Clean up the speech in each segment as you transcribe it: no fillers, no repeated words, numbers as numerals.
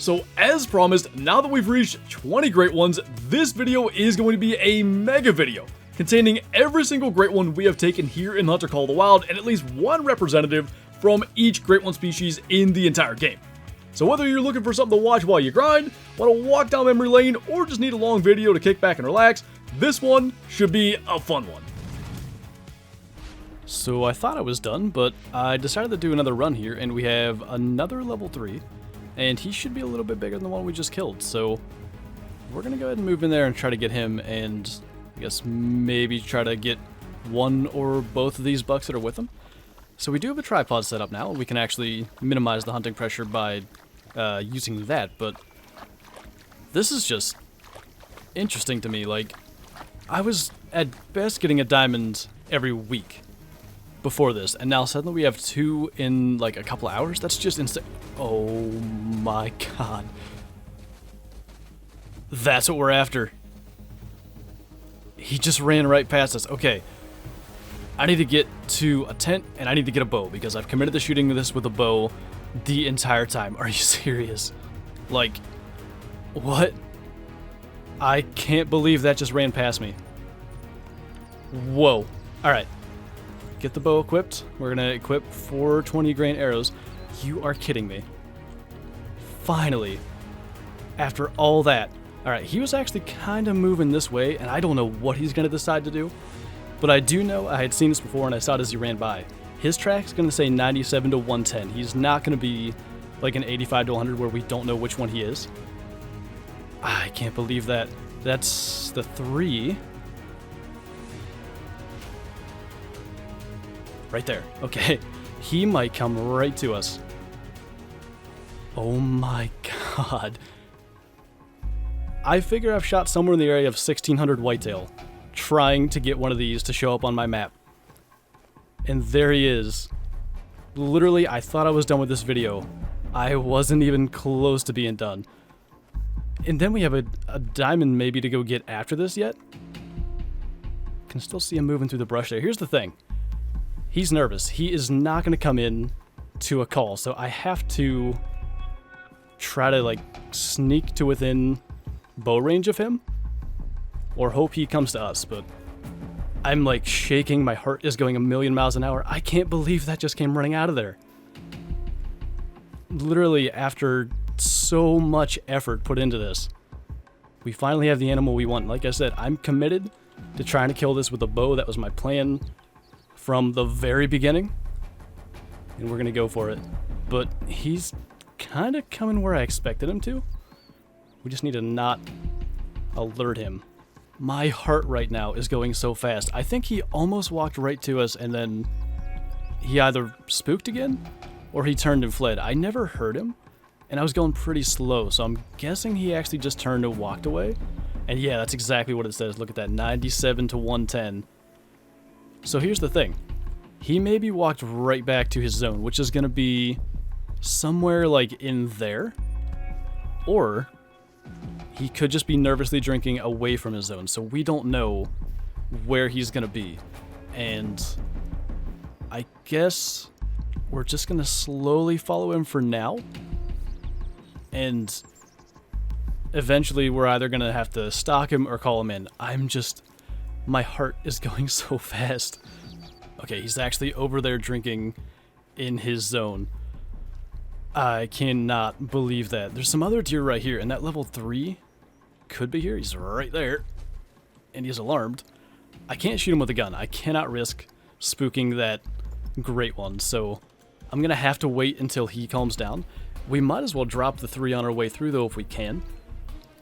So as promised, now that we've reached 20 great ones, this video is going to be a mega video containing every single great one we have taken here in Hunter Call of the Wild and at least one representative from each great one species in the entire game. So whether you're looking for something to watch while you grind, want to walk down memory lane, or just need a long video to kick back and relax, this one should be a fun one. So I thought I was done, but I decided to do another run here, and we have another level 3, and he should be a little bit bigger than the one we just killed, so we're going to go ahead and move in there and try to get him, and I guess maybe try to get one or both of these bucks that are with him. So we do have a tripod set up now, and we can actually minimize the hunting pressure by using that, but this is just interesting to me. Like, I was at best getting a diamond every week before this, and now suddenly we have 2 in like a couple of hours. That's just insane. Oh my god. That's what we're after. He just ran right past us. Okay. I need to get to a tent, and I need to get a bow, because I've committed to shooting this with a bow the entire time. Are you serious? Like, what? I can't believe that just ran past me. Whoa. Alright. Get the bow equipped. We're going to equip 4 20-grain arrows. You are kidding me. Finally. After all that. Alright, he was actually kind of moving this way, and I don't know what he's going to decide to do. But I do know, I had seen this before and I saw it as he ran by. His track's going to say 97 to 110. He's not going to be like an 85 to 100 where we don't know which one he is. I can't believe that. That's the 3. Right there. Okay. He might come right to us. Oh my god. I figure I've shot somewhere in the area of 1600 whitetail, trying to get one of these to show up on my map. And there he is. Literally, I thought I was done with this video. I wasn't even close to being done. And then we have a diamond maybe to go get after this yet. Can still see him moving through the brush there. Here's the thing. He's nervous. He is not going to come in to a call, so I have to try to like sneak to within bow range of him, or hope he comes to us, but I'm like shaking, my heart is going a million miles an hour. I can't believe that just came running out of there. Literally, after so much effort put into this, we finally have the animal we want. Like I said, I'm committed to trying to kill this with a bow. That was my plan from the very beginning, and we're gonna go for it. But he's kind of coming where I expected him to. We just need to not alert him. My heart right now is going so fast. I think he almost walked right to us, and then he either spooked again or he turned and fled. I never heard him, and I was going pretty slow, so I'm guessing he actually just turned and walked away. And yeah, that's exactly what it says. Look at that, 97 to 110. So here's the thing. He maybe walked right back to his zone, which is going to be somewhere like in there, or he could just be nervously drinking away from his zone, so we don't know where he's going to be. And I guess we're just going to slowly follow him for now. And eventually we're either going to have to stalk him or call him in. My heart is going so fast. Okay, he's actually over there drinking in his zone. I cannot believe that. There's some other deer right here, and that level 3 could be here. He's right there, and he's alarmed. I can't shoot him with a gun. I cannot risk spooking that great one, so I'm going to have to wait until he calms down. We might as well drop the 3 on our way through, though, if we can,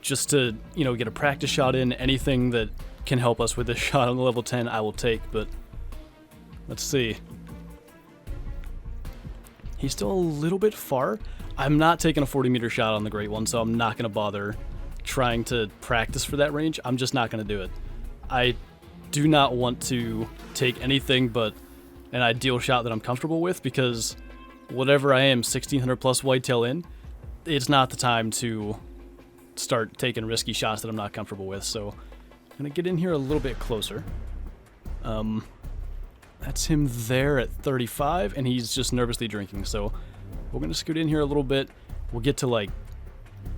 just to, you know, get a practice shot in. Anything that can help us with this shot on the level 10, I will take, but let's see. He's still a little bit far. I'm not taking a 40-meter shot on the great one, so I'm not going to bother trying to practice for that range. I'm just not going to do it. I do not want to take anything but an ideal shot that I'm comfortable with, because whatever I am 1600 plus whitetail in, it's not the time to start taking risky shots that I'm not comfortable with. So I'm going to get in here a little bit closer. That's him there at 35, and he's just nervously drinking. So we're going to scoot in here a little bit. We'll get to like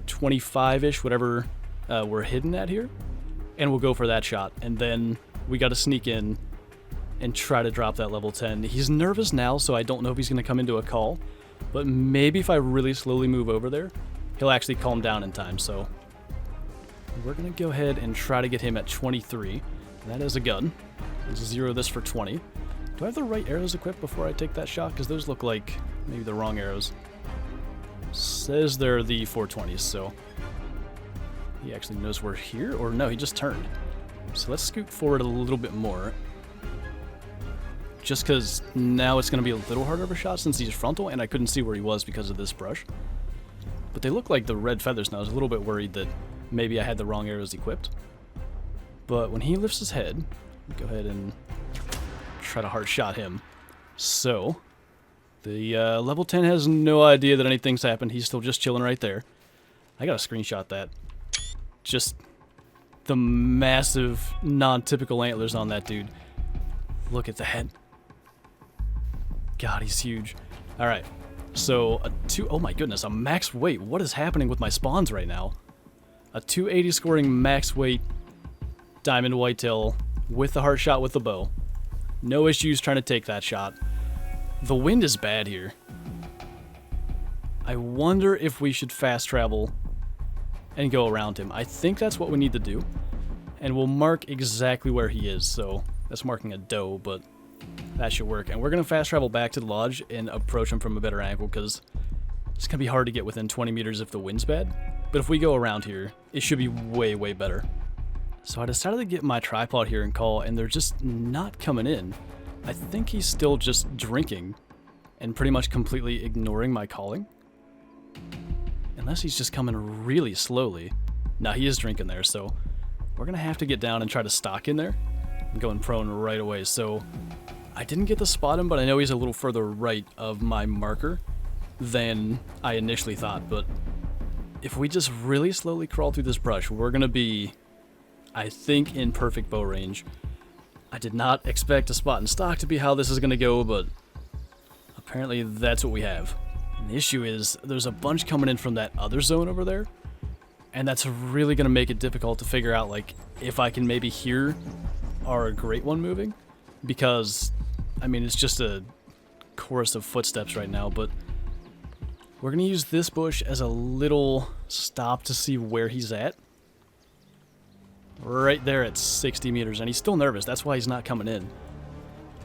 25-ish, whatever we're hidden at here, and we'll go for that shot. And then we got to sneak in and try to drop that level 10. He's nervous now, so I don't know if he's going to come into a call, but maybe if I really slowly move over there, he'll actually calm down in time. So we're going to go ahead and try to get him at 23. That is a gun. Let's zero this for 20. Do I have the right arrows equipped before I take that shot? Because those look like maybe the wrong arrows. Says they're the 420s, so he actually knows we're here, or no, he just turned. So let's scoot forward a little bit more. Just because now it's going to be a little harder of a shot since he's frontal, and I couldn't see where he was because of this brush. But they look like the red feathers now. I was a little bit worried that maybe I had the wrong arrows equipped. But when he lifts his head, go ahead and try to hard shot him. So the level 10 has no idea that anything's happened. He's still just chilling right there. I gotta screenshot that. Just the massive, non-typical antlers on that dude. Look at the head. God, he's huge. Alright, so oh my goodness, a max weight. What is happening with my spawns right now? A 280 scoring max weight diamond whitetail with the heart shot with the bow. No issues trying to take that shot. The wind is bad here. I wonder if we should fast travel and go around him. I think that's what we need to do. And we'll mark exactly where he is. So that's marking a doe, but that should work. And we're going to fast travel back to the lodge and approach him from a better angle because it's going to be hard to get within 20 meters if the wind's bad. But if we go around here, it should be way, way better. So I decided to get my tripod here and call, and they're just not coming in. I think he's still just drinking and pretty much completely ignoring my calling. Unless he's just coming really slowly. Now he is drinking there, so we're going to have to get down and try to stalk in there. I'm going prone right away, so I didn't get to spot him, but I know he's a little further right of my marker than I initially thought. But if we just really slowly crawl through this brush, we're going to be, I think, in perfect bow range. I did not expect a spot and stock to be how this is going to go, but apparently that's what we have. And the issue is there's a bunch coming in from that other zone over there, and that's really going to make it difficult to figure out, like, if I can maybe hear our great one moving, because, I mean, it's just a chorus of footsteps right now, but we're going to use this bush as a little stop to see where he's at. Right there at 60 meters, and he's still nervous. That's why he's not coming in.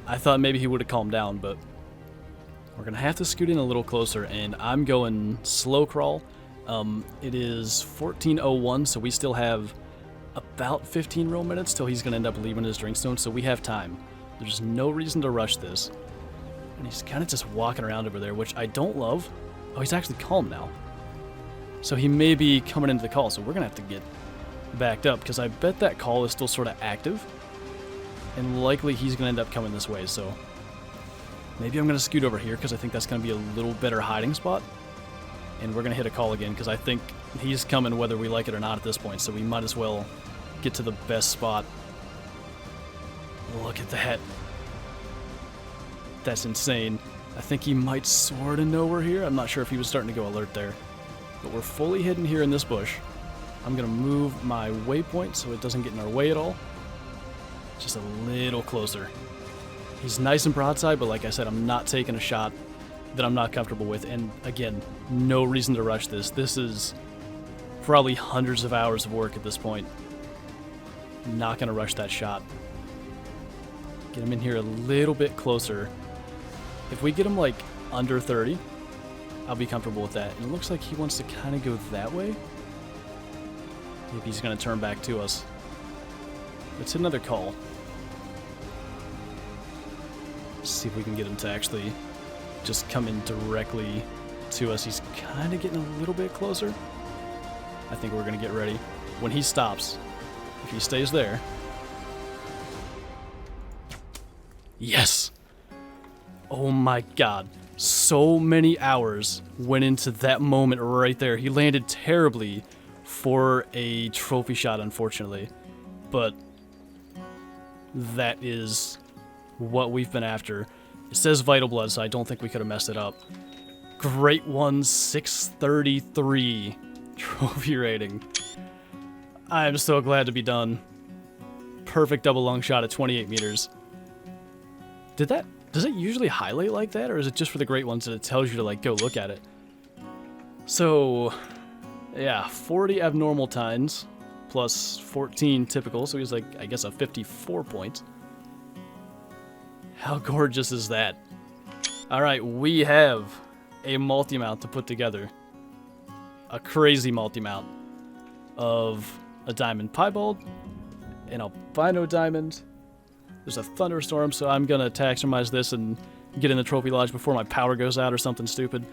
I thought maybe he would have calmed down, but we're going to have to scoot in a little closer, and I'm going slow crawl. It is 14:01, so we still have about 15 real minutes till he's going to end up leaving his drink zone, so we have time. There's no reason to rush this. And he's kind of just walking around over there, which I don't love. Oh, he's actually calm now. So he may be coming into the call, so we're going to have to get backed up, because I bet that call is still sort of active, and likely he's going to end up coming this way, so maybe I'm going to scoot over here, because I think that's going to be a little better hiding spot, and we're going to hit a call again, because I think he's coming whether we like it or not at this point, so we might as well get to the best spot. Look at that. That's insane. I think he might sort of know we're here. I'm not sure if he was starting to go alert there, but we're fully hidden here in this bush. I'm going to move my waypoint so it doesn't get in our way at all. Just a little closer. He's nice and broadside, but like I said, I'm not taking a shot that I'm not comfortable with. And again, no reason to rush this. This is probably hundreds of hours of work at this point. Not going to rush that shot. Get him in here a little bit closer. If we get him like under 30, I'll be comfortable with that. And it looks like he wants to kind of go that way. Maybe he's going to turn back to us. Let's hit another call. See if we can get him to actually just come in directly to us. He's kind of getting a little bit closer. I think we're going to get ready. When he stops, if he stays there. Yes! Oh my god. So many hours went into that moment right there. He landed terribly for a trophy shot, unfortunately, but that is what we've been after. It says Vital Blood, so I don't think we could have messed it up. Great one, 633 trophy rating. I'm so glad to be done. Perfect double lung shot at 28 meters. Does it usually highlight like that, or is it just for the great ones that it tells you to like go look at it? So, yeah, 40 abnormal tines plus 14 typical, so he's like, I guess, a 54 points. How gorgeous is that? Alright, we have a multi-mount to put together. A crazy multi-mount of a diamond piebald, an albino diamond. There's a thunderstorm, so I'm gonna taxonomize this and get in the trophy lodge before my power goes out or something stupid.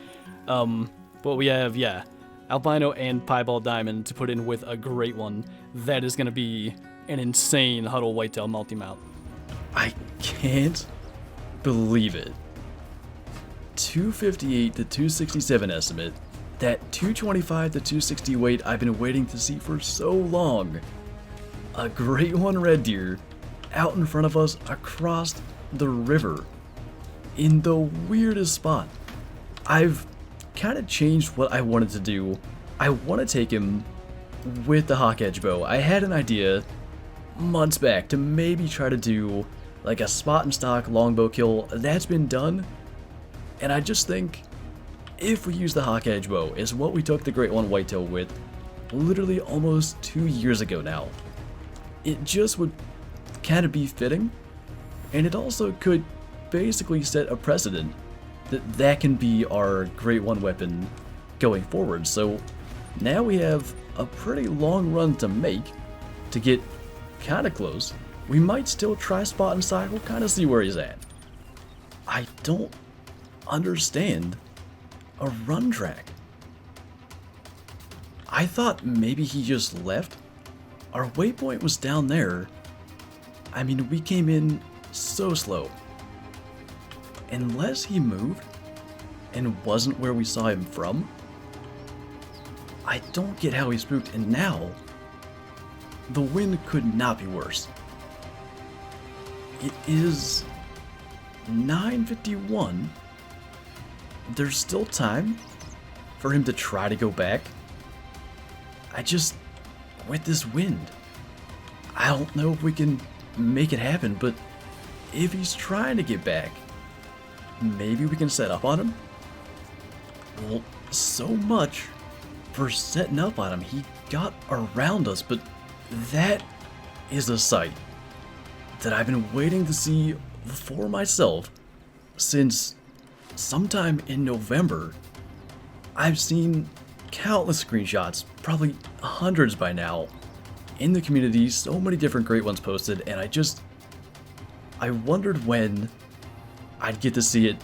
But we have, yeah, albino and piebald diamond to put in with a great one. That is gonna be an insane huddle whitetail multi-mount. I can't believe it. 258 to 267 estimate. That 225 to 260 weight I've been waiting to see for so long. A great one red deer out in front of us across the river in the weirdest spot. I've kind of changed what I wanted to do. I want to take him with the hawk edge bow. I had an idea months back to maybe try to do like a spot and stock longbow kill. That's been done, and I just think if we use the hawk edge bow is what we took the great one whitetail with literally almost 2 years ago now. It just would kind of be fitting, and it also could basically set a precedent that can be our great one weapon going forward. So now we have a pretty long run to make to get kind of close. We might still try spot and stock. We'll kind of see where he's at. I don't understand a run track. I thought maybe he just left. Our waypoint was down there. I mean, we came in so slow. Unless he moved and wasn't where we saw him from, I don't get how he spooked, and now the wind could not be worse. It is 9:51. There's still time for him to try to go back. With this wind, I don't know if we can make it happen, but if he's trying to get back, maybe we can set up on him? Well, so much for setting up on him. He got around us, but that is a sight that I've been waiting to see for myself since sometime in November. I've seen countless screenshots, probably hundreds by now, in the community, so many different great ones posted, and I wondered when I'd get to see it,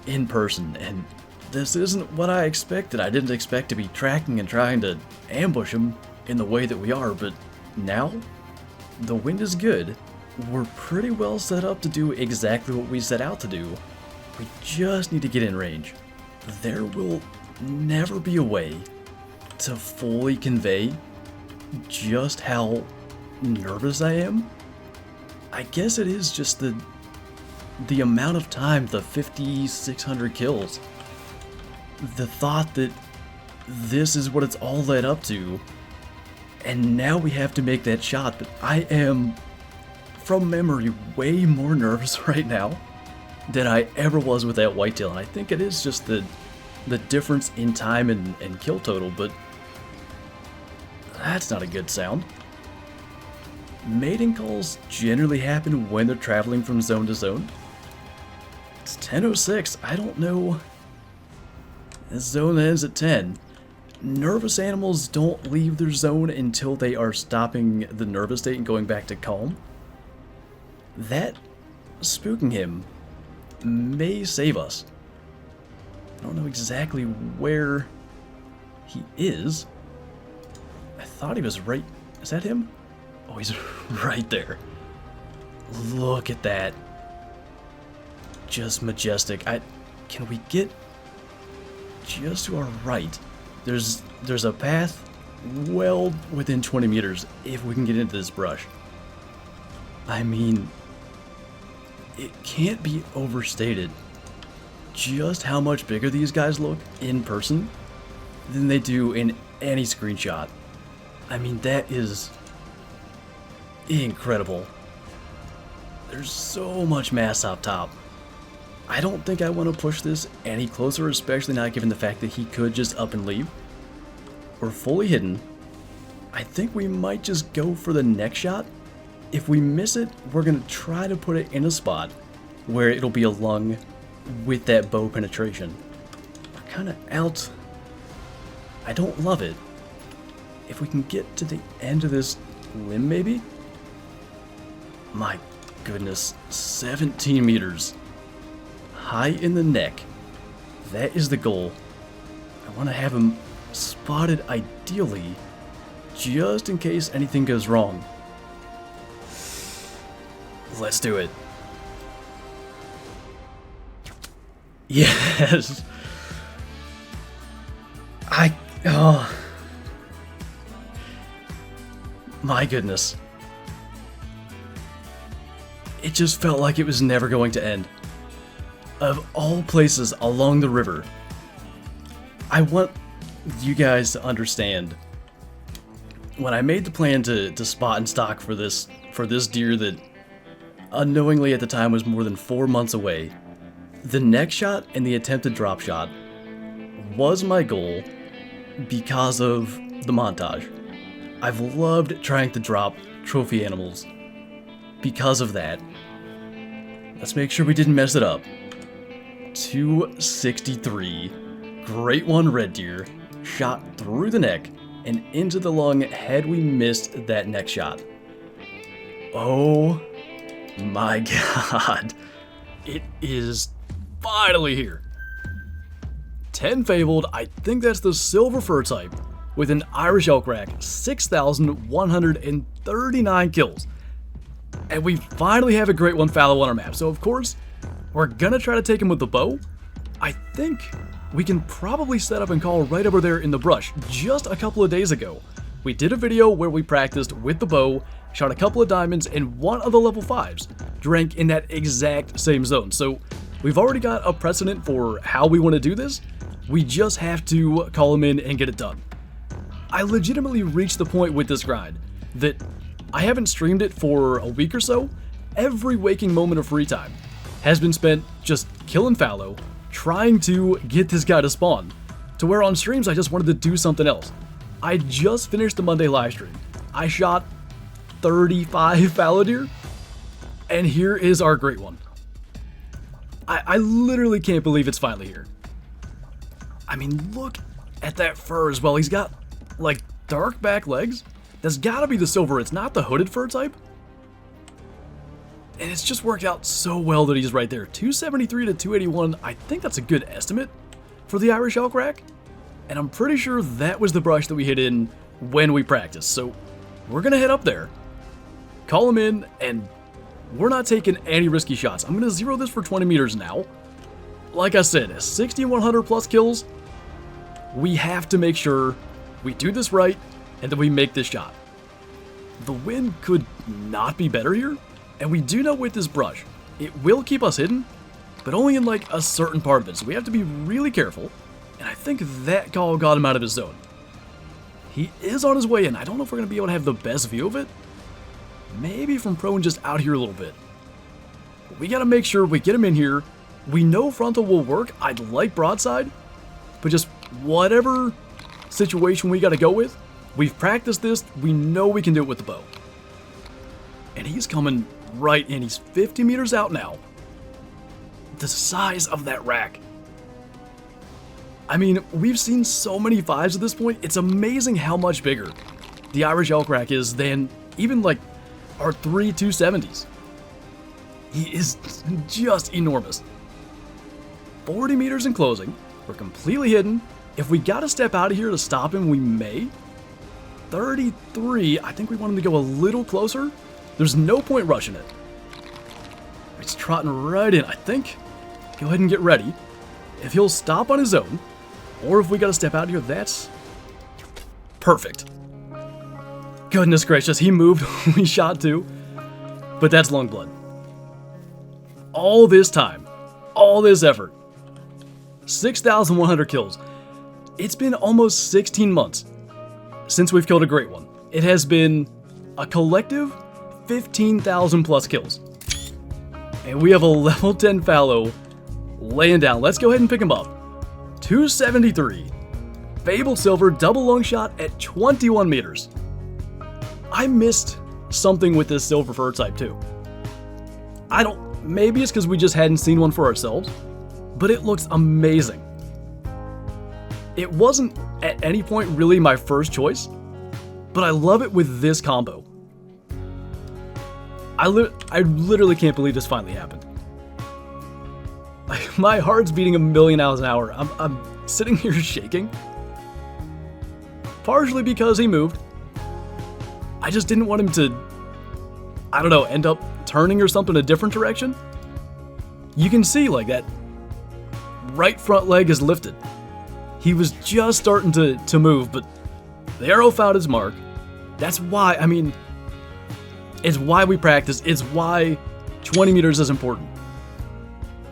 in person, and this isn't what I expected. I didn't expect to be tracking and trying to ambush him in the way that we are, but now the wind is good. We're pretty well set up to do exactly what we set out to do. We just need to get in range. There will never be a way to fully convey just how nervous I am. I guess it is just the amount of time, the 5,600 kills. The thought that this is what it's all led up to, and now we have to make that shot. But I am, from memory, way more nervous right now than I ever was with that whitetail, and I think it is just the difference in time and kill total, but that's not a good sound. Mating calls generally happen when they're traveling from zone to zone. It's 10:06, I don't know. This zone ends at 10. Nervous animals don't leave their zone until they are stopping the nervous state and going back to calm. That spooking him may save us. I don't know exactly where he is. I thought he was right. Is that him? Oh, he's right there. Look at that. Just majestic. Can we get just to our right? There's a path well within 20 meters if we can get into this brush. I mean, it can't be overstated just how much bigger these guys look in person than they do in any screenshot. I mean, that is incredible. There's so much mass up top. I don't think I want to push this any closer, especially not given the fact that he could just up and leave. We're fully hidden. I think we might just go for the next shot. If we miss it, we're going to try to put it in a spot where it'll be a lung with that bow penetration. We're kind of out. I don't love it. If we can get to the end of this limb, maybe? My goodness, 17 meters. High in the neck. That is the goal. I want to have him spotted ideally, just in case anything goes wrong. Let's do it. Yes. Oh. My goodness. It just felt like it was never going to end. Of all places along the river, I want you guys to understand, when I made the plan to spot and stock for this deer that unknowingly at the time was more than 4 months away, the neck shot and the attempted drop shot was my goal because of the montage. I've loved trying to drop trophy animals because of that. Let's make sure we didn't mess it up. 263. Great one, red deer. Shot through the neck and into the lung had we missed that neck shot. Oh my god. It is finally here. 10 fabled, I think that's the silver fur type, with an Irish elk rack, 6,139 kills. And we finally have a great one fallow on our map, so of course, we're gonna try to take him with the bow. I think we can probably set up and call right over there in the brush. Just a couple of days ago, we did a video where we practiced with the bow, shot a couple of diamonds, and one of the level 5s drank in that exact same zone. So we've already got a precedent for how we want to do this. We just have to call him in and get it done. I legitimately reached the point with this grind that I haven't streamed it for a week or so. Every waking moment of free time has been spent just killing fallow, trying to get this guy to spawn, to where on streams I just wanted to do something else. I just finished the Monday live stream. I shot 35 fallow deer, and here is our great one. I literally can't believe it's finally here. I mean, look at that fur as well. He's got, like, dark back legs. That's gotta be the silver. It's not the hooded fur type. And it's just worked out so well that he's right there. 273 to 281, I think that's a good estimate for the Irish elk rack. And I'm pretty sure that was the brush that we hit in when we practiced. So we're gonna head up there, call him in, and we're not taking any risky shots. I'm gonna zero this for 20 meters now. Like I said, 6,100 plus kills. We have to make sure we do this right and that we make this shot. The wind could not be better here, and we do know with this brush, it will keep us hidden, but only in like a certain part of it, so we have to be really careful, and I think that call got him out of his zone. He is on his way in. I don't know if we're going to be able to have the best view of it. Maybe from prone just out here a little bit. We got to make sure we get him in here. We know frontal will work. I'd like broadside, but just whatever situation we got to go with, we've practiced this, we know we can do it with the bow. And he's coming right in. He's 50 meters out now. The size of that rack. I mean, we've seen so many 5s at this point. It's amazing how much bigger the Irish elk rack is than even like our 3 270s. He is just enormous. 40 meters in closing. We're completely hidden. If we got to step out of here to stop him, we may. 33. I think we want him to go a little closer. There's no point rushing it. He's trotting right in, I think. Go ahead and get ready. If he'll stop on his own, or if we got to step out of here, that's perfect. Goodness gracious, he moved. We shot too. But that's long blood. All this time, all this effort, 6,100 kills. It's been almost 16 months since we've killed a great one. It has been a collective 15,000 plus kills. And we have a level 10 fallow laying down. Let's go ahead and pick him up. 273. Fabled Silver, double long shot at 21 meters. I missed something with this silver fur type too. Maybe it's because we just hadn't seen one for ourselves, but it looks amazing. It wasn't at any point really my first choice, but I love it with this combo. I literally can't believe this finally happened. My heart's beating 1,000,000 miles an hour. I'm sitting here shaking. Partially because he moved. I just didn't want him to, I don't know, end up turning or something a different direction. You can see like that right front leg is lifted. He was just starting to move, but the arrow found its mark. That's why, I mean, it's why we practice. It's why 20 meters is important.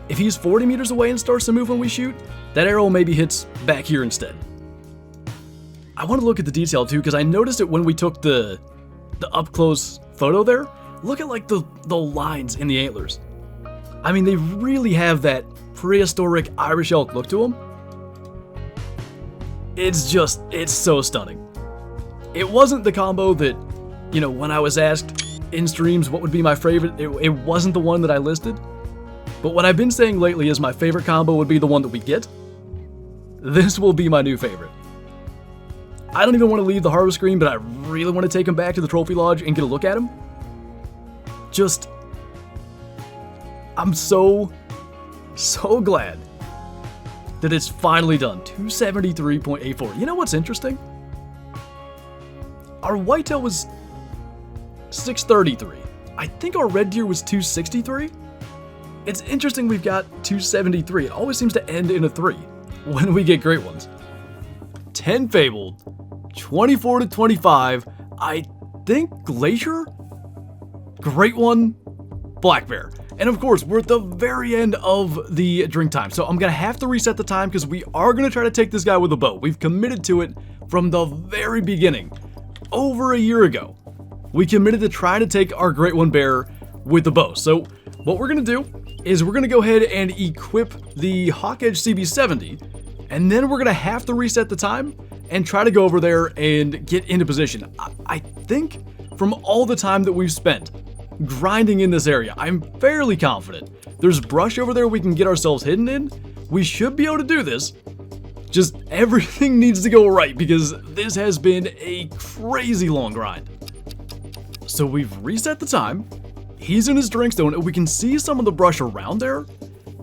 If he's 40 meters away and starts to move when we shoot, that arrow maybe hits back here instead. I want to look at the detail too, because I noticed it when we took the up close photo there. Look at like the lines in the antlers. I mean, they really have that prehistoric Irish elk look to them. It's so stunning. It wasn't the combo that, you know, when I was asked in streams what would be my favorite, it wasn't the one that I listed. But what I've been saying lately is my favorite combo would be the one that we get. This will be my new favorite. I don't even want to leave the harvest screen, but I really want to take him back to the trophy lodge and get a look at him. I'm so glad that it's finally done. 273.84. You know what's interesting? Our whitetail was 633. I think our red deer was 263. It's interesting we've got 273. It always seems to end in a 3 when we get great ones. 10 fabled, 24 to 25. I think Glacier, great one, black bear. And of course, we're at the very end of the drink time, so I'm gonna have to reset the time because we are gonna try to take this guy with a bow. We've committed to it from the very beginning. Over a year ago, we committed to trying to take our great one bear with the bow. So what we're gonna do is we're gonna go ahead and equip the Hawkedge CB70, and then we're gonna have to reset the time and try to go over there and get into position. I think from all the time that we've spent grinding in this area, I'm fairly confident there's brush over there we can get ourselves hidden in. We should be able to do this. Just everything needs to go right because this has been a crazy long grind. So we've reset the time. He's in his drink zone and we can see some of the brush around there.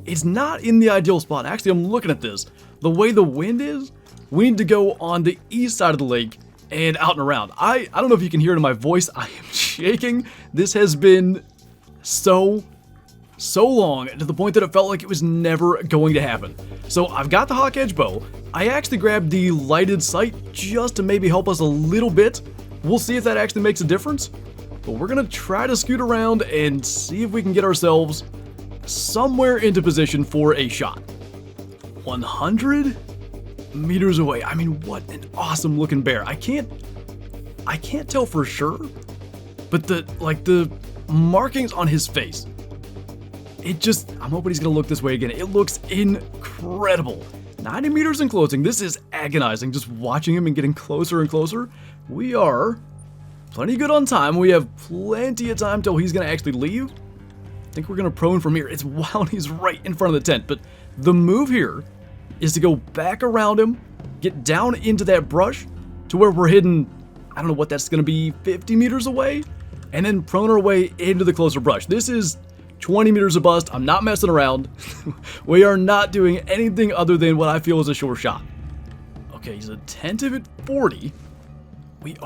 It's not in the ideal spot. Actually, I'm looking at this. The way the wind is, we need to go on the east side of the lake and out and around. I don't know if you can hear it in my voice. I am shaking. This has been so long to the point that it felt like it was never going to happen. So I've got the Hawkedge bow. I actually grabbed the lighted sight just to maybe help us a little bit. We'll see if that actually makes a difference. But we're gonna try to scoot around and see if we can get ourselves somewhere into position for a shot. 100 meters away. I mean, what an awesome looking bear. I can't tell for sure, but the markings on his face, I'm hoping he's gonna look this way again. It looks incredible. 90 meters in closing. This is agonizing just watching him and getting closer and closer. We are plenty good on time. We have plenty of time till he's gonna actually leave. I think we're gonna prone from here. It's wild, he's right in front of the tent, but the move here is to go back around him, get down into that brush to where we're hidden, I don't know what that's gonna be, 50 meters away, and then prone our way into the closer brush. This is 20 meters a bust. I'm not messing around. We are not doing anything other than what I feel is a sure shot. Okay, he's attentive at 40. We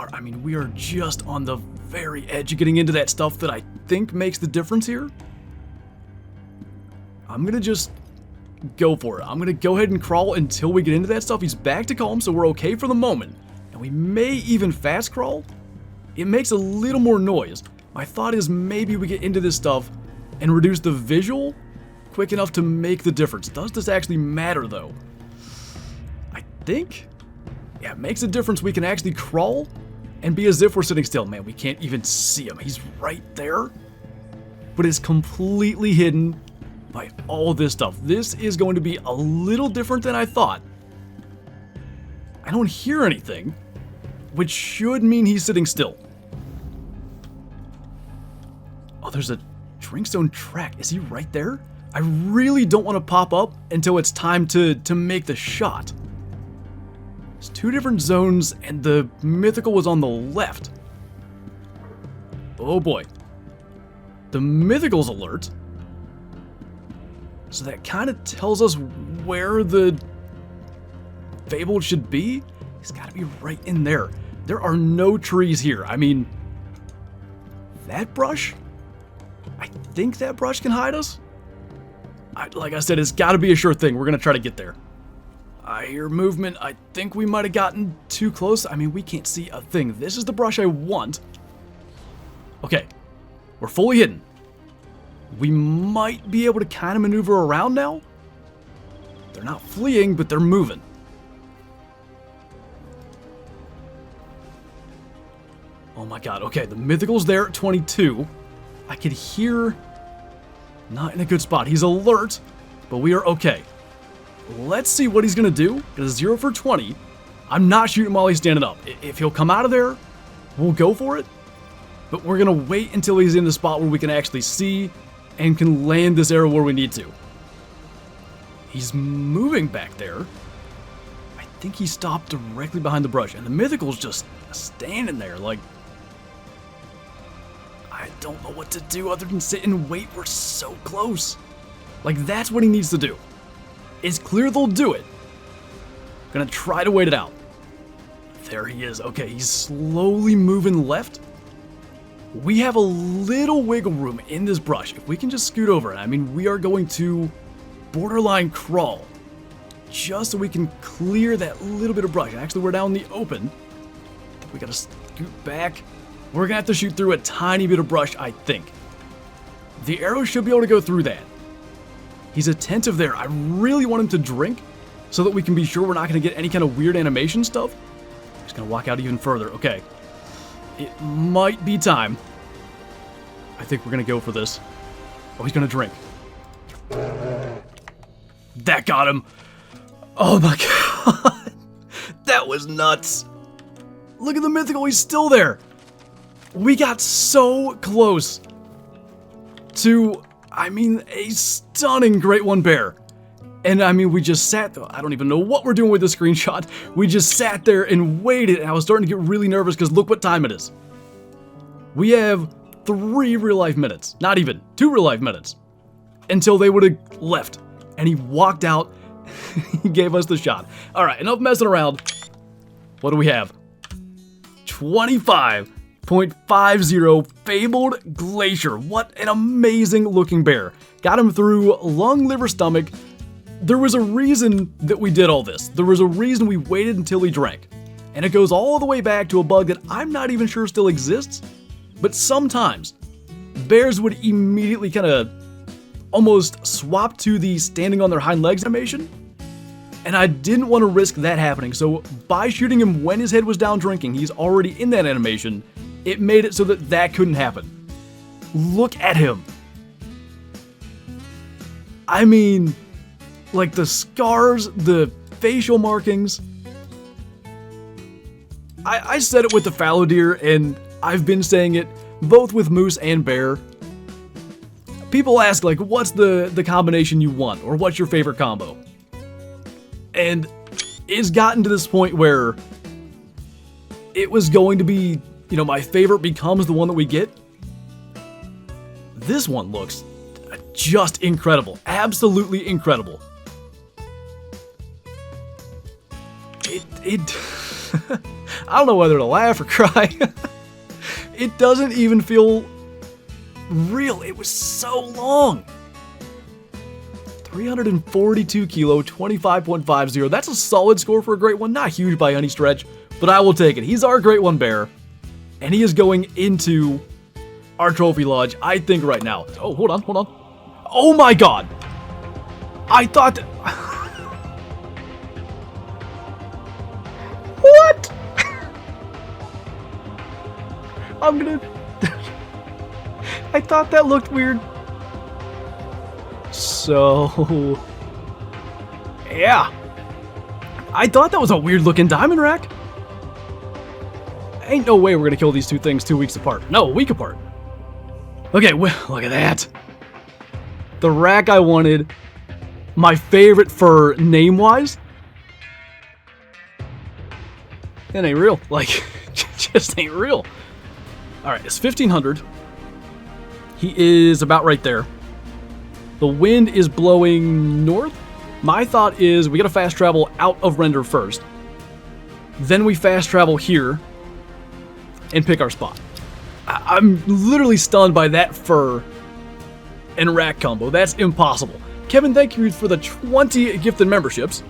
are just on the very edge of getting into that stuff that I think makes the difference here. I'm gonna just go for it. I'm gonna go ahead and crawl until we get into that stuff. He's back to calm, so we're okay for the moment. And we may even fast crawl. It makes a little more noise. My thought is maybe we get into this stuff and reduce the visual quick enough to make the difference. Does this actually matter though? I think Yeah, it makes a difference. We can actually crawl and be as if we're sitting still. Man, we can't even see him. He's right there. But it's completely hidden by all this stuff. This is going to be a little different than I thought. I don't hear anything, which should mean he's sitting still. Oh, there's a Drinkstone track. Is he right there? I really don't want to pop up until it's time to make the shot. There's two different zones, and the mythical was on the left. Oh boy. The mythical's alert. So that kind of tells us where the fabled should be. He's got to be right in there. There are no trees here. I mean, that brush? I think that brush can hide us. Like I said, it's got to be a sure thing. We're going to try to get there. I hear movement. I think we might have gotten too close. I mean, we can't see a thing. This is the brush I want. Okay. We're fully hidden. We might be able to kind of maneuver around now. They're not fleeing, but they're moving. Oh my god. Okay, the mythical's there at 22. I could hear... Not in a good spot. He's alert, but we are okay. Let's see what he's going to do. It is 0 for 20. I'm not shooting while he's standing up. If he'll come out of there, we'll go for it. But we're going to wait until he's in the spot where we can actually see and can land this arrow where we need to. He's moving back there. I think he stopped directly behind the brush, and the mythical's just standing there like... I don't know what to do other than sit and wait. We're so close. Like, that's what he needs to do. It's clear they'll do it. Gonna try to wait it out. There he is. Okay, he's slowly moving left. We have a little wiggle room in this brush. If we can just scoot over it, I mean, we are going to borderline crawl. Just so we can clear that little bit of brush. Actually, we're down in the open. We gotta scoot back. We're gonna have to shoot through a tiny bit of brush, I think. The arrow should be able to go through that. He's attentive there. I really want him to drink so that we can be sure we're not gonna get any kind of weird animation stuff. He's gonna walk out even further. Okay. It might be time. I think we're gonna go for this. Oh, he's gonna drink. That got him. Oh my god. That was nuts. Look at the mythical. He's still there. We got so close to, I mean, a stunning Great One Bear. And I mean, we just sat there. I don't even know what we're doing with the screenshot. We just sat there and waited, and I was starting to get really nervous because look what time it is. We have 3 real-life minutes. Not even. 2 real-life minutes. Until they would have left. And he walked out. He gave us the shot. All right, enough messing around. What do we have? 25.50 Fabled Glacier. What an amazing looking bear. Got him through lung, liver, stomach. There was a reason that we did all this. There was a reason we waited until he drank. And it goes all the way back to a bug that I'm not even sure still exists. But sometimes bears would immediately kind of almost swap to the standing on their hind legs animation. And I didn't want to risk that happening. So by shooting him when his head was down drinking, he's already in that animation. It made it so that that couldn't happen. Look at him. I mean, like the scars, the facial markings. I said it with the fallow deer, and I've been saying it both with moose and bear. People ask, like, what's the combination you want, or what's your favorite combo? And it's gotten to this point where it was going to be, you know, my favorite becomes the one that we get. This one looks just incredible. Absolutely incredible. It I don't know whether to laugh or cry. It doesn't even feel real. It was so long. 342 kilo, 25.50. That's a solid score for a Great One. Not huge by any stretch, but I will take it. He's our Great One bear, and he is going into our trophy lodge, I think, right now. Oh, hold on. Oh my god! I thought that... I'm gonna... I thought that looked weird. So... yeah. I thought that was a weird looking diamond rack. Ain't no way we're gonna kill these two things 2 weeks apart. No, a week apart. Okay, well, look at that. The rack I wanted. My favorite fur name-wise. It ain't real. Like, just ain't real. Alright, it's 1500. He is about right there. The wind is blowing north. My thought is we gotta fast travel out of render first. Then we fast travel here and pick our spot. I'm literally stunned by that fur and rack combo. That's impossible. Kevin, thank you for the 20 gifted memberships.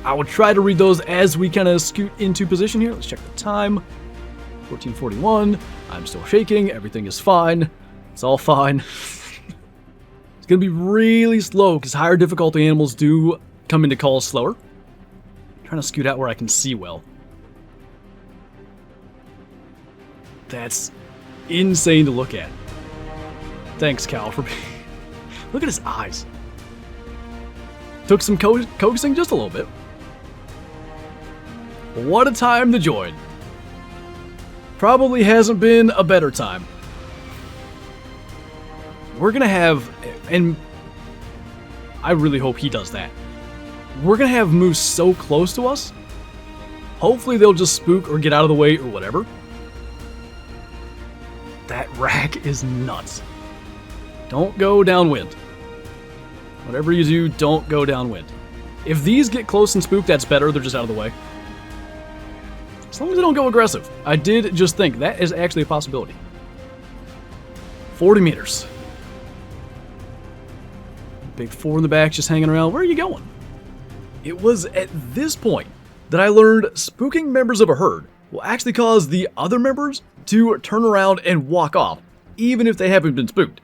I will try to read those as we kind of scoot into position here. Let's check the time. 1441. I'm still shaking. Everything is fine. It's all fine. It's going to be really slow because higher difficulty animals do come into calls slower. I'm trying to scoot out where I can see well. That's insane to look at. Thanks, Cal, for being... Look at his eyes. Took some coaxing just a little bit. What a time to join. Probably hasn't been a better time. We're gonna have... And I really hope he does that. We're gonna have moose so close to us. Hopefully they'll just spook or get out of the way or whatever. That rack is nuts. Don't go downwind. Whatever you do, don't go downwind. If these get close and spook, that's better. They're just out of the way. As long as they don't go aggressive. I did just think that is actually a possibility. 40 meters. Big four in the back just hanging around. Where are you going? It was at this point that I learned spooking members of a herd will actually cause the other members to turn around and walk off, even if they haven't been spooked.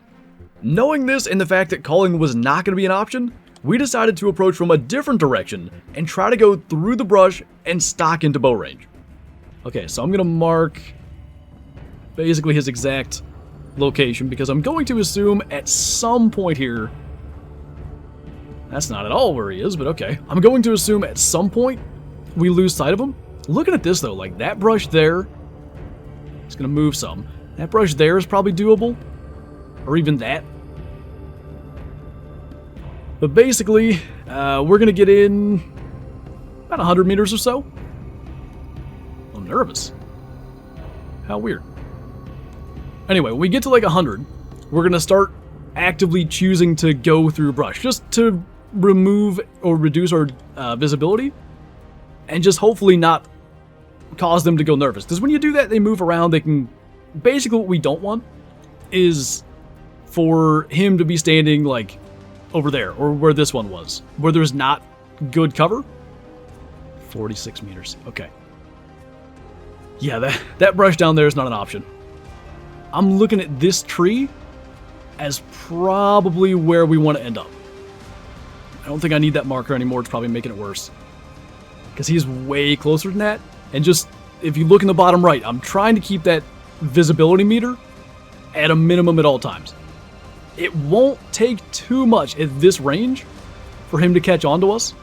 Knowing this and the fact that calling was not going to be an option, we decided to approach from a different direction and try to go through the brush and stock into bow range. Okay, so I'm going to mark basically his exact location because I'm going to assume at some point here... That's not at all where he is, but okay. I'm going to assume at some point we lose sight of him. Looking at this though, like that brush there, it's going to move some. That brush there is probably doable, or even that. But basically, we're going to get in about 100 meters or so. I'm nervous. How weird. Anyway, when we get to like 100, we're going to start actively choosing to go through brush, just to remove or reduce our visibility, and just hopefully not cause them to go nervous. Because when you do that, they move around, they can... Basically what we don't want is for him to be standing like over there, or where this one was, where there's not good cover. 46 meters, okay. Yeah, that brush down there is not an option. I'm looking at this tree as probably where we want to end up. I don't think I need that marker anymore. It's probably making it worse. Because he's way closer than that. And just, if you look in the bottom right, I'm trying to keep that visibility meter at a minimum at all times. It won't take too much at this range for him to catch on to us.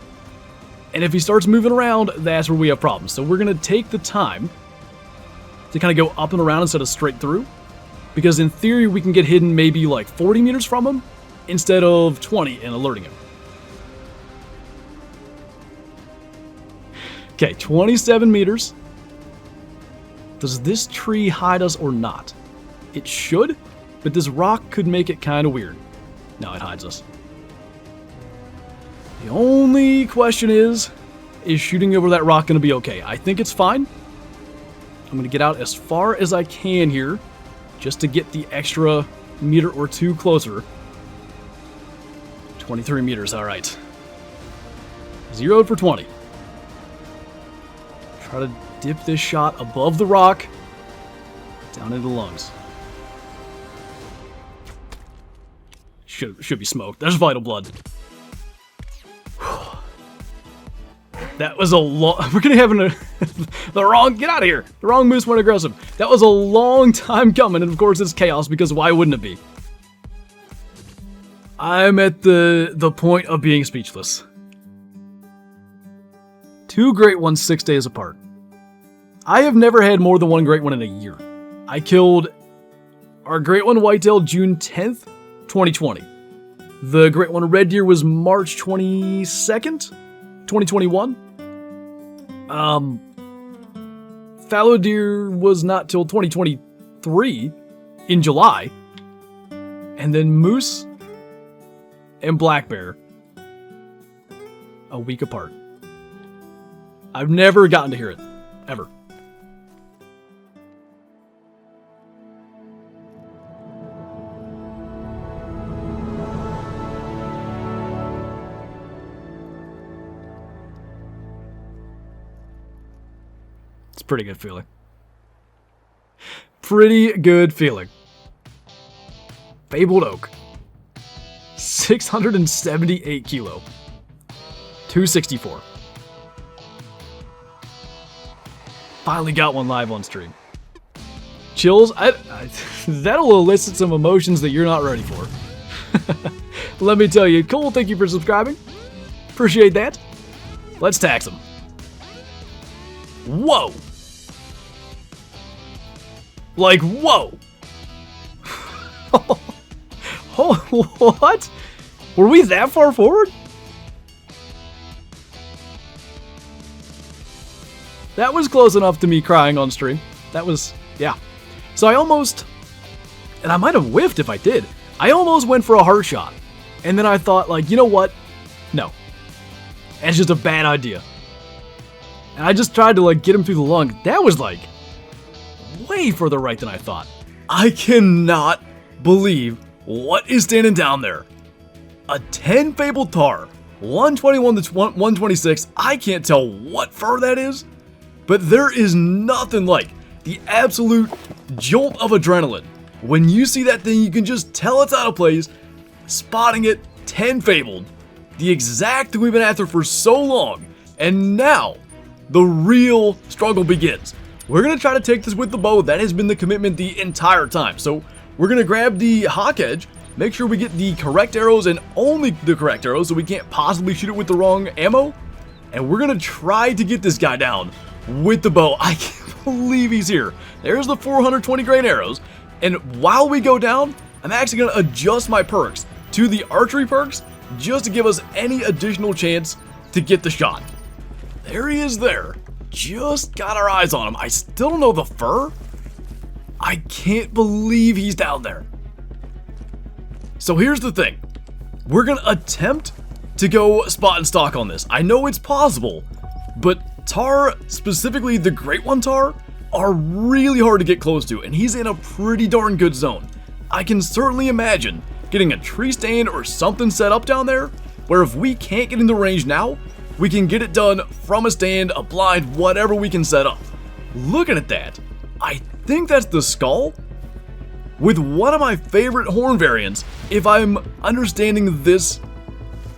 And if he starts moving around, that's where we have problems. So we're going to take the time to kind of go up and around instead of straight through. Because in theory, we can get hidden maybe like 40 meters from him instead of 20 and alerting him. Okay, 27 meters. Does this tree hide us or not? It should, but this rock could make it kind of weird. No, it hides us. The only question is shooting over that rock going to be okay? I think it's fine. I'm going to get out as far as I can here, just to get the extra meter or two closer. 23 meters, all right. Zeroed for 20. Try to dip this shot above the rock, down into the lungs. Should be smoke. There's vital blood. That was a long... We're going to have the wrong... Get out of here. The wrong moose went aggressive. That was a long time coming, and of course it's chaos, because why wouldn't it be? I'm at the point of being speechless. 2 great ones 6 days apart. I have never had more than 1 great one in a year. I killed our great one whitetail June 10th, 2020. The great one red deer was March 22nd, 2021. Fallow deer was not till 2023 in July. And then moose and black bear a week apart. I've never gotten to hear it, ever. It's a pretty good feeling. Pretty good feeling. Fabled oak. 678 kilo. 264. Finally got one live on stream. Chills? That'll elicit some emotions that you're not ready for. Let me tell you. Cool, thank you for subscribing. Appreciate that. Let's tax him. Whoa! Like, whoa! Oh, what? Were we that far forward? That was close enough to me crying on stream. That was, yeah. So I almost, and I might have whiffed if I did. I almost went for a heart shot. And then I thought, like, you know what? No. That's just a bad idea. And I just tried to, like, get him through the lung. That was, like, way further right than I thought. I cannot believe what is standing down there. A 10 fabled tar. 121 to 126. I can't tell what fur that is. But there is nothing like the absolute jolt of adrenaline. When you see that thing, you can just tell it's out of place. Spotting it, 10 fabled. The exact thing we've been after for so long. And now, the real struggle begins. We're going to try to take this with the bow. That has been the commitment the entire time. So we're going to grab the hawk edge. Make sure we get the correct arrows and only the correct arrows so we can't possibly shoot it with the wrong ammo. And we're going to try to get this guy down with the bow. I can't believe he's here. There's the 420 grain arrows. And while we go down, I'm actually going to adjust my perks to the archery perks just to give us any additional chance to get the shot. There he is there. Just got our eyes on him. I still don't know the fur. I can't believe he's down there. So here's the thing. We're going to attempt to go spot and stalk on this. I know it's possible, but tar, specifically the Great One tar, are really hard to get close to, and he's in a pretty darn good zone. I can certainly imagine getting a tree stand or something set up down there, where if we can't get in the range now, we can get it done from a stand, a blind, whatever we can set up. Looking at that, I think that's the skull with one of my favorite horn variants, if I'm understanding this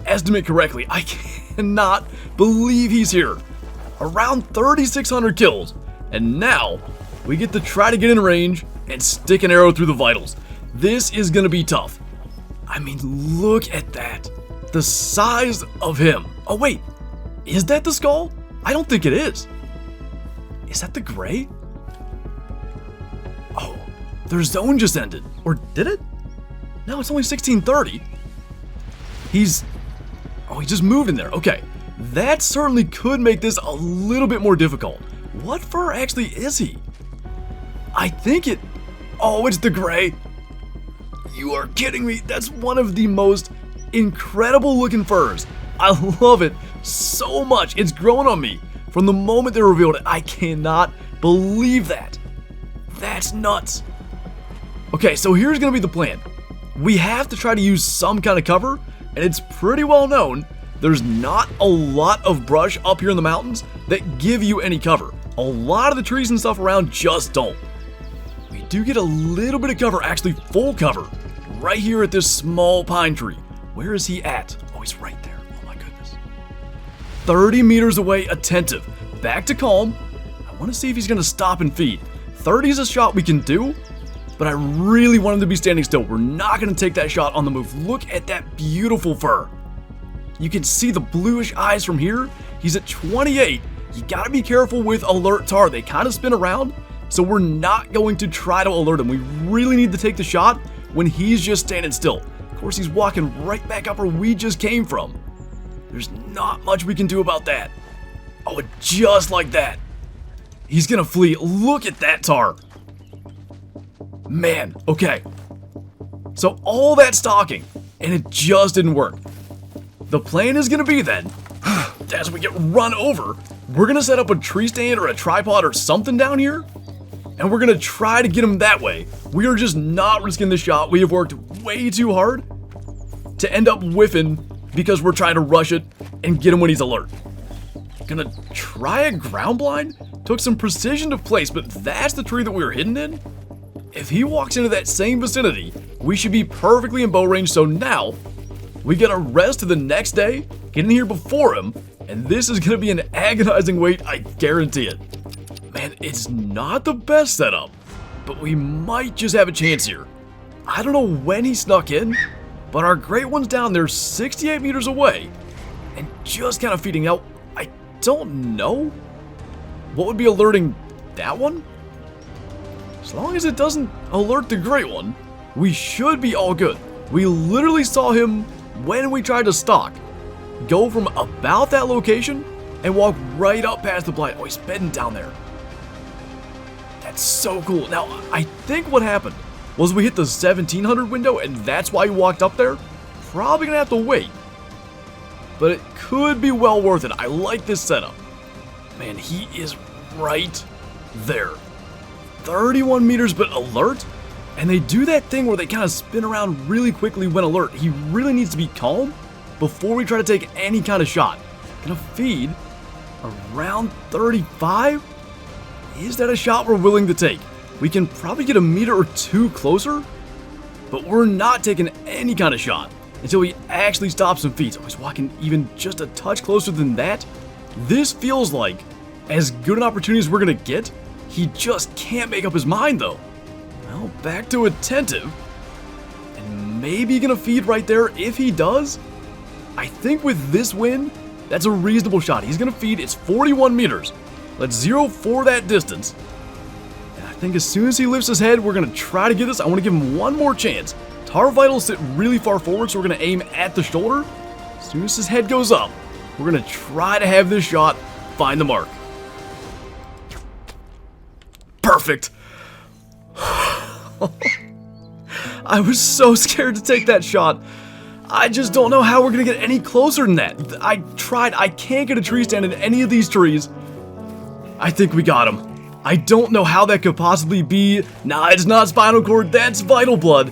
estimate correctly. I cannot believe he's here. Around 3,600 kills, and now we get to try to get in range and stick an arrow through the vitals. This is gonna be tough. I mean, look at that. The size of him. Oh wait, is that the skull? I don't think it is. Is that the gray? Oh, their zone just ended. Or did it? No, it's only 1630. He's just moved in there. Okay, that certainly could make this a little bit more difficult. What fur actually is he? I think it... Oh, it's the gray. You are kidding me. That's one of the most incredible looking furs. I love it so much. It's grown on me from the moment they revealed it. I cannot believe that. That's nuts. Okay, so here's gonna be the plan. We have to try to use some kind of cover, and it's pretty well known there's not a lot of brush up here in the mountains that give you any cover. A lot of the trees and stuff around just don't. We do get a little bit of cover, actually full cover, right here at this small pine tree. Where is he at? Oh, he's right there. Oh my goodness. 30 meters away, attentive. Back to calm. I want to see if he's going to stop and feed. 30 is a shot we can do, but I really want him to be standing still. We're not going to take that shot on the move. Look at that beautiful fur. You can see the bluish eyes from here. He's at 28. You got to be careful with alert tar. They kind of spin around, so we're not going to try to alert him. We really need to take the shot when he's just standing still. Of course, he's walking right back up where we just came from. There's not much we can do about that. Oh, just like that. He's gonna flee. Look at that tar. Man, okay. So all that stalking, and it just didn't work. The plan is gonna be then, as we get run over, we're gonna set up a tree stand or a tripod or something down here, and we're gonna try to get him that way. We are just not risking the shot. We have worked way too hard to end up whiffing because we're trying to rush it and get him when he's alert. Gonna try a ground blind? Took some precision to place, but that's the tree that we were hidden in. If he walks into that same vicinity, we should be perfectly in bow range, so now we gotta rest to the next day, get in here before him, and this is gonna be an agonizing wait, I guarantee it. Man, it's not the best setup, but we might just have a chance here. I don't know when he snuck in, but our great one's down there 68 meters away, and just kind of feeding out. I don't know what would be alerting that one. As long as it doesn't alert the great one, we should be all good. We literally saw him when we tried to stalk go from about that location and walk right up past the blind. Oh, he's bedding down there. That's so cool. Now, I think what happened was we hit the 1700 window, and that's why he walked up there. Probably gonna have to wait, but it could be well worth it. I like this setup. Man, he is right there. 31 meters, but alert. And they do that thing where they kind of spin around really quickly when alert. He really needs to be calm before we try to take any kind of shot. Gonna feed around 35. Is that a shot we're willing to take? We can probably get a meter or two closer, but we're not taking any kind of shot until he actually stops and feeds. Oh, he's walking even just a touch closer than that. This feels like as good an opportunity as we're gonna get. He just can't make up his mind though. Well, back to attentive. And maybe gonna feed right there. If he does, I think with this win, that's a reasonable shot. He's gonna feed. It's 41 meters. Let's 0 for that distance. And I think as soon as he lifts his head, we're gonna try to get this. I want to give him one more chance. Tar vitals sit really far forward, so we're gonna aim at the shoulder. As soon as his head goes up, we're gonna try to have this shot find the mark. Perfect. I was so scared to take that shot. I just don't know how we're gonna get any closer than that. I tried. I can't get a tree stand in any of these trees. I think we got him. I don't know how that could possibly be. Nah, it's not spinal cord. That's vital blood.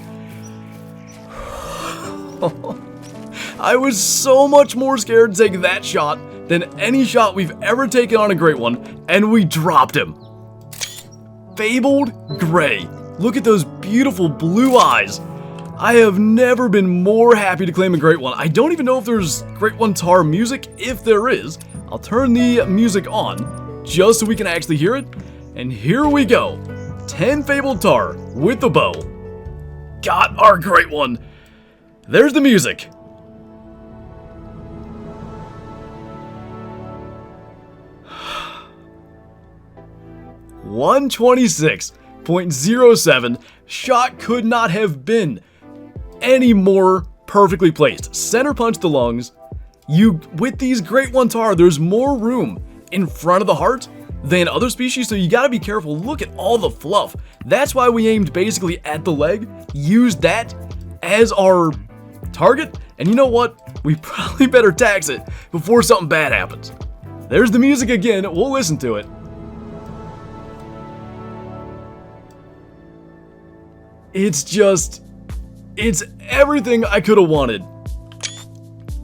I was so much more scared to take that shot than any shot we've ever taken on a great one, and we dropped him. Fabled Gray. Look at those beautiful blue eyes. I have never been more happy to claim a great one. I don't even know if there's great one tar music. If there is, I'll turn the music on just so we can actually hear it. And here we go. 10 fabled tar with the bow. Got our great one. There's the music. .126.07. Shot could not have been any more perfectly placed. Center punch the lungs. With these great one tar, there's more room in front of the heart than other species, so you gotta be careful. Look at all the fluff. That's why we aimed basically at the leg, used that as our target, and you know what? We probably better tax it before something bad happens. There's the music again. We'll listen to it. It's everything I could have wanted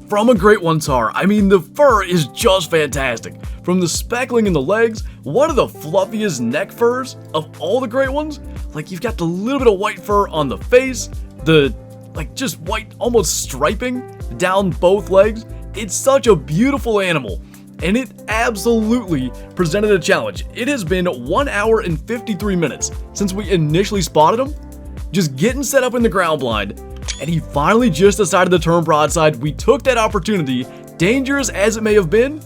from a great one tar. I mean, the fur is just fantastic. From the speckling in the legs, one of the fluffiest neck furs of all the great ones. Like, you've got the little bit of white fur on the face, the just white, almost striping down both legs. It's such a beautiful animal. and it absolutely presented a challenge. It has been 1 hour and 53 minutes since we initially spotted him, just getting set up in the ground blind, and he finally just decided to turn broadside. We took that opportunity, dangerous as it may have been.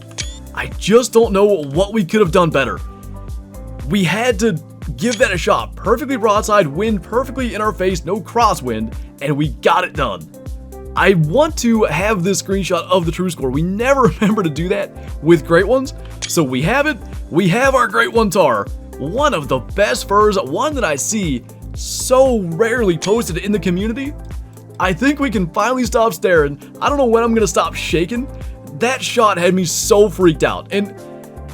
I just don't know what we could have done better. We had to give that a shot. Perfectly broadside, wind perfectly in our face, no crosswind, and we got it done. I want to have this screenshot of the true score. We never remember to do that with Great Ones, so we have it. We have our Great One tar. One of the best furs, one that I see so rarely posted in the community. I think we can finally stop staring. I don't know when I'm gonna stop shaking. That shot had me so freaked out, and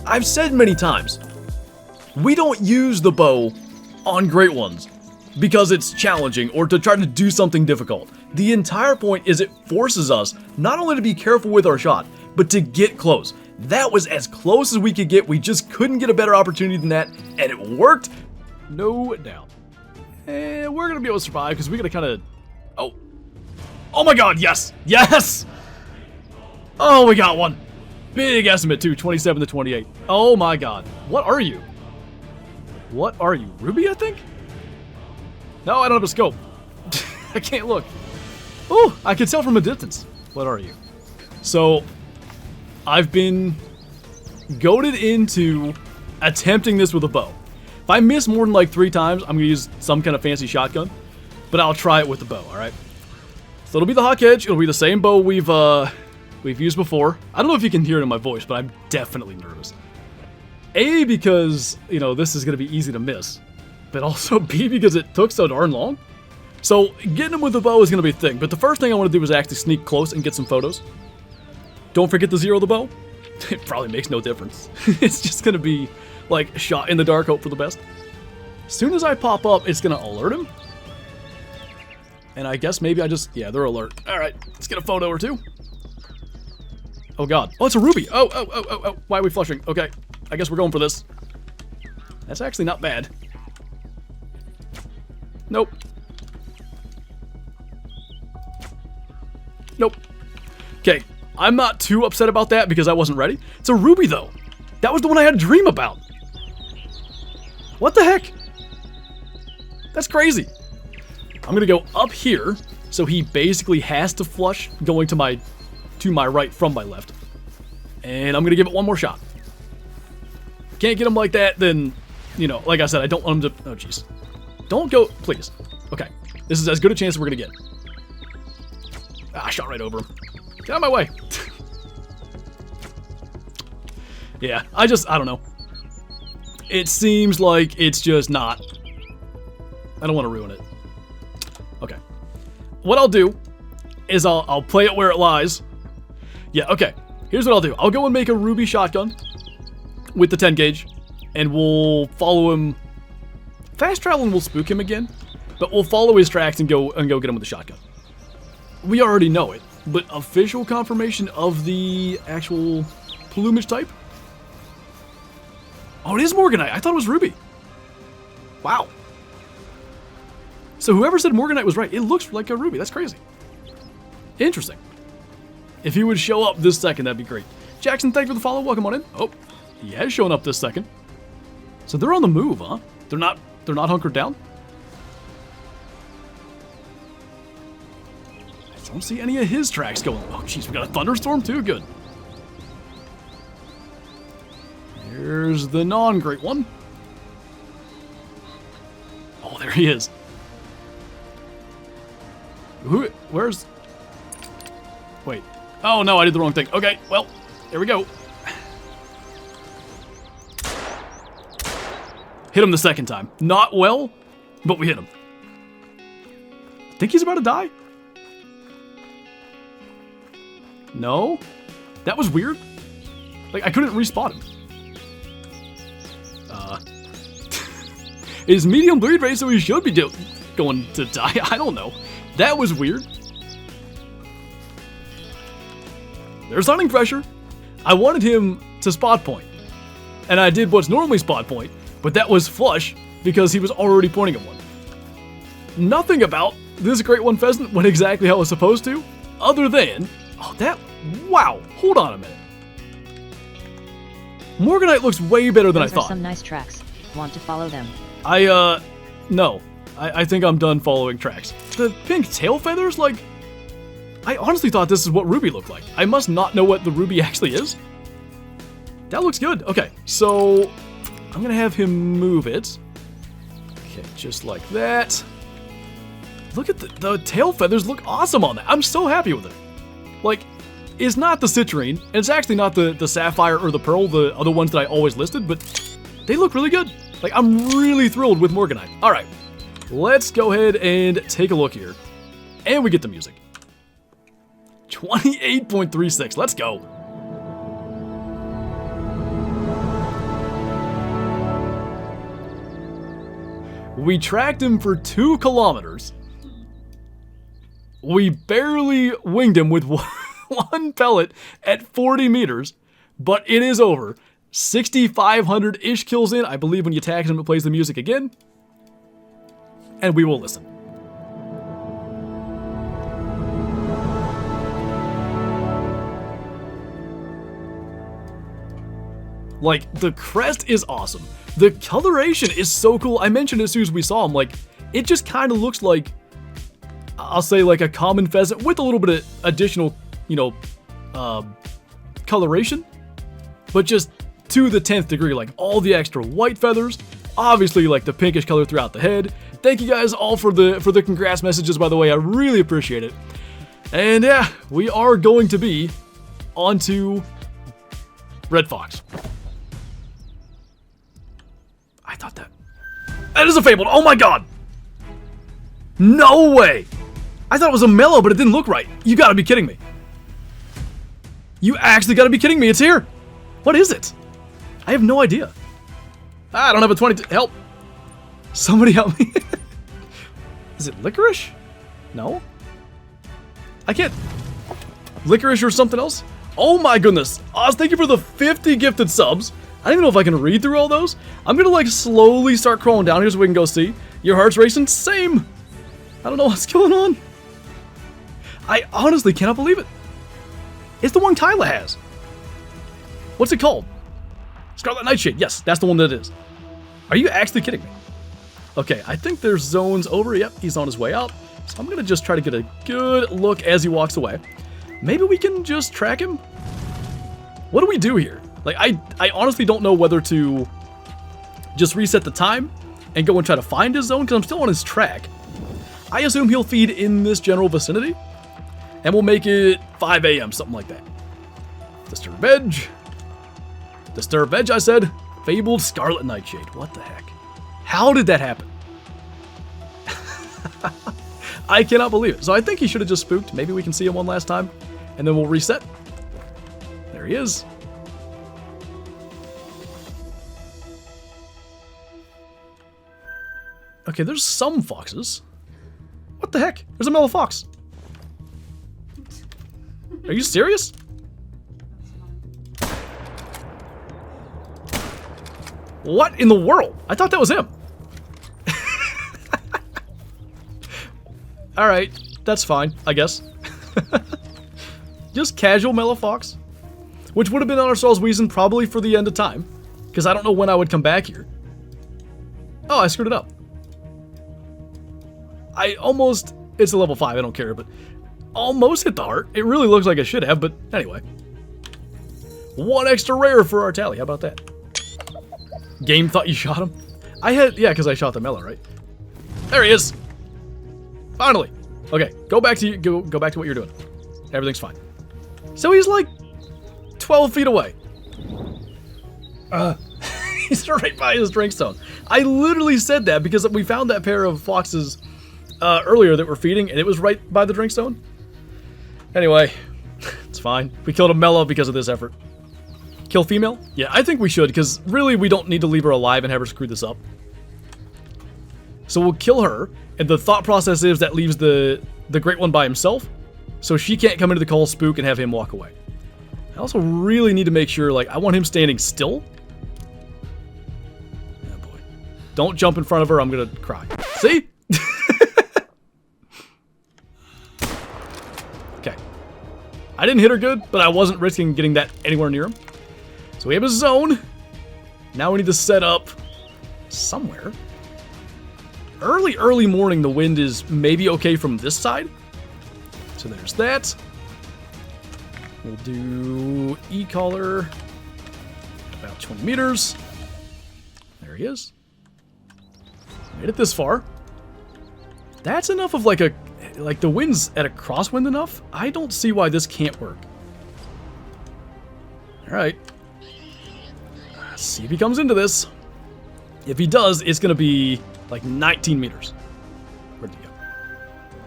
I've said many times, we don't use the bow on Great Ones because it's challenging or to try to do something difficult. The entire point is it forces us not only to be careful with our shot, but to get close. That was as close as we could get. We just couldn't get a better opportunity than that, and it worked, no doubt. And we're gonna be able to survive because we're gonna kind of, oh my God, yes, yes! Oh, we got one. Big estimate too, 27 to 28. Oh my God, what are you? What are you, Ruby, I think? No, I don't have a scope. I can't look. Oh, I can tell from a distance. What are you? So, I've been goaded into attempting this with a bow. If I miss more than like 3 times, I'm gonna use some kind of fancy shotgun, but I'll try it with the bow, all right? So it'll be the Hawk Edge. It'll be the same bow we've used before. I don't know if you can hear it in my voice, but I'm definitely nervous. A, because, you know, this is gonna be easy to miss, but also B, because it took so darn long. So getting him with the bow is gonna be a thing, but the first thing I want to do is actually sneak close and get some photos. Don't forget to zero the bow. It probably makes no difference. It's just gonna be like shot in the dark, hope for the best. As soon as I pop up, it's gonna alert him. And I guess maybe yeah, they're alert. All right, let's get a photo or two. Oh God, oh, it's a ruby. Oh, why are we flushing? Okay, I guess we're going for this. That's actually not bad. Nope. Nope. Okay, I'm not too upset about that because I wasn't ready. It's a ruby though. That was the one I had a dream about. What the heck? That's crazy. I'm gonna go up here, so he basically has to flush going to my right from my left. And I'm gonna give it one more shot. Can't get him like that, then, you know, like I said, I don't want him to, oh jeez. Don't go, please. Okay, this is as good a chance as we're gonna get. Ah, I shot right over him. Get out of my way. Yeah, I don't know. It seems like it's just not. I don't want to ruin it. Okay. What I'll do is I'll play it where it lies. Yeah, okay. Here's what I'll do. I'll go and make a ruby shotgun with the 10 gauge, and we'll follow him. Fast traveling will spook him again, but we'll follow his tracks and go get him with the shotgun. We already know it, but official confirmation of the actual plumage type? Oh, it is Morganite. I thought it was ruby. Wow. So whoever said Morganite was right. It looks like a ruby. That's crazy. Interesting. If he would show up this second, that'd be great. Jackson, thank you for the follow. Welcome on in. Oh, he has shown up this second. So they're on the move, huh? They're not hunkered down? I don't see any of his tracks going. Oh, jeez, we got a thunderstorm too? Good. Here's the non-great one. Oh, there he is. Where's... Wait. Oh, no, I did the wrong thing. Okay, well, there we go. Hit him the second time. Not well, but we hit him. I think he's about to die. No? That was weird. Like, I couldn't respawn him. Is medium bleed rate, so he should be going to die? I don't know. That was weird. There's hunting pressure. I wanted him to spot point. And I did what's normally spot point, but that was flush because he was already pointing at one. Nothing about this great one pheasant went exactly how it was supposed to, other than, oh, that, wow, hold on a minute. Morganite looks way better than I Those are thought. some nice tracks. Want to follow them? No. I think I'm done following tracks. The pink tail feathers, like, I honestly thought this is what Ruby looked like. I must not know what the Ruby actually is. That looks good. Okay, so I'm gonna have him move it. Okay, just like that. Look at the tail feathers look awesome on that. I'm so happy with it. Like, it's not the citrine, and it's actually not the sapphire or the pearl, the other ones that I always listed, but they look really good. Like, I'm really thrilled with Morganite. All right, let's go ahead and take a look here. And we get the music. 28.36, let's go. We tracked him for 2 kilometers. We barely winged him with one pellet at 40 meters, but it is over. 6,500-ish kills in. I believe when you tag him, it plays the music again. And we will listen. Like, the crest is awesome. The coloration is so cool. I mentioned it as soon as we saw him. Like, it just kind of looks like, I'll say, like a common pheasant with a little bit of additional, you know, coloration. But just to the 10th degree, like all the extra white feathers. Obviously, like the pinkish color throughout the head. Thank you guys all for the congrats messages, by the way. I really appreciate it. And yeah, we are going to be onto Red Fox. I thought that is a fabled. Oh my god! No way! I thought it was a mellow, but it didn't look right. You gotta be kidding me. You actually gotta be kidding me. It's here. What is it? I have no idea. I don't have a 22. Help. Somebody help me. Is it licorice? No. I can't. Licorice or something else? Oh my goodness. Oz, thank you for the 50 gifted subs. I don't even know if I can read through all those. I'm gonna like slowly start crawling down here so we can go see. Your heart's racing? Same. I don't know what's going on. I honestly cannot believe it. It's the one Kyla has. What's it called? Scarlet Nightshade. Yes, that's the one that it is. Are you actually kidding me? Okay, I think there's zones over. Yep, he's on his way out. So I'm gonna just try to get a good look as he walks away. Maybe we can just track him? What do we do here? Like, I honestly don't know whether to just reset the time and go and try to find his zone, because I'm still on his track. I assume he'll feed in this general vicinity, and we'll make it 5 a.m., something like that. Disturb Veg. Disturb Veg, I said. Fabled Scarlet Nightshade. What the heck? How did that happen? I cannot believe it. So I think he should have just spooked. Maybe we can see him one last time, and then we'll reset. There he is. Okay, there's some foxes. What the heck? There's a mellow fox. Are you serious? What in the world? I thought that was him. Alright, that's fine, I guess. Just casual mellow fox. Which would have been on our Souls Weason probably for the end of time. Because I don't know when I would come back here. Oh, I screwed it up. I almost, it's a level 5, I don't care, but almost hit the heart. It really looks like I should have, but anyway. 1 extra rare for our tally, how about that? Game thought you shot him? I had, yeah, because I shot the mellow, right? There he is! Finally! Okay, go back to go back to what you're doing. Everything's fine. So he's like 12 feet away. He's right by his drink stone. I literally said that because we found that pair of foxes earlier that were feeding, and it was right by the drink stone. Anyway, it's fine. We killed a mellow because of this effort. Kill female? Yeah, I think we should, because really we don't need to leave her alive and have her screw this up. So we'll kill her, and the thought process is that leaves the great one by himself, so she can't come into the call spook and have him walk away. I also really need to make sure, like, I want him standing still. Oh boy. Don't jump in front of her, I'm gonna cry. See? Okay. I didn't hit her good, but I wasn't risking getting that anywhere near him. So we have a zone. Now we need to set up somewhere. Early morning, the wind is maybe okay from this side. So there's that. We'll do e-collar. About 20 meters. There he is. Made it this far. That's enough of like the wind's at a crosswind enough. I don't see why this can't work. Alright. Let's see if he comes into this. If he does, it's going to be like 19 meters. Where'd he go?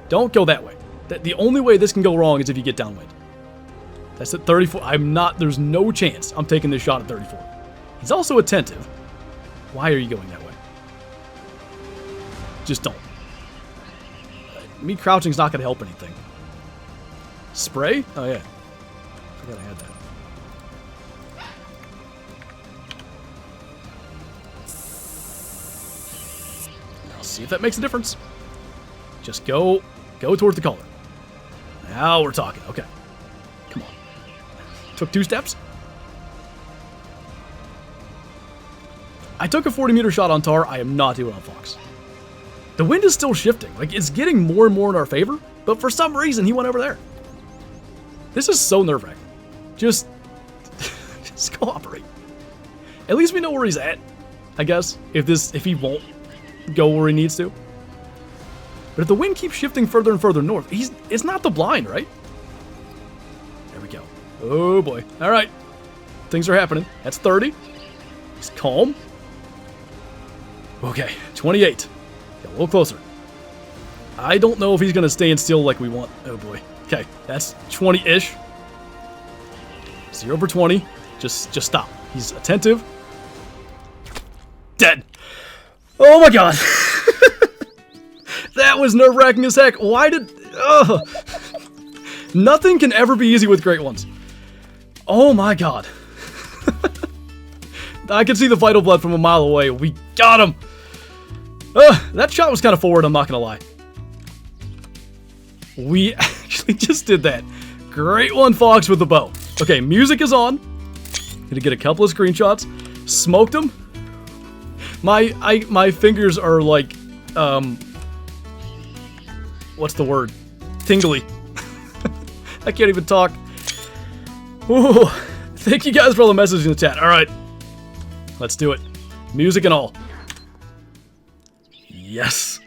Don't go that way. The only way this can go wrong is if you get downwind. That's at 34. There's no chance I'm taking this shot at 34. He's also attentive. Why are you going that way? Just don't. Me crouching's not going to help anything. Spray? Oh, yeah. Forgot I had that. I'll see if that makes a difference. Just go towards the collar. Now we're talking. Okay. Come on. Took 2 steps. I took a 40-meter shot on tar. I am not doing it on fox. The wind is still shifting. Like, it's getting more and more in our favor, but for some reason, he went over there. This is so nerve-wracking. Just cooperate. At least we know where he's at, I guess, if he won't go where he needs to. But if the wind keeps shifting further and further north, it's not the blind, right? There we go. Oh, boy. All right. Things are happening. That's 30. He's calm. Okay, 28. Get a little closer. I don't know if he's going to stay in still like we want. Oh, boy. Okay, that's 20-ish. 0 for 20. Just stop. He's attentive. Dead. Oh, my God. That was nerve-wracking as heck. Why did... Ugh. Nothing can ever be easy with great ones. Oh, my God. I can see the vital blood from a mile away. We got him. That shot was kind of forward, I'm not going to lie. We actually just did that. Great one, Fox, with the bow. Okay, music is on. Gonna get a couple of screenshots. Smoked him. My fingers are like, what's the word? Tingly. I can't even talk. Ooh, thank you guys for all the messages in the chat. All right, let's do it. Music and all. Yes.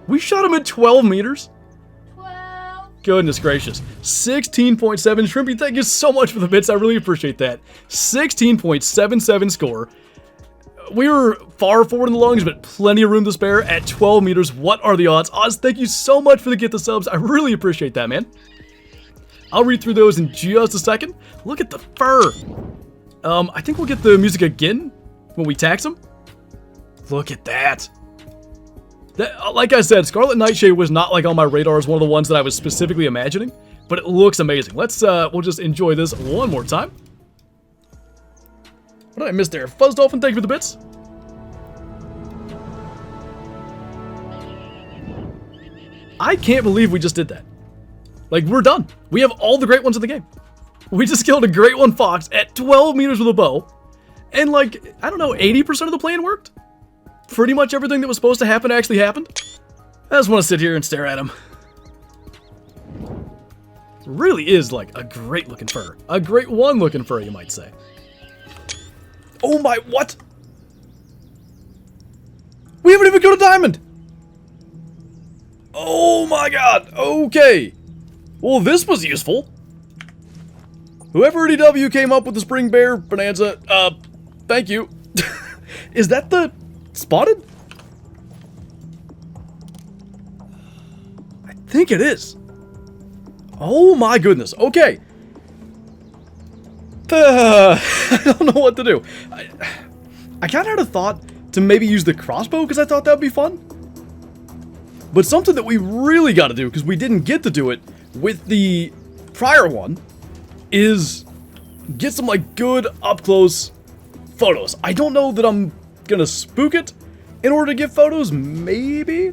We shot him at 12 meters. 12. Goodness gracious. 16.7. Shrimpy, thank you so much for the bits. I really appreciate that. 16.77 score. We were far forward in the lungs, but plenty of room to spare at 12 meters. What are the odds? Oz, thank you so much for the get the subs. I really appreciate that, man. I'll read through those in just a second. Look at the fur. I think we'll get the music again when we tax him. Look at that. Like I said, Scarlet Nightshade was not like on my radar as one of the ones that I was specifically imagining, but it looks amazing. We'll just enjoy this one more time. What did I miss there? Fuzz Dolphin, thank you for the bits. I can't believe we just did that. Like, we're done. We have all the great ones in the game. We just killed a great one fox at 12 meters with a bow. And like, I don't know, 80% of the plan worked? Pretty much everything that was supposed to happen actually happened? I just want to sit here and stare at him. Really is like a great looking fur. A great one looking fur, you might say. Oh my, what? We haven't even got a diamond! Oh my God, okay. Well, this was useful. Whoever at EW came up with the Spring Bear Bonanza, thank you. Is that the spotted? I think it is. Oh my goodness, okay. I don't know what to do. I kind of had a thought to maybe use the crossbow because I thought that would be fun. But something that we really got to do, because we didn't get to do it with the prior one, is get some like good up close photos. I don't know that I'm gonna spook it in order to get photos, maybe?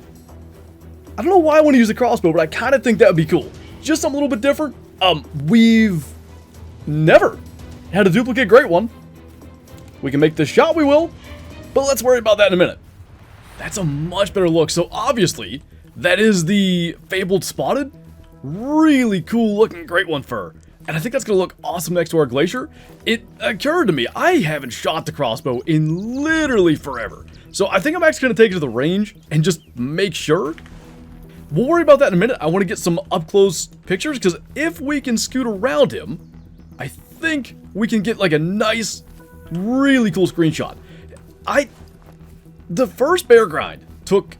I don't know why I want to use the crossbow, but I kind of think that would be cool. Just something a little bit different. We've never had a duplicate great one. We can make this shot, we will, but let's worry about that in a minute. That's a much better look. So obviously, that is the fabled spotted. Really cool looking great one fur. And I think that's going to look awesome next to our glacier. It occurred to me, I haven't shot the crossbow in literally forever. So I think I'm actually going to take it to the range and just make sure. We'll worry about that in a minute. I want to get some up close pictures because if we can scoot around him, I think we can get like a nice, really cool screenshot. The first bear grind took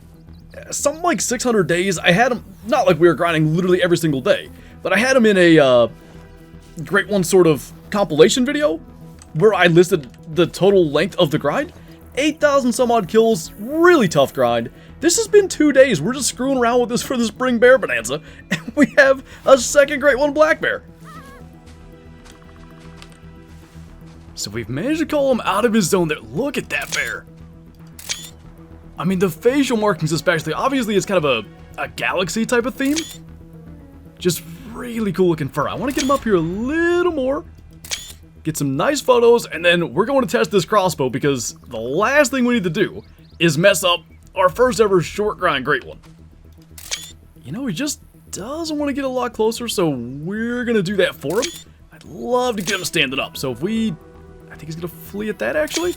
something like 600 days. I had him, not like we were grinding literally every single day, but I had him in a Great One sort of compilation video where I listed the total length of the grind. 8,000 some odd kills, really tough grind. This has been 2 days. We're just screwing around with this for the spring bear bonanza, and we have a second Great One black bear. So we've managed to call him out of his zone there. Look at that bear. I mean, the facial markings especially, obviously it's kind of a galaxy type of theme. Just really cool looking fur. I want to get him up here a little more, get some nice photos, and then we're going to test this crossbow because the last thing we need to do is mess up our first ever short grind great one. You know, he just doesn't want to get a lot closer, so we're going to do that for him. I'd love to get him standing up, so if I think he's going to flee at that actually.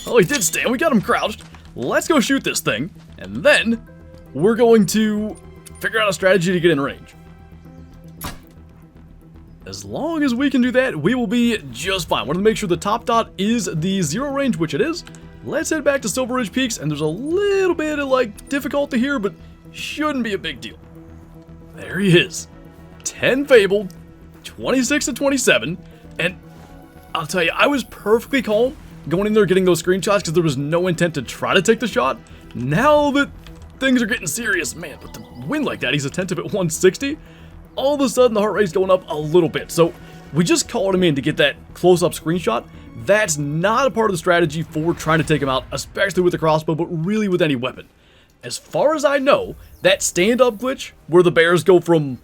Oh, he did stand. We got him crouched. Let's go shoot this thing, and then we're going to figure out a strategy to get in range. As long as we can do that, we will be just fine. Want to make sure the top dot is the 0 range, which it is. Let's head back to Silver Ridge Peaks, and there's a little bit of like difficulty here, but shouldn't be a big deal. There he is. 10 fabled, 26 to 27, and I'll tell you, I was perfectly calm going in there getting those screenshots because there was no intent to try to take the shot. Now that things are getting serious, man, with the wind like that, he's attentive at 160. All of a sudden, the heart rate's going up a little bit. So we just called him in to get that close-up screenshot. That's not a part of the strategy for trying to take him out, especially with the crossbow, but really with any weapon. As far as I know, that stand-up glitch, where the bears go from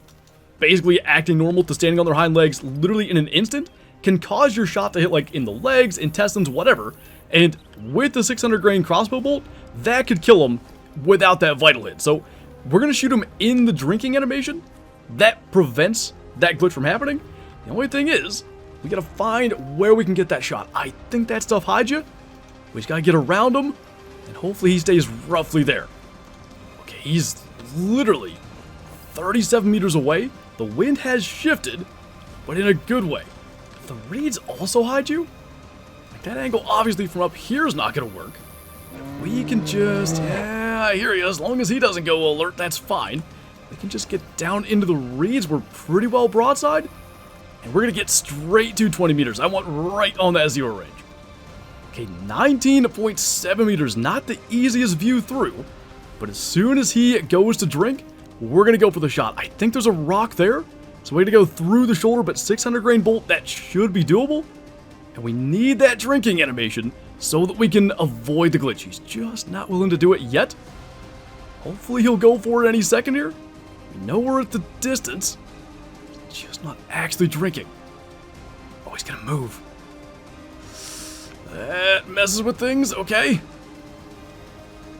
basically acting normal to standing on their hind legs literally in an instant, can cause your shot to hit like in the legs, intestines, whatever. And with the 600 grain crossbow bolt, that could kill him without that vital hit. So we're going to shoot him in the drinking animation. That prevents that glitch from happening. The only thing is, we got to find where we can get that shot. I think that stuff hides you. We just got to get around him, and hopefully he stays roughly there. Okay, he's literally 37 meters away. The wind has shifted, but in a good way. The reeds also hide you? Like that angle obviously from up here is not going to work. If we can just, yeah, I hear you. As long as he doesn't go alert, that's fine. We can just get down into the reeds. We're pretty well broadside. And we're going to get straight to 20 meters. I want right on that 0 range. Okay, 19.7 meters. Not the easiest view through. But as soon as he goes to drink, we're going to go for the shot. I think there's a rock there. So we're going to go through the shoulder, but 600 grain bolt, that should be doable. And we need that drinking animation so that we can avoid the glitch. He's just not willing to do it yet. Hopefully he'll go for it any second here. We know we're at the distance. He's just not actually drinking. Oh, he's going to move. That messes with things. Okay.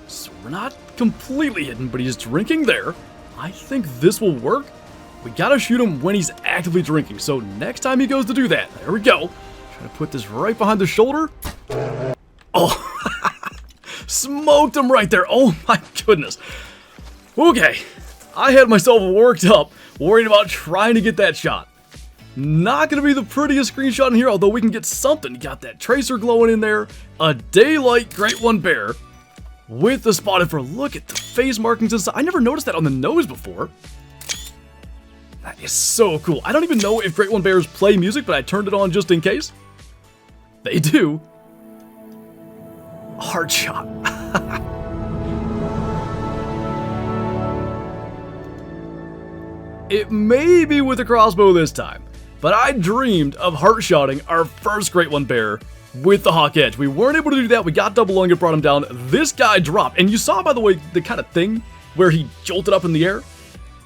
So we're not completely hidden, but he's drinking there. I think this will work. We gotta shoot him when he's actively drinking. So next time he goes to do that, there we go. Try to put this right behind the shoulder. Oh, smoked him right there. Oh my goodness. Okay, I had myself worked up, worried about trying to get that shot. Not gonna be the prettiest screenshot in here, although we can get something. Got that tracer glowing in there. A daylight Great One bear with the spotted fur. Look at the face markings inside. I never noticed that on the nose before. That is so cool. I don't even know if Great One bears play music, but I turned it on just in case. They do. Hard shot. It may be with a crossbow this time, but I dreamed of heart shotting our first Great One bear with the Hawk Edge. We weren't able to do that. We got double lung, it brought him down. This guy dropped. And you saw, by the way, the kind of thing where he jolted up in the air.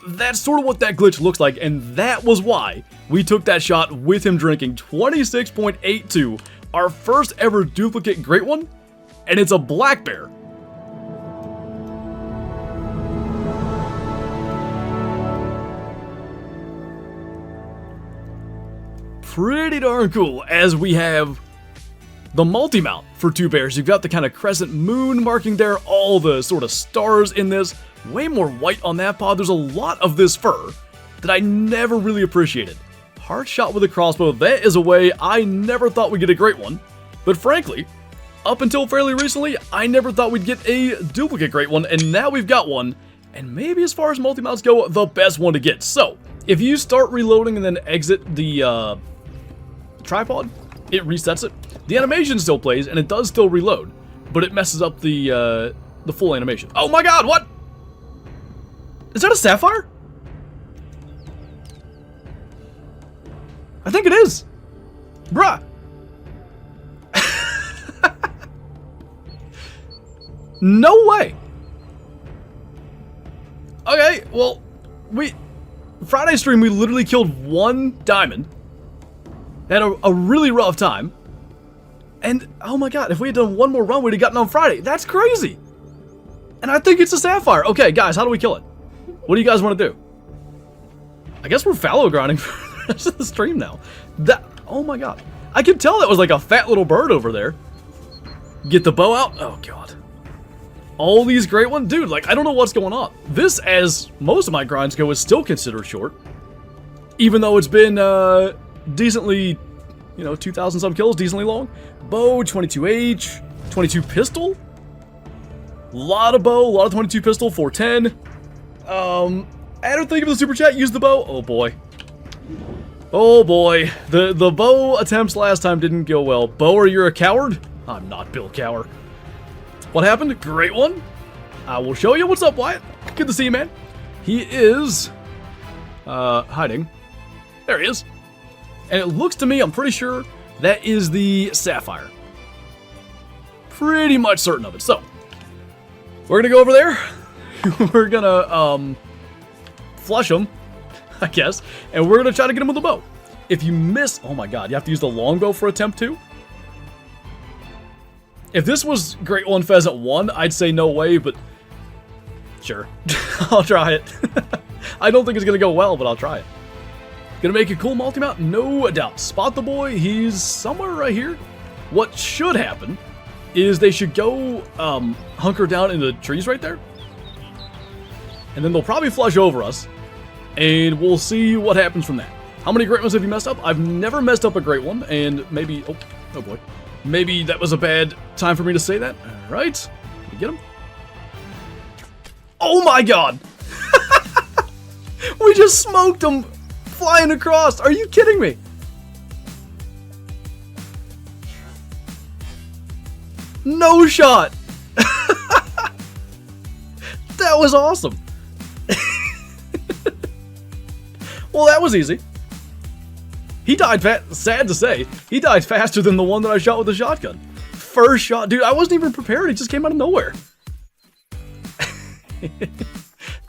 that's sort of what that glitch looks like, and that was why we took that shot with him drinking 26.82, our first ever duplicate great one, and it's a black bear. Pretty darn cool, as we have the multi-mount for 2 bears. You've got the kind of crescent moon marking there, all the sort of stars in this, way more white on that paw. There's a lot of this fur that I never really appreciated. Hard shot with a crossbow, that is a way I never thought we'd get a great one, but frankly, up until fairly recently, I never thought we'd get a duplicate great one, and now we've got one, and maybe as far as multi-mounts go, the best one to get. So, if you start reloading and then exit the tripod, it resets it. The animation still plays, and it does still reload, but it messes up the full animation. Oh my god, what? Is that a sapphire? I think it is. Bruh. No way. Okay, well, Friday stream, we literally killed 1 diamond. Had a really rough time. And, oh my god, if we had done 1 more run, we'd have gotten on Friday. That's crazy. And I think it's a sapphire. Okay, guys, how do we kill it? What do you guys want to do? I guess we're fallow grounding for the rest of the stream now. Oh my god. I could tell that was like a fat little bird over there. Get the bow out. Oh god. All these great ones? Dude, like, I don't know what's going on. This, as most of my grinds go, is still considered short. Even though it's been, decently, you know, 2,000 some kills, decently long. Bow, 22H, 22 pistol. Lot of bow, a lot of 22 pistol, 410. I don't think of the super chat, use the bow. Oh boy. Oh boy. The bow attempts last time didn't go well. Bow, are you a coward? I'm not Bill Cower. What happened? Great one. I will show you. What's up, Wyatt? Good to see you, man. He is hiding. There he is. And it looks to me, I'm pretty sure, that is the sapphire. Pretty much certain of it. So, we're gonna go over there. We're gonna flush him, I guess, and we're gonna try to get him with a bow. If you miss, oh my god, you have to use the longbow for attempt 2. If this was Great One Pheasant 1, I'd say no way, but sure, I'll try it. I don't think it's gonna go well, but I'll try it. Gonna make a cool multi-mount? No doubt. Spot the boy, he's somewhere right here. What should happen is they should go hunker down in the trees right there. And then they'll probably flush over us. And we'll see what happens from that. How many great ones have you messed up? I've never messed up a great one, and maybe, oh boy. Maybe that was a bad time for me to say that. All right, we get him. Oh my god! We just smoked him flying across. Are you kidding me? No shot. That was awesome. Well, that was easy. He died sad to say, he died faster than the one that I shot with the shotgun. First shot. Dude, I wasn't even prepared. He just came out of nowhere.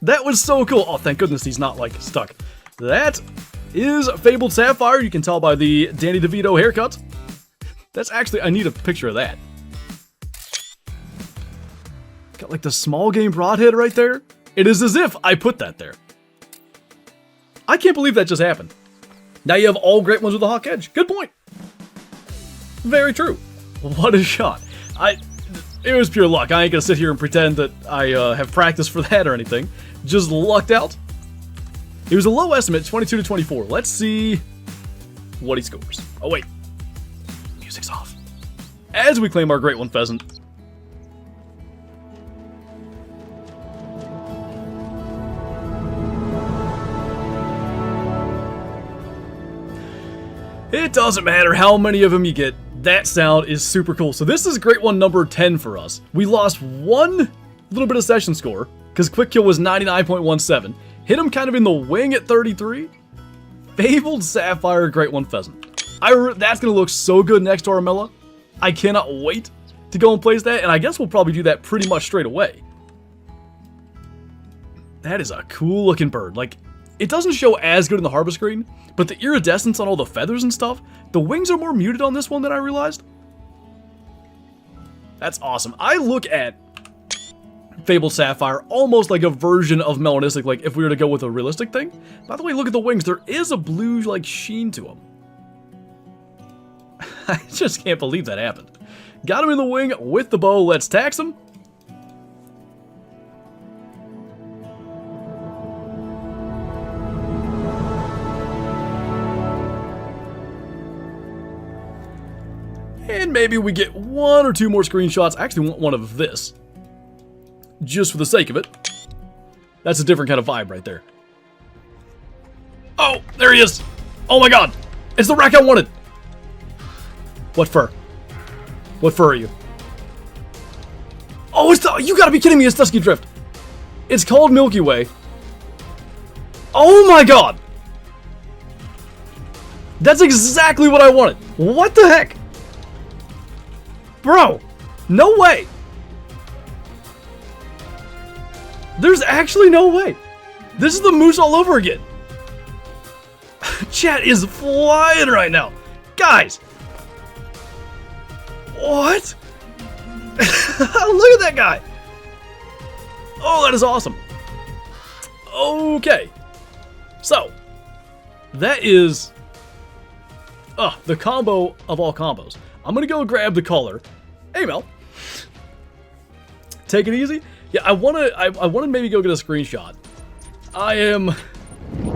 That was so cool. Oh, thank goodness he's not, like, stuck. That is Fabled Sapphire. You can tell by the Danny DeVito haircut. That's actually, I need a picture of that. Got, like, the small game broadhead right there. It is as if I put that there. I can't believe that just happened. Now you have all great ones with a hawk edge. Good point. Very true. What a shot. It was pure luck. I ain't gonna sit here and pretend that I have practiced for that or anything. Just lucked out. It was a low estimate, 22 to 24. Let's see what he scores. Oh wait, music's off. As we claim our great one pheasant. It doesn't matter how many of them you get, that sound is super cool. So this is great one number 10 for us. We lost one little bit of session score, because quick kill was 99.17. Hit him kind of in the wing at 33. Fabled Sapphire, great one pheasant. That's going to look so good next to our Mela. I cannot wait to go and place that, and I guess we'll probably do that pretty much straight away. That is a cool looking bird. Like, it doesn't show as good in the harvest screen, but the iridescence on all the feathers and stuff, the wings are more muted on this one than I realized. That's awesome. I look at Fabled Sapphire almost like a version of Melanistic, like if we were to go with a realistic thing. By the way, look at the wings. There is a blue, like, sheen to them. I just can't believe that happened. Got him in the wing with the bow. Let's tax him. And maybe we get 1 or 2 more screenshots. I actually want one of this, just for the sake of it. That's a different kind of vibe right there. Oh, there he is. Oh my god. It's the rack I wanted. What fur? What fur are you? Oh, it's the... You gotta be kidding me. It's Dusky Drift. It's called Milky Way. Oh my god. That's exactly what I wanted. What the heck? Bro, no way. There's actually no way. This is the moose all over again. Chat is flying right now. Guys. What? Look at that guy. Oh, that is awesome. Okay. So, that is the combo of all combos. I'm going to go grab the color. Hey, Mel. Take it easy. Yeah, I want to maybe go get a screenshot. I am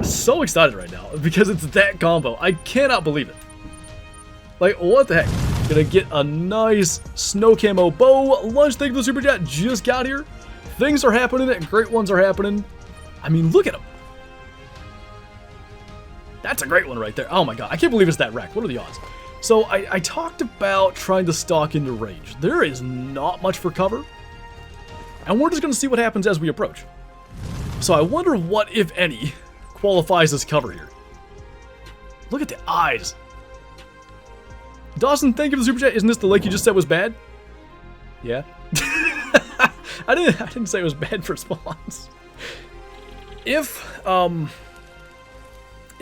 so excited right now because it's that combo. I cannot believe it. Like, what the heck? Gonna get a nice snow camo bow. Lunch, thank you for the super chat. Just got here. Things are happening and great ones are happening. I mean, look at them. That's a great one right there. Oh my god, I can't believe it's that wreck. What are the odds? So I talked about trying to stalk into range. There is not much for cover. And we're just going to see what happens as we approach. So I wonder what, if any, qualifies as cover here. Look at the eyes. Dawson, thank you for the super chat. Isn't this the lake you just said was bad? Yeah. I didn't say it was bad for spawns. If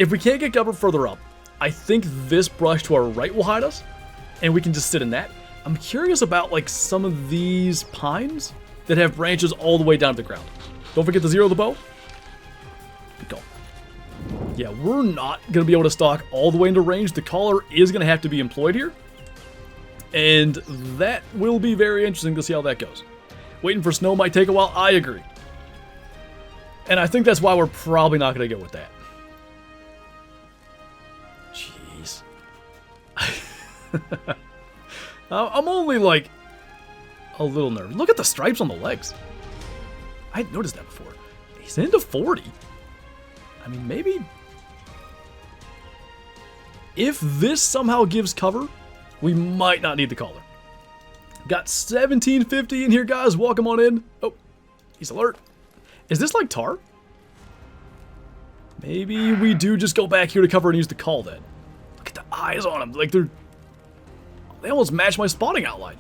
we can't get cover further up, I think this brush to our right will hide us, and we can just sit in that. I'm curious about, like, some of these pines that have branches all the way down to the ground. Don't forget to zero the bow. Good call. Yeah, we're not going to be able to stalk all the way into range. The collar is going to have to be employed here, and that will be very interesting to see how that goes. Waiting for snow might take a while. I agree. And I think that's why we're probably not going to go with that. Jeez. I'm only, like, a little nervous. Look at the stripes on the legs. I hadn't noticed that before. He's into 40. I mean, maybe... If this somehow gives cover, we might not need the collar. Got 1750 in here, guys. Welcome on in. Oh, he's alert. Is this like tar? Maybe we do just go back here to cover and use the call then. Look at the eyes on him. Like they almost match my spawning outline.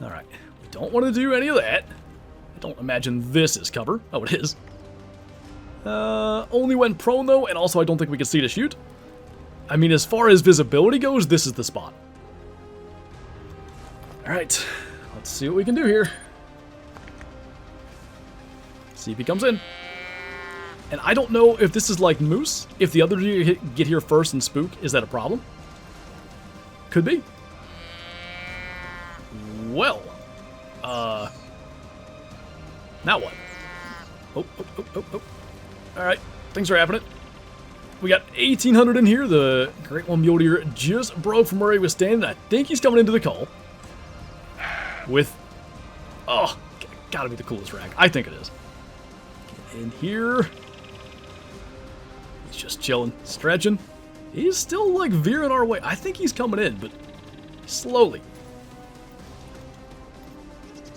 Alright. We don't want to do any of that. I don't imagine this is cover. Oh, it is. Only went prone though, and also I don't think we can see to shoot. I mean, as far as visibility goes, this is the spot. Alright. Let's see what we can do here. See if he comes in. And I don't know if this is like moose. If the other deer get here first and spook, is that a problem? Could be. Well. Now what? Oh. Alright. Things are happening. We got 1,800 in here. The Great One Mule Deer just broke from where he was standing. I think he's coming into the call. With... Oh, gotta be the coolest rack. I think it is. Get in here. He's just chilling, stretching. He's still, like, veering our way. I think he's coming in, but slowly.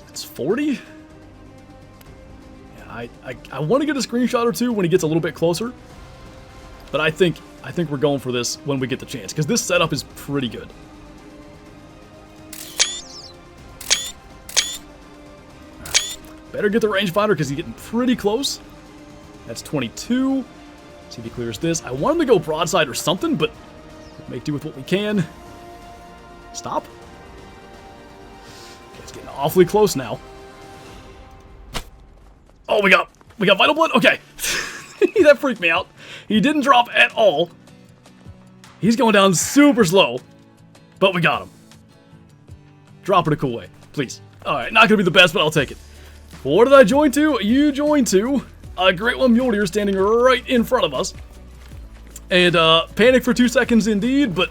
It's 40. Yeah, I want to get a screenshot or two when he gets a little bit closer. But I think we're going for this when we get the chance, because this setup is pretty good. Better get the rangefinder because he's getting pretty close. That's 22. See if he clears this. I want him to go broadside or something, but we'll make do with what we can. Stop. Okay, it's getting awfully close now. Oh, we got vital blood? Okay. That freaked me out. He didn't drop at all. He's going down super slow, but we got him. Drop it a cool way, please. All right, not going to be the best, but I'll take it. What did I join to? You joined to a Great One Mule Deer standing right in front of us. And panic for 2 seconds indeed, but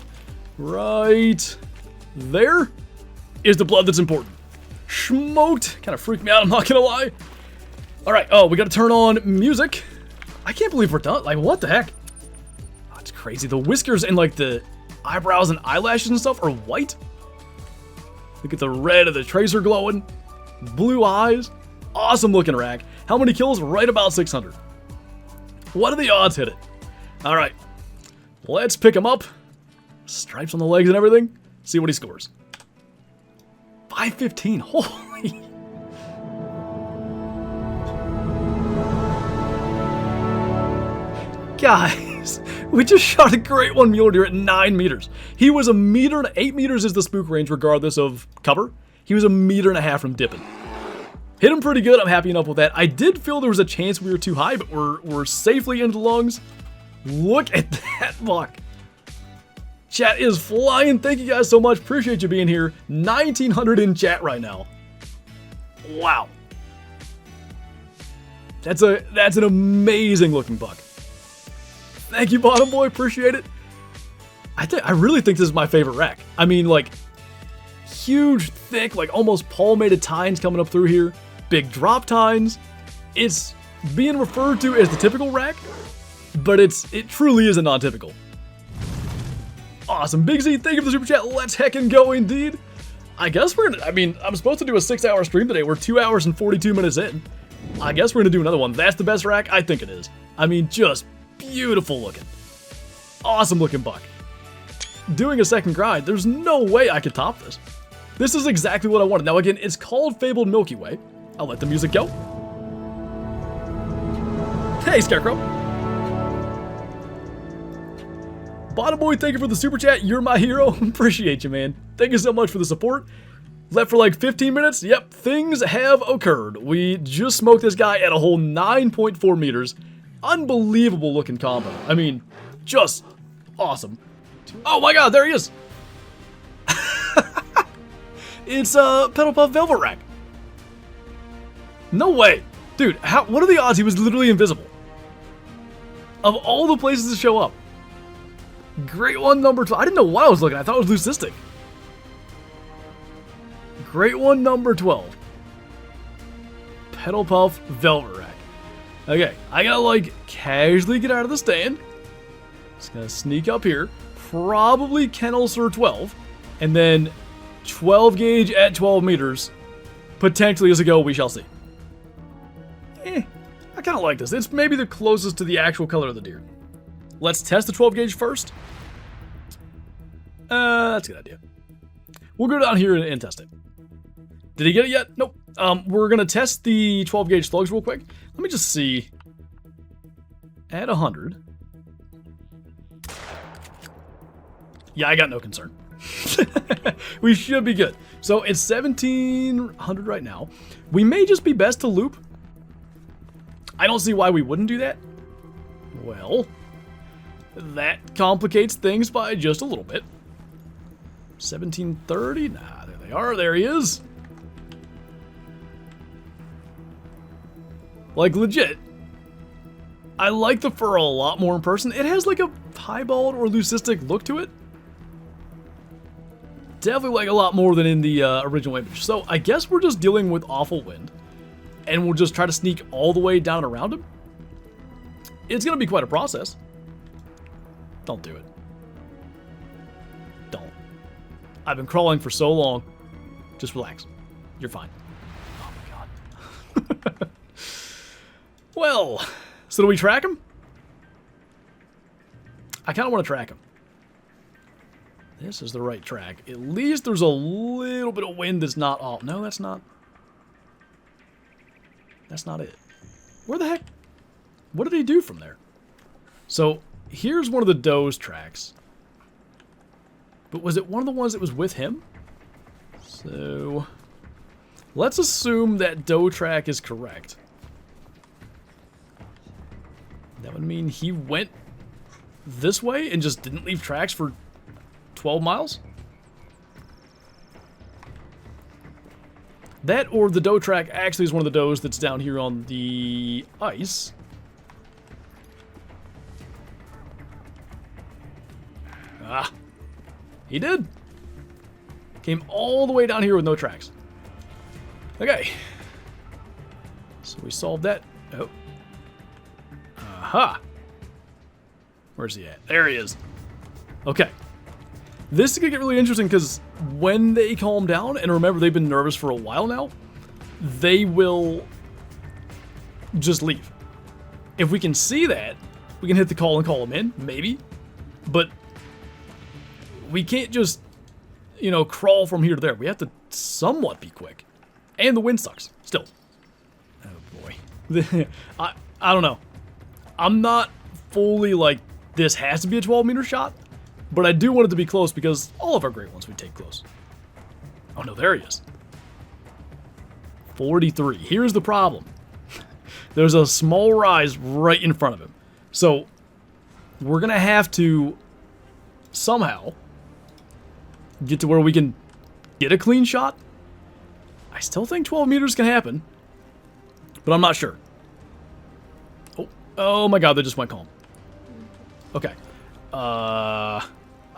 right there is the blood that's important. Smoked. Kind of freaked me out, I'm not going to lie. All right, oh, we got to turn on music. I can't believe we're done. Like, what the heck? Oh, it's crazy. The whiskers and, like, the eyebrows and eyelashes and stuff are white. Look at the red of the tracer glowing. Blue eyes. Awesome looking rack. How many kills? Right about 600. What are the odds hit it? All right. Let's pick him up. Stripes on the legs and everything. See what he scores. 515. Holy. Guys, we just shot a Great One Mule Deer at 9 meters. He was 1 meter and 8 meters is the spook range regardless of cover. He was 1.5 meters from dipping. Hit him pretty good. I'm happy enough with that. I did feel there was a chance we were too high, but we're safely into lungs. Look at that buck. Chat is flying. Thank you guys so much. Appreciate you being here. 1,900 in chat right now. Wow. That's an amazing looking buck. Thank you, Bottom Boy. Appreciate it. I really think this is my favorite rack. I mean, like, huge, thick, like almost palmated tines coming up through here. Big drop tines. It's being referred to as the typical rack, but it truly is a non-typical. Awesome. Big Z, thank you for the super chat. Let's heckin' go indeed. I guess we're gonna, I mean, I'm supposed to do a 6-hour stream today. We're 2 hours and 42 minutes in. I guess we're gonna do another one. That's the best rack? I think it is. I mean, just beautiful looking. Awesome looking buck. Doing a second grind, there's no way I could top this. This is exactly what I wanted. Now again, it's called Fabled Milky Way. I'll let the music go. Hey, Scarecrow. Bottom Boy, thank you for the super chat. You're my hero. Appreciate you, man. Thank you so much for the support. Left for like 15 minutes. Yep, things have occurred. We just smoked this guy at a whole 9.4 meters. Unbelievable looking combo. I mean, just awesome. Oh my god, there he is. It's a Pedal Puff Velvet Rack. No way. Dude, what are the odds he was literally invisible? Of all the places to show up. Great One number 12. I didn't know why I was looking. I thought it was Leucistic. Great One number 12. Pedal Puff Velvet Rack. Okay, I gotta like casually get out of the stand. Just gonna sneak up here. Probably Kennel Sir 12. And then 12 gauge at 12 meters. Potentially as a go, we shall see. I kind of like this. It's maybe the closest to the actual color of the deer. Let's test the 12 gauge first. That's a good idea. We'll go down here and test it. Did he get it yet? Nope. We're going to test the 12 gauge slugs real quick. Let me just see. At 100. Yeah, I got no concern. We should be good. So it's 1,700 right now. We may just be best to loop. I don't see why we wouldn't do that. Well, that complicates things by just a little bit. 1,730. Nah, there they are. There he is. Like, legit. I like the fur a lot more in person. It has like a piebald or leucistic look to it. Definitely like a lot more than in the original image. So I guess we're just dealing with awful wind. And we'll just try to sneak all the way down around him. It's going to be quite a process. Don't do it. Don't. I've been crawling for so long. Just relax. You're fine. Oh my god. Well, so do we track him? I kind of want to track him. This is the right track. At least there's a little bit of wind that's not off. No, that's not. that's not it. Where the heck? What did he do from there? So, here's one of the doe's tracks. But was it one of the ones that was with him? So, let's assume that doe track is correct. That would mean he went this way and just didn't leave tracks for 12 miles? That or the doe track actually is one of the does that's down here on the ice. Ah, he did. Came all the way down here with no tracks. Okay. So we solved that. Oh. Aha. Where's he at? There he is. Okay. This is going to get really interesting because when they calm down, and remember they've been nervous for a while now, they will just leave. If we can see that, we can hit the call and call them in, maybe. But we can't just, you know, crawl from here to there. We have to somewhat be quick. And the wind sucks, still. Oh boy. I don't know. I'm not fully like, this has to be a 12-meter shot, but I do want it to be close because all of our great ones we take close. Oh no, there he is. 43. Here's the problem. There's a small rise right in front of him. So, we're going to have to somehow get to where we can get a clean shot. I still think 12 meters can happen, but I'm not sure. Oh my god, they just went calm. Okay. I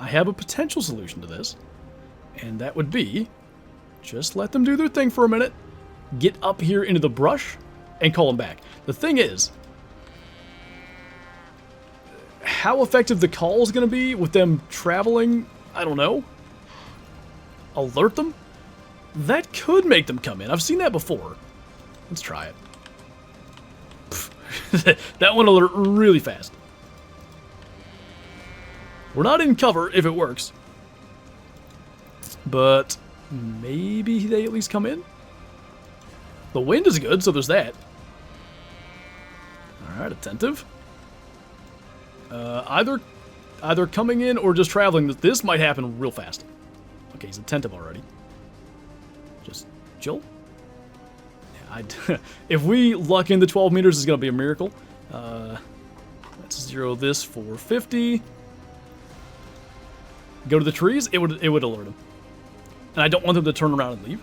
have a potential solution to this, and that would be just let them do their thing for a minute, get up here into the brush, and call them back. The thing is, how effective the call is going to be with them traveling, I don't know. Alert them? That could make them come in. I've seen that before. Let's try it. That one alert really fast. We're not in cover if it works. But maybe they at least come in? The wind is good, so there's that. Alright, attentive. Either coming in or just traveling. This might happen real fast. Okay, he's attentive already. Just chill. Yeah, if we luck into 12 meters, it's going to be a miracle. Let's zero this for 50. Go to the trees, it would alert him. And I don't want them to turn around and leave.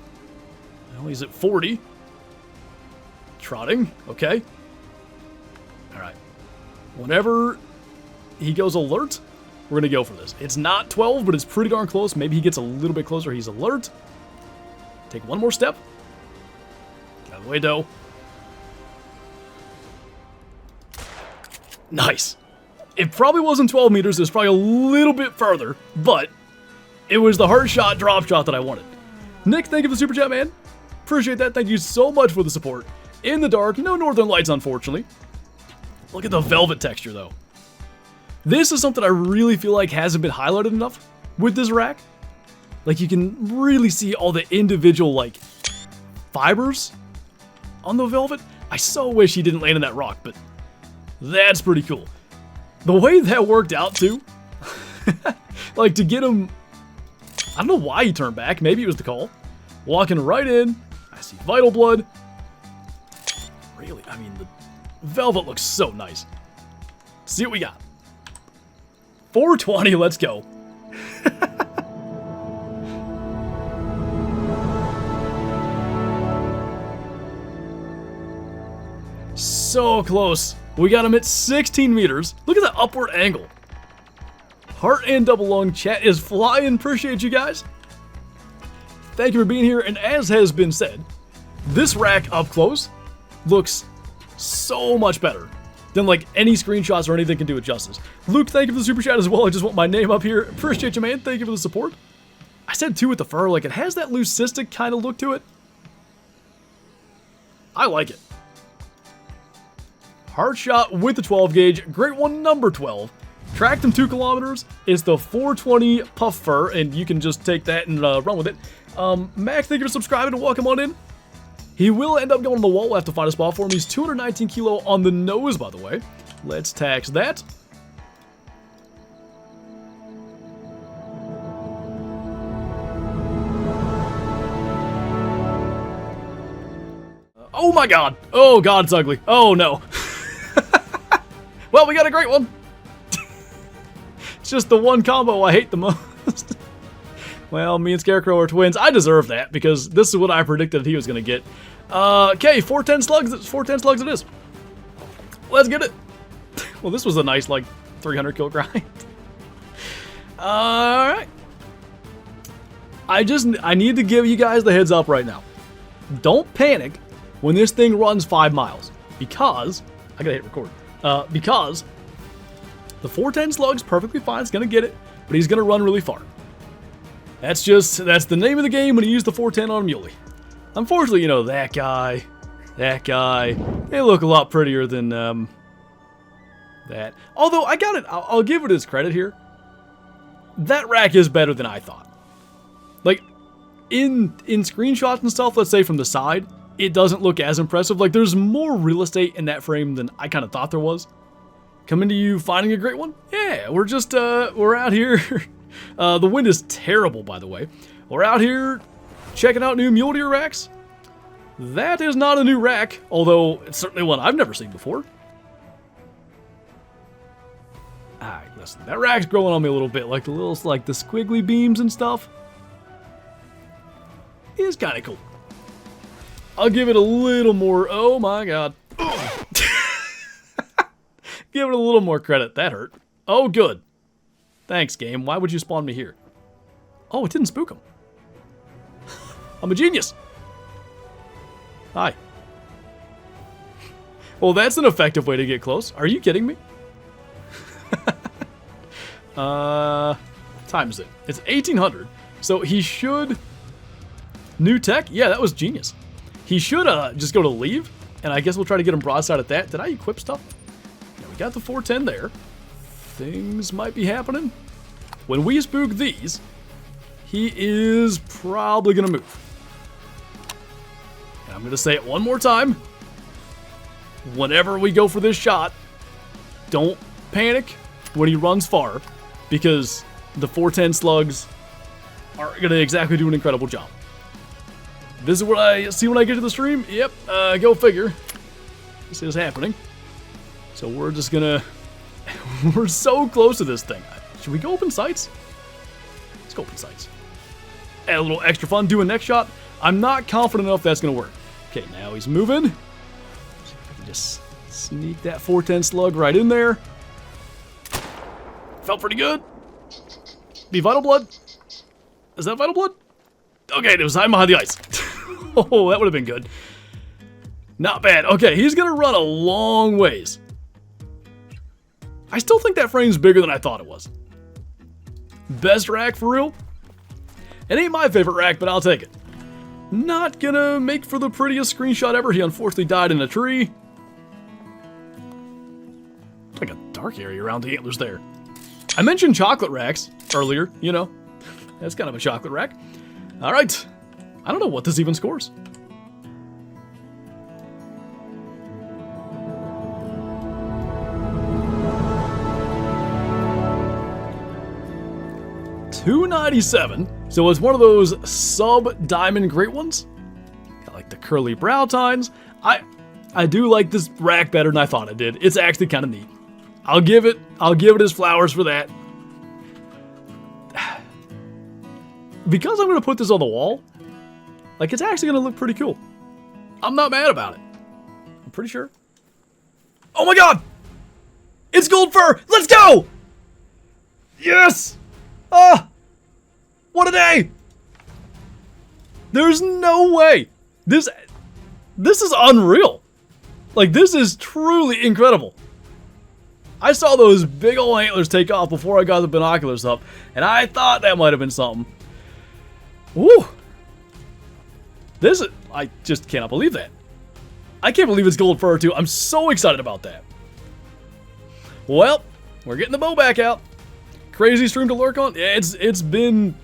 Well, he's at 40. Trotting, okay. Alright. Whenever he goes alert, we're going to go for this. It's not 12, but it's pretty darn close. Maybe he gets a little bit closer. He's alert. Take one more step. Get out of the way, doe. Nice. It probably wasn't 12 meters. It was probably a little bit further, but it was the heart shot, drop shot that I wanted. Nick, thank you for the super chat, man. Appreciate that. Thank you so much for the support. In the dark, no northern lights, unfortunately. Look at the velvet texture, though. This is something I really feel like hasn't been highlighted enough with this rack. Like, you can really see all the individual, like, fibers on the velvet. I so wish he didn't land in that rock, but that's pretty cool. The way that worked out, too, like, to get him, I don't know why he turned back. Maybe it was the call. Walking right in. I see vital blood. Really, I mean, the velvet looks so nice. See what we got. 420, let's go. So close. We got him at 16 meters. Look at the upward angle. Heart and double lung chat is flying. Appreciate you guys. Thank you for being here. And as has been said, this rack up close looks so much better than like any screenshots or anything can do it justice. Luke, thank you for the super chat as well. I just want my name up here. Appreciate you, man. Thank you for the support. I said too with the fur, like it has that leucistic kind of look to it. I like it. Hard shot with the 12 gauge. Great one, number 12. Tracked him 2 kilometers. It's the 420 puff fur, and you can just take that and run with it. Max, thank you for subscribing and welcome on in. He will end up going on the wall. We'll have to find a spot for him. He's 219 kilo on the nose, by the way. Let's tax that. Oh my god. Oh god, it's ugly. Oh no. Well, we got a great one. It's just the one combo I hate the most. Well, me and Scarecrow are twins. I deserve that because this is what I predicted he was going to get. Okay, 410 slugs. 410 slugs it is. Let's get it. Well, this was a nice, like, 300 kill grind. Alright. I need to give you guys the heads up right now. Don't panic when this thing runs 5 miles. Because, I gotta hit record. Because the 410 slug's perfectly fine. It's gonna get it, but he's gonna run really far. That's the name of the game when you use the 410 on a muley. Unfortunately, you know, that guy, they look a lot prettier than, that. Although, I'll give it his credit here. That rack is better than I thought. Like, in screenshots and stuff, let's say from the side, it doesn't look as impressive. Like, there's more real estate in that frame than I kind of thought there was. Coming to you finding a great one? Yeah, we're just, we're out here. The wind is terrible, by the way. We're out here checking out new mule deer racks. That is not a new rack, although it's certainly one I've never seen before. Alright, listen, that rack's growing on me a little bit, like the squiggly beams and stuff. It's kind of cool. I'll give it a little more, oh my god. Give it a little more credit, that hurt. Oh, good. Thanks, game. Why would you spawn me here? Oh, it didn't spook him. I'm a genius. Hi. Well, that's an effective way to get close. Are you kidding me? Times it. It's 1800. So he should... New tech? Yeah, that was genius. He should just go to leave. And I guess we'll try to get him broadside at that. Did I equip stuff? Yeah, we got the 410 there. Things might be happening. When we spook these, he is probably going to move. And I'm going to say it one more time. Whenever we go for this shot, don't panic when he runs far, because the 410 slugs are going to exactly do an incredible job. This is what I see when I get to the stream. Yep, go figure. This is happening. So we're just going to... We're so close to this thing. Should we go open sights? Let's go open sights. Add a little extra fun doing next shot. I'm not confident enough that's going to work. Okay, now he's moving. See if I can just sneak that 410 slug right in there. Felt pretty good. Be Vital Blood? Is that Vital Blood? Okay, it was hiding behind the ice. Oh, that would have been good. Not bad. Okay, he's going to run a long ways. I still think that frame's bigger than I thought it was. Best rack for real? It ain't my favorite rack, but I'll take it. Not gonna make for the prettiest screenshot ever. He unfortunately died in a tree. Like a dark area around the antlers there. I mentioned chocolate racks earlier, you know. That's kind of a chocolate rack. Alright. I don't know what this even scores. $297. So it's one of those sub-diamond great ones. Got like the curly brow tines. I do like this rack better than I thought it did. It's actually kind of neat. I'll give it his flowers for that. Because I'm going to put this on the wall, like, it's actually going to look pretty cool. I'm not mad about it. I'm pretty sure. Oh my god! It's gold fur! Let's go! Yes! Ah! What a day! There's no way! This is unreal. Like, this is truly incredible. I saw those big old antlers take off before I got the binoculars up, and I thought that might have been something. Woo! I just cannot believe that. I can't believe it's gold fur too. I'm so excited about that. Well, we're getting the bow back out. Crazy stream to lurk on. Yeah, it's been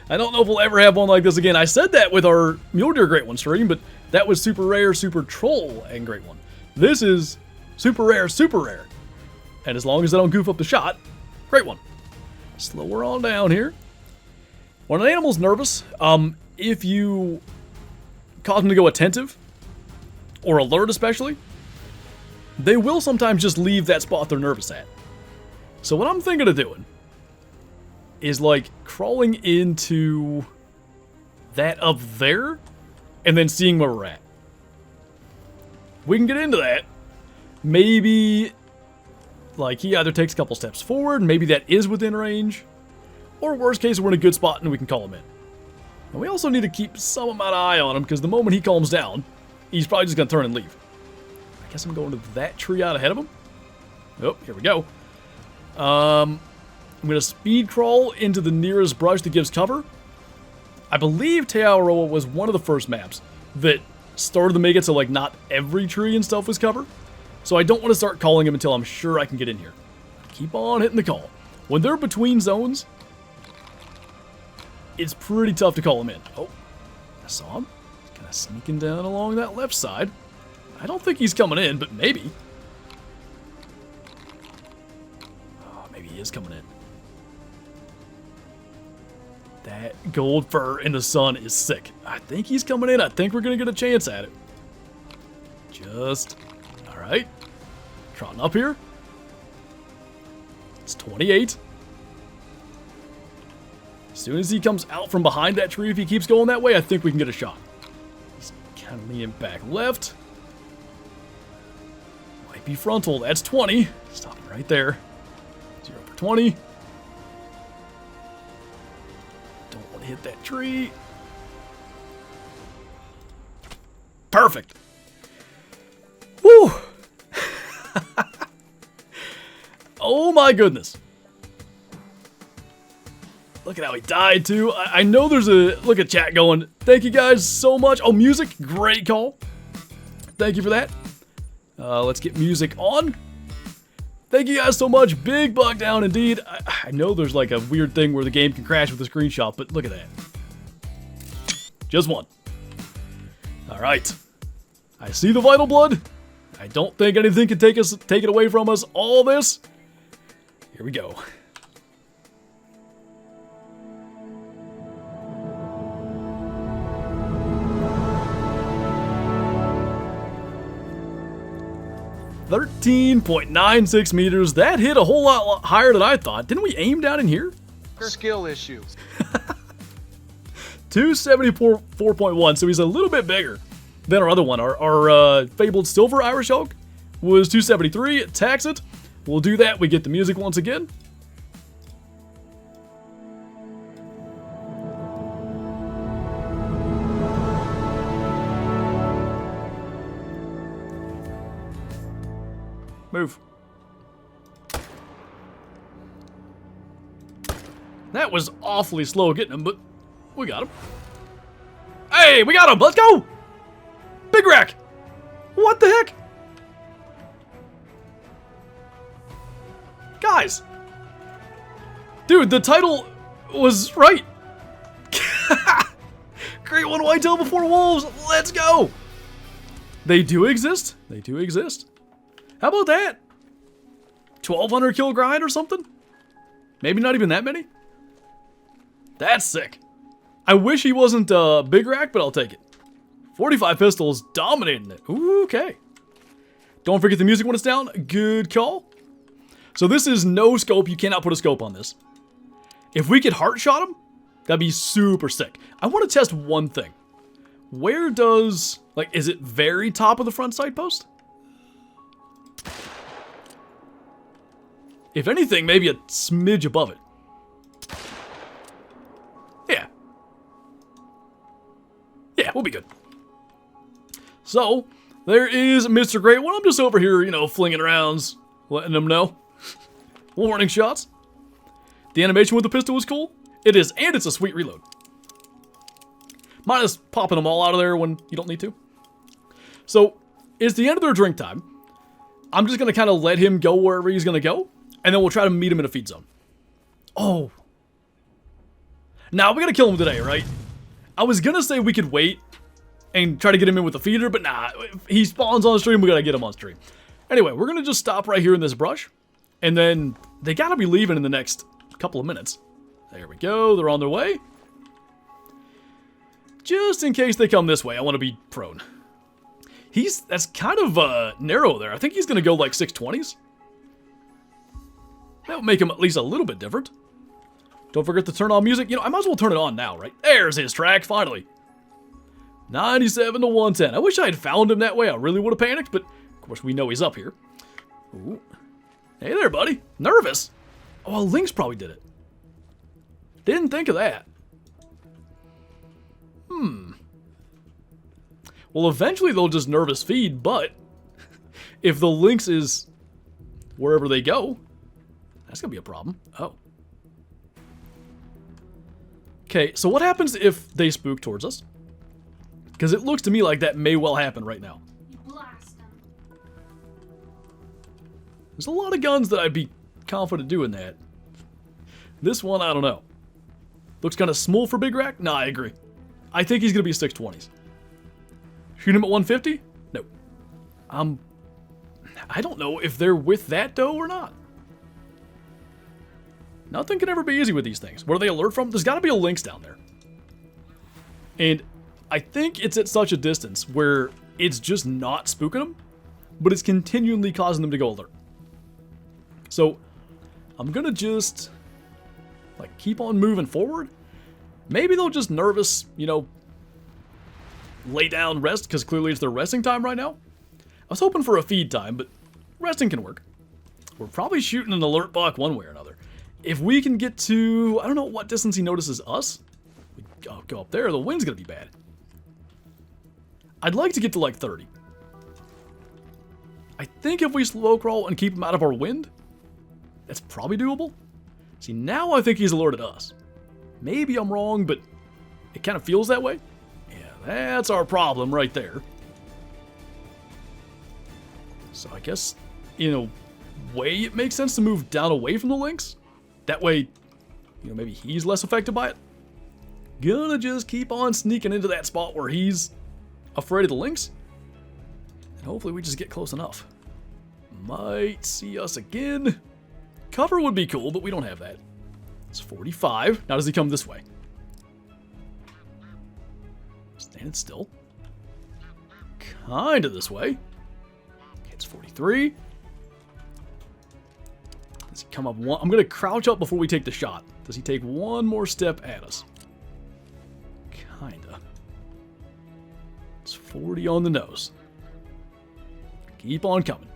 I don't know if we'll ever have one like this again. I said that with our Mule Deer Great One stream, but that was super rare, super troll, and Great One. This is super rare, super rare. And as long as I don't goof up the shot, Great One. Slow her on down here. When an animal's nervous, if you cause them to go attentive, or alert especially, they will sometimes just leave that spot they're nervous at. So what I'm thinking of doing is like crawling into that up there and then seeing where we're at. We can get into that. Maybe like he either takes a couple steps forward, maybe that is within range, or worst case we're in a good spot and we can call him in. And we also need to keep some amount of eye on him because the moment he calms down, he's probably just going to turn and leave. I guess I'm going to that tree out ahead of him. Oh, here we go. I'm going to speed crawl into the nearest brush that gives cover. I believe Te Aroa was one of the first maps that started to make it so like not every tree and stuff was cover. So I don't want to start calling him until I'm sure I can get in here. Keep on hitting the call. When they're between zones, it's pretty tough to call him in. Oh, I saw him. He's kind of sneaking down along that left side. I don't think he's coming in, but maybe. Oh, maybe he is coming in. That gold fur in the sun is sick. I think he's coming in. I think we're going to get a chance at it. Just, all right. Trotting up here. It's 28. As soon as he comes out from behind that tree, if he keeps going that way, I think we can get a shot. He's kind of leaning back left. Might be frontal. That's 20. Stopping right there. 0 for 20. Don't want to hit that tree. Perfect. Woo! Oh my goodness. Look at how he died, too. I know there's a... Look at chat going. Thank you guys so much. Oh, music. Great call. Thank you for that. Let's get music on. Thank you guys so much. Big bug down indeed. I know there's like a weird thing where the game can crash with a screenshot, but look at that. Just one. All right. I see the vital blood. I don't think anything can take it away from us. All this. Here we go. $13.96 meters. That hit a whole lot higher than I thought. Didn't we aim down in here? Skill issue. 274.4.1. So he's a little bit bigger than our other one. Our fabled silver Irish elk was 273. Tax it. We'll do that. We get the music once again. Move. That was awfully slow getting him, but we got him. Hey, we got him. Let's go. Big rack. What the heck? Guys. Dude, the title was right. Great one whitetail before wolves. Let's go. They do exist. They do exist. How about that? 1,200 kill grind or something? Maybe not even that many? That's sick. I wish he wasn't a big rack, but I'll take it. 45 pistols dominating it. Ooh, okay. Don't forget the music when it's down. Good call. So this is no scope. You cannot put a scope on this. If we could heart shot him, that'd be super sick. I want to test one thing. Where does, like, is it very top of the front sight post? If anything, maybe a smidge above it. Yeah. Yeah, we'll be good. So, there is Mr. Great One. I'm just over here, you know, flinging rounds, letting them know. Warning shots. The animation with the pistol was cool. It is, and it's a sweet reload. Minus popping them all out of there when you don't need to. So, it's the end of their drink time. I'm just going to kind of let him go wherever he's going to go. And then we'll try to meet him in a feed zone. Oh. Now, we gotta kill him today, right? I was gonna say we could wait and try to get him in with the feeder, but nah. If he spawns on stream, we gotta get him on stream. Anyway, we're gonna just stop right here in this brush. And then they gotta be leaving in the next couple of minutes. There we go. They're on their way. Just in case they come this way, I want to be prone. That's kind of narrow there. I think he's going to go like 620s. That would make him at least a little bit different. Don't forget to turn on music. You know, I might as well turn it on now, right? There's his track, finally. 97 to 110. I wish I had found him that way. I really would have panicked, but of course we know he's up here. Ooh. Hey there, buddy. Nervous? Oh, Lynx probably did it. Didn't think of that. Well, eventually they'll just nervous feed, but if the Lynx is wherever they go, that's going to be a problem. Oh. Okay, so what happens if they spook towards us? Because it looks to me like that may well happen right now. You blast them. There's a lot of guns that I'd be confident doing that. This one, I don't know. Looks kind of small for Big Rack? Nah, I agree. I think he's going to be 620s. Shoot him at 150? No. I don't know if they're with that doe or not. Nothing can ever be easy with these things. Where do they alert from? There's got to be a Lynx down there. And I think it's at such a distance where it's just not spooking them, but it's continually causing them to go alert. So I'm going to just like keep on moving forward. Maybe they'll just nervous, you know, lay down, rest, because clearly it's their resting time right now. I was hoping for a feed time, but resting can work. We're probably shooting an alert buck one way or another. If we can get to, I don't know what distance he notices us. We go up there, the wind's going to be bad. I'd like to get to like 30. I think if we slow crawl and keep him out of our wind, that's probably doable. See, now I think he's alerted us. Maybe I'm wrong, but it kind of feels that way. Yeah, that's our problem right there. So I guess, in a way, it makes sense to move down away from the Lynx. That way, you know, maybe he's less affected by it. Gonna just keep on sneaking into that spot where he's afraid of the Lynx. And hopefully we just get close enough. Might see us again. Cover would be cool, but we don't have that. It's 45. Now does he come this way? Standing still. Kinda this way. Okay, it's 43. Does he come up one? I'm gonna crouch up before we take the shot. Does he take one more step at us? Kinda. It's 40 on the nose. Keep on coming.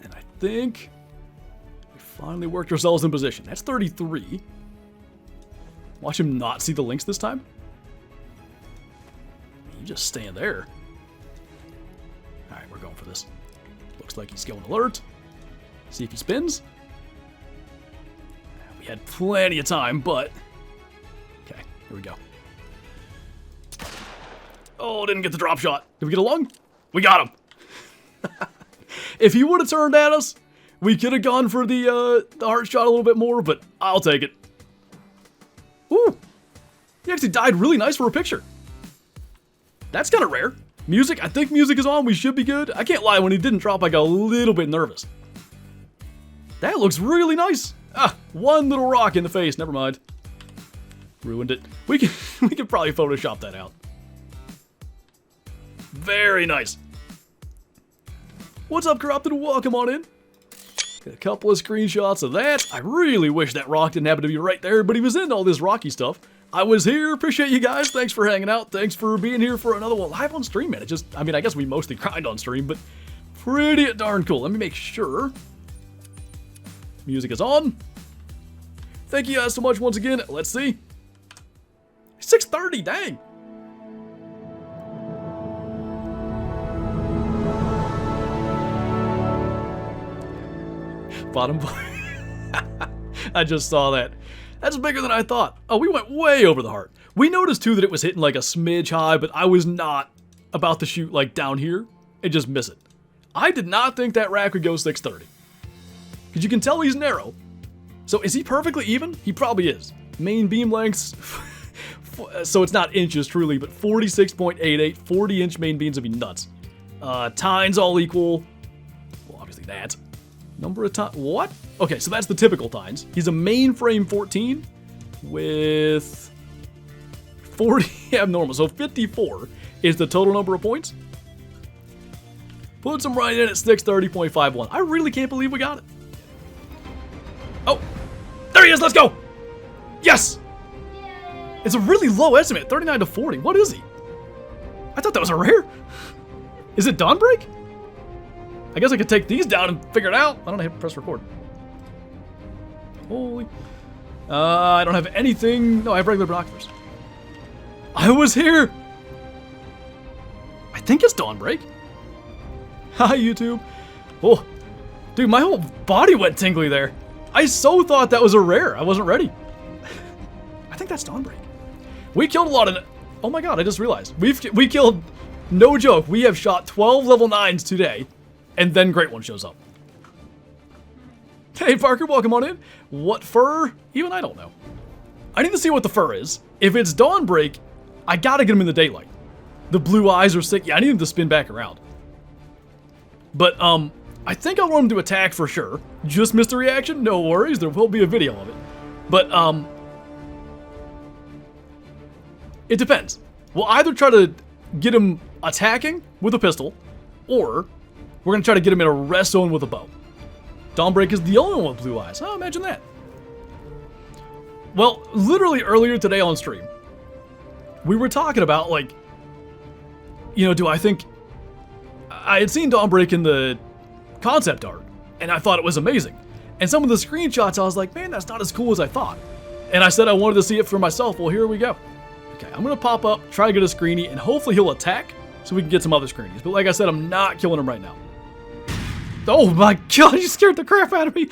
And I think we finally worked ourselves in position. That's 33. Watch him not see the Lynx this time. You just stand there. Alright, we're going for this. Looks like he's going alert. See if he spins. We had plenty of time, but... Okay, here we go. Oh, didn't get the drop shot. Did we get a lung? We got him. If he would have turned at us, we could have gone for the heart shot a little bit more, but I'll take it. Ooh. He actually died really nice for a picture. That's kind of rare. Music, I think music is on. We should be good. I can't lie, when he didn't drop, I got a little bit nervous. That looks really nice. Ah, one little rock in the face. Never mind. Ruined it. We could probably Photoshop that out. Very nice. What's up, Corrupted? Welcome on in. Got a couple of screenshots of that. I really wish that rock didn't happen to be right there, but he was into all this rocky stuff. I was here. Appreciate you guys. Thanks for hanging out. Thanks for being here for another one live on stream, man. It just, I mean, I guess we mostly grind on stream, but pretty darn cool. Let me make sure music is on. Thank you guys so much once again. Let's see. 6:30, dang. Bottom. I just saw that. That's bigger than I thought. Oh, we went way over the heart. We noticed too that it was hitting like a smidge high, but I was not about to shoot like down here and just miss it. I did not think that rack would go 630. Because you can tell he's narrow. So is he perfectly even? He probably is. Main beam lengths, So it's not inches truly, but 46.88, 40-inch main beams would be nuts. Tines all equal. Well, obviously that. Number of tines. What? Okay, so that's the typical tines. He's a mainframe 14 with 40 abnormal. So 54 is the total number of points. Puts him right in at 630.51. I really can't believe we got it. Oh, there he is. Let's go. Yes. It's a really low estimate, 39 to 40. What is he? I thought that was a rare. Is it Dawnbreak? I guess I could take these down and figure it out. I don't have to press record. Holy. I don't have anything. No, I have regular binoculars. I was here. I think it's Dawnbreak. Hi, YouTube. Oh, dude, my whole body went tingly there. I so thought that was a rare. I wasn't ready. I think that's Dawnbreak. We killed a lot of... Oh my god, I just realized. We killed... No joke, we have shot 12 level 9s today. And then Great One shows up. Hey, Parker, welcome on in. What fur? Even I don't know. I need to see what the fur is. If it's Dawnbreak, I gotta get him in the daylight. The blue eyes are sick. Yeah, I need him to spin back around. But, I think I want him to attack for sure. Just missed a reaction? No worries, there will be a video of it. But, it depends. We'll either try to get him attacking with a pistol, or we're going to try to get him in a rest zone with a bow. Dawnbreak is the only one with blue eyes. Oh, imagine that. Well, literally earlier today on stream, we were talking about, like, you know, do I think... I had seen Dawnbreak in the concept art, and I thought it was amazing. And some of the screenshots, I was like, man, that's not as cool as I thought. And I said I wanted to see it for myself. Well, here we go. Okay, I'm going to pop up, try to get a screeny, and hopefully he'll attack so we can get some other screenies. But like I said, I'm not killing him right now. Oh my god, you scared the crap out of me.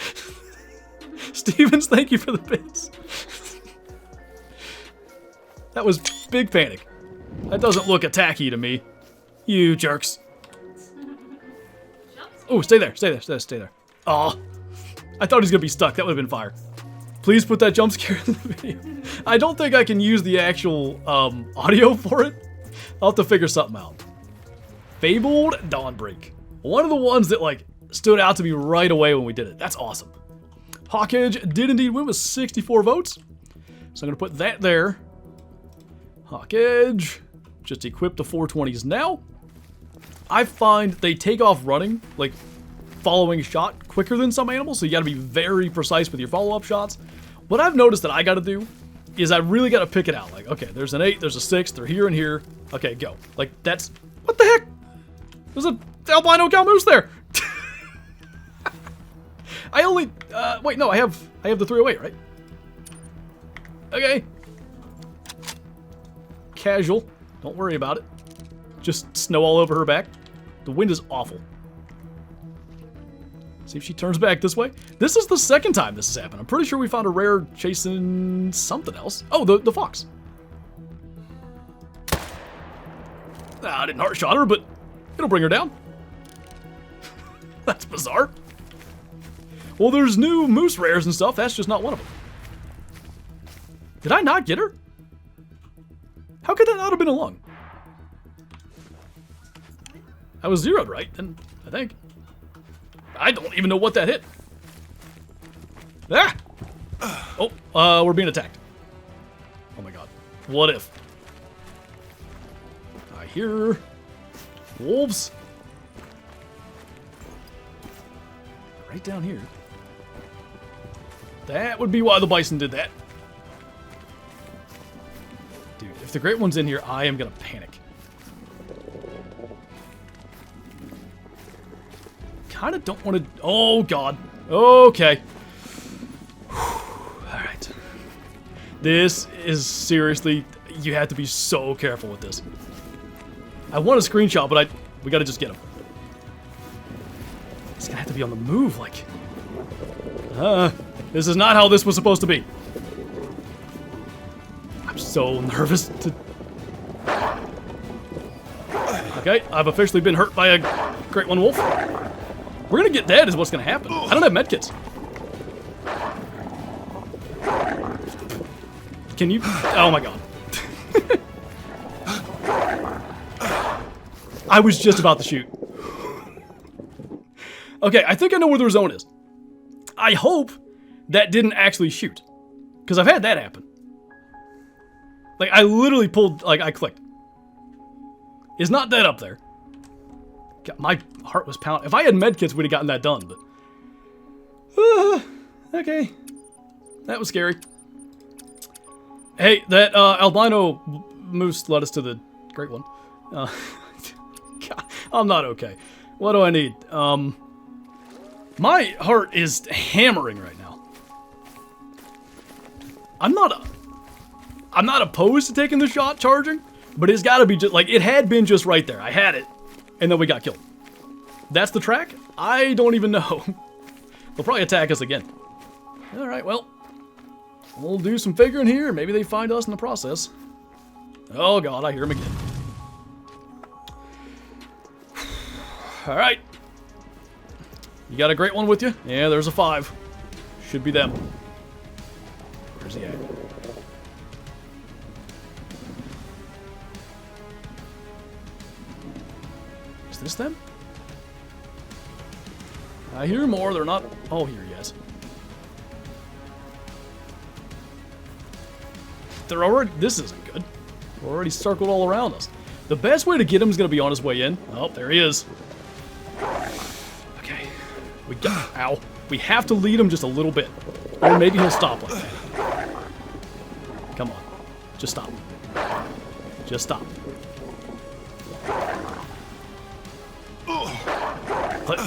Stevens, thank you for the bits. That was big panic. That doesn't look attacky to me. You jerks. Oh, stay there, stay there, stay there. Aw. I thought he was going to be stuck. That would have been fire. Please put that jump scare in the video. I don't think I can use the actual audio for it. I'll have to figure something out. Fabled Dawnbreak. One of the ones that, like, stood out to me right away when we did it. That's awesome. Hawkage did indeed win with 64 votes. So I'm going to put that there. Hawkage. Just equip the 420s now. I find they take off running, like, following shot quicker than some animals, so you gotta be very precise with your follow-up shots. What I've noticed that I gotta do is I really gotta pick it out. Like, okay, there's an 8, there's a 6, they're here and here. Okay, go. Like, that's... What the heck? There's an albino cow moose there! I only... wait, no, I have the 308, right? Okay. Casual. Don't worry about it. Just snow all over her back. The wind is awful. See if she turns back this way. This is the second time this has happened. I'm pretty sure we found a rare chasing something else. Oh, the fox. I didn't heart shot her, but it'll bring her down. That's bizarre. Well, there's new moose rares and stuff. That's just not one of them. Did I not get her? How could that not have been a lung? I was zeroed right, then, I think. I don't even know what that hit. Ah! Oh, we're being attacked. Oh my god. What if? I hear wolves. Right down here. That would be why the bison did that. Dude, if the Great One's in here, I am gonna panic. Kinda don't want to... Oh, God. Okay. Alright. This is seriously... You have to be so careful with this. I want a screenshot, but we gotta just get him. He's gonna have to be on the move, like... This is not how this was supposed to be. I'm so nervous to... Okay, I've officially been hurt by a Great One Wolf. We're gonna get dead is what's gonna happen. I don't have medkits. Can you... Oh my god. I was just about to shoot. Okay, I think I know where their zone is. I hope that didn't actually shoot. Because I've had that happen. Like, I literally pulled, like, I clicked. It's not dead up there. God, my heart was pounding. If I had medkits, we'd have gotten that done, but... okay. That was scary. Hey, that albino moose led us to the great one. God, I'm not okay. What do I need? My heart is hammering right now. I'm not opposed to taking the shot charging, but it's got to be just like it had been just right there. I had it, and then we got killed. That's the track? I don't even know. They'll probably attack us again. All right, well, we'll do some figuring here. Maybe they find us in the process. Oh God, I hear him again. All right. You got a great one with you? Yeah, there's a 5. Should be them. Where's he at? Is this them? I hear more. They're not. Oh, here he is. They're already. This isn't good. We're already circled all around us. The best way to get him is going to be on his way in. Oh, there he is. Okay. We got. Ow. We have to lead him just a little bit. Or maybe he'll stop like that. Come on. Just stop. Just stop.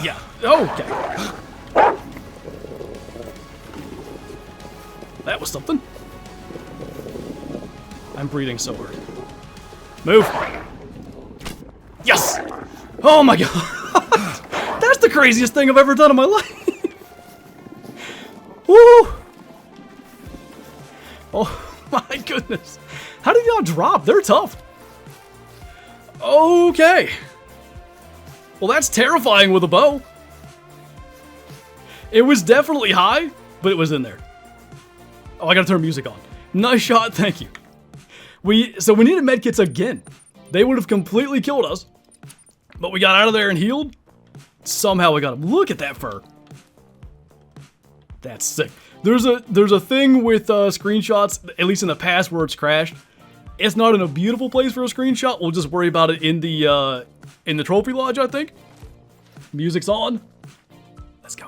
Yeah. Okay. That was something. I'm breathing so hard. Move. Yes! Oh my God. That's the craziest thing I've ever done in my life. Woo! Oh my goodness. How did y'all drop? They're tough. Okay. Well, that's terrifying with a bow. It was definitely high, but it was in there. Oh, I gotta turn music on. Nice shot, thank you. So we needed medkits again. They would have completely killed us, but we got out of there and healed. Somehow we got him. Look at that fur. That's sick. There's a thing with screenshots, at least in the past, where it's crashed. It's not in a beautiful place for a screenshot. We'll just worry about it in the trophy lodge, I think. Music's on. Let's go.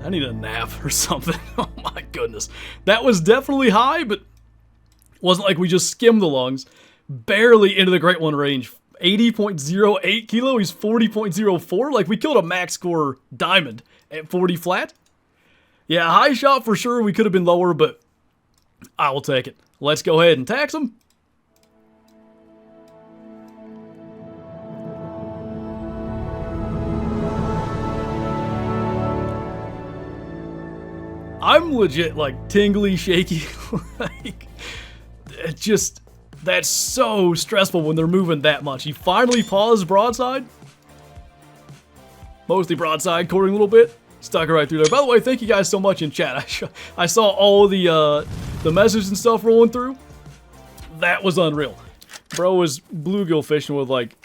I need a nap or something. Oh my goodness. That was definitely high, but wasn't like we just skimmed the lungs. Barely into the Great One range. 80.08 kilo, he's 40.04. Like, we killed a max score diamond at 40 flat. Yeah, high shot for sure. We could have been lower, but I will take it. Let's go ahead and tax him. I'm legit, like, tingly, shaky. Like, it just... That's so stressful when they're moving that much. He finally paused broadside. Mostly broadside, quartering a little bit. Stuck it right through there. By the way, thank you guys so much in chat. I saw all the messages and stuff rolling through. That was unreal. Bro was bluegill fishing with like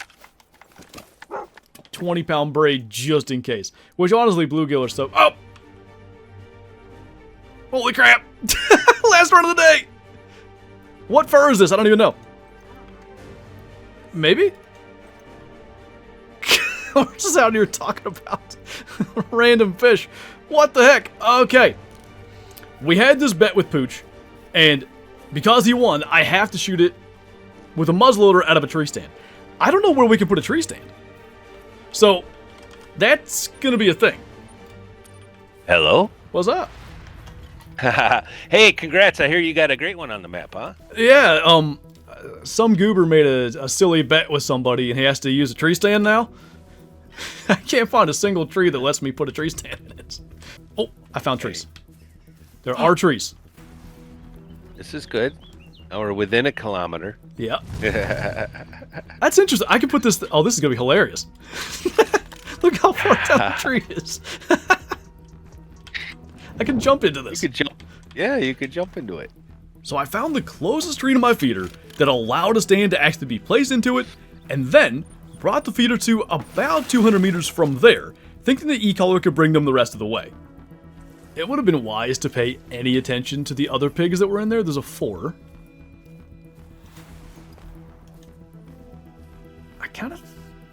20-pound braid just in case. Which honestly, bluegill are so... Oh! Holy crap! Last run of the day! What fur is this? I don't even know. Maybe? We're just out here talking about random fish. What the heck? Okay. We had this bet with Pooch, and because he won, I have to shoot it with a muzzleloader out of a tree stand. I don't know where we can put a tree stand. So, that's gonna be a thing. Hello? What's up? Hey, congrats. I hear you got a great one on the map, huh? Yeah, some goober made a silly bet with somebody and he has to use a tree stand now. I can't find a single tree that lets me put a tree stand in it. Oh, I found trees. There are trees. This is good. Now we're within a kilometer. Yeah. That's interesting. I can put this... Oh, this is going to be hilarious. Look how far down the tree is. I can jump into You this. could jump. Yeah, you could jump into it. So I found the closest tree to my feeder that allowed a stand to actually be placed into it, and then brought the feeder to about 200 meters from there, thinking the e-collar could bring them the rest of the way. It would have been wise to pay any attention to the other pigs that were in there. There's a 4. I kind of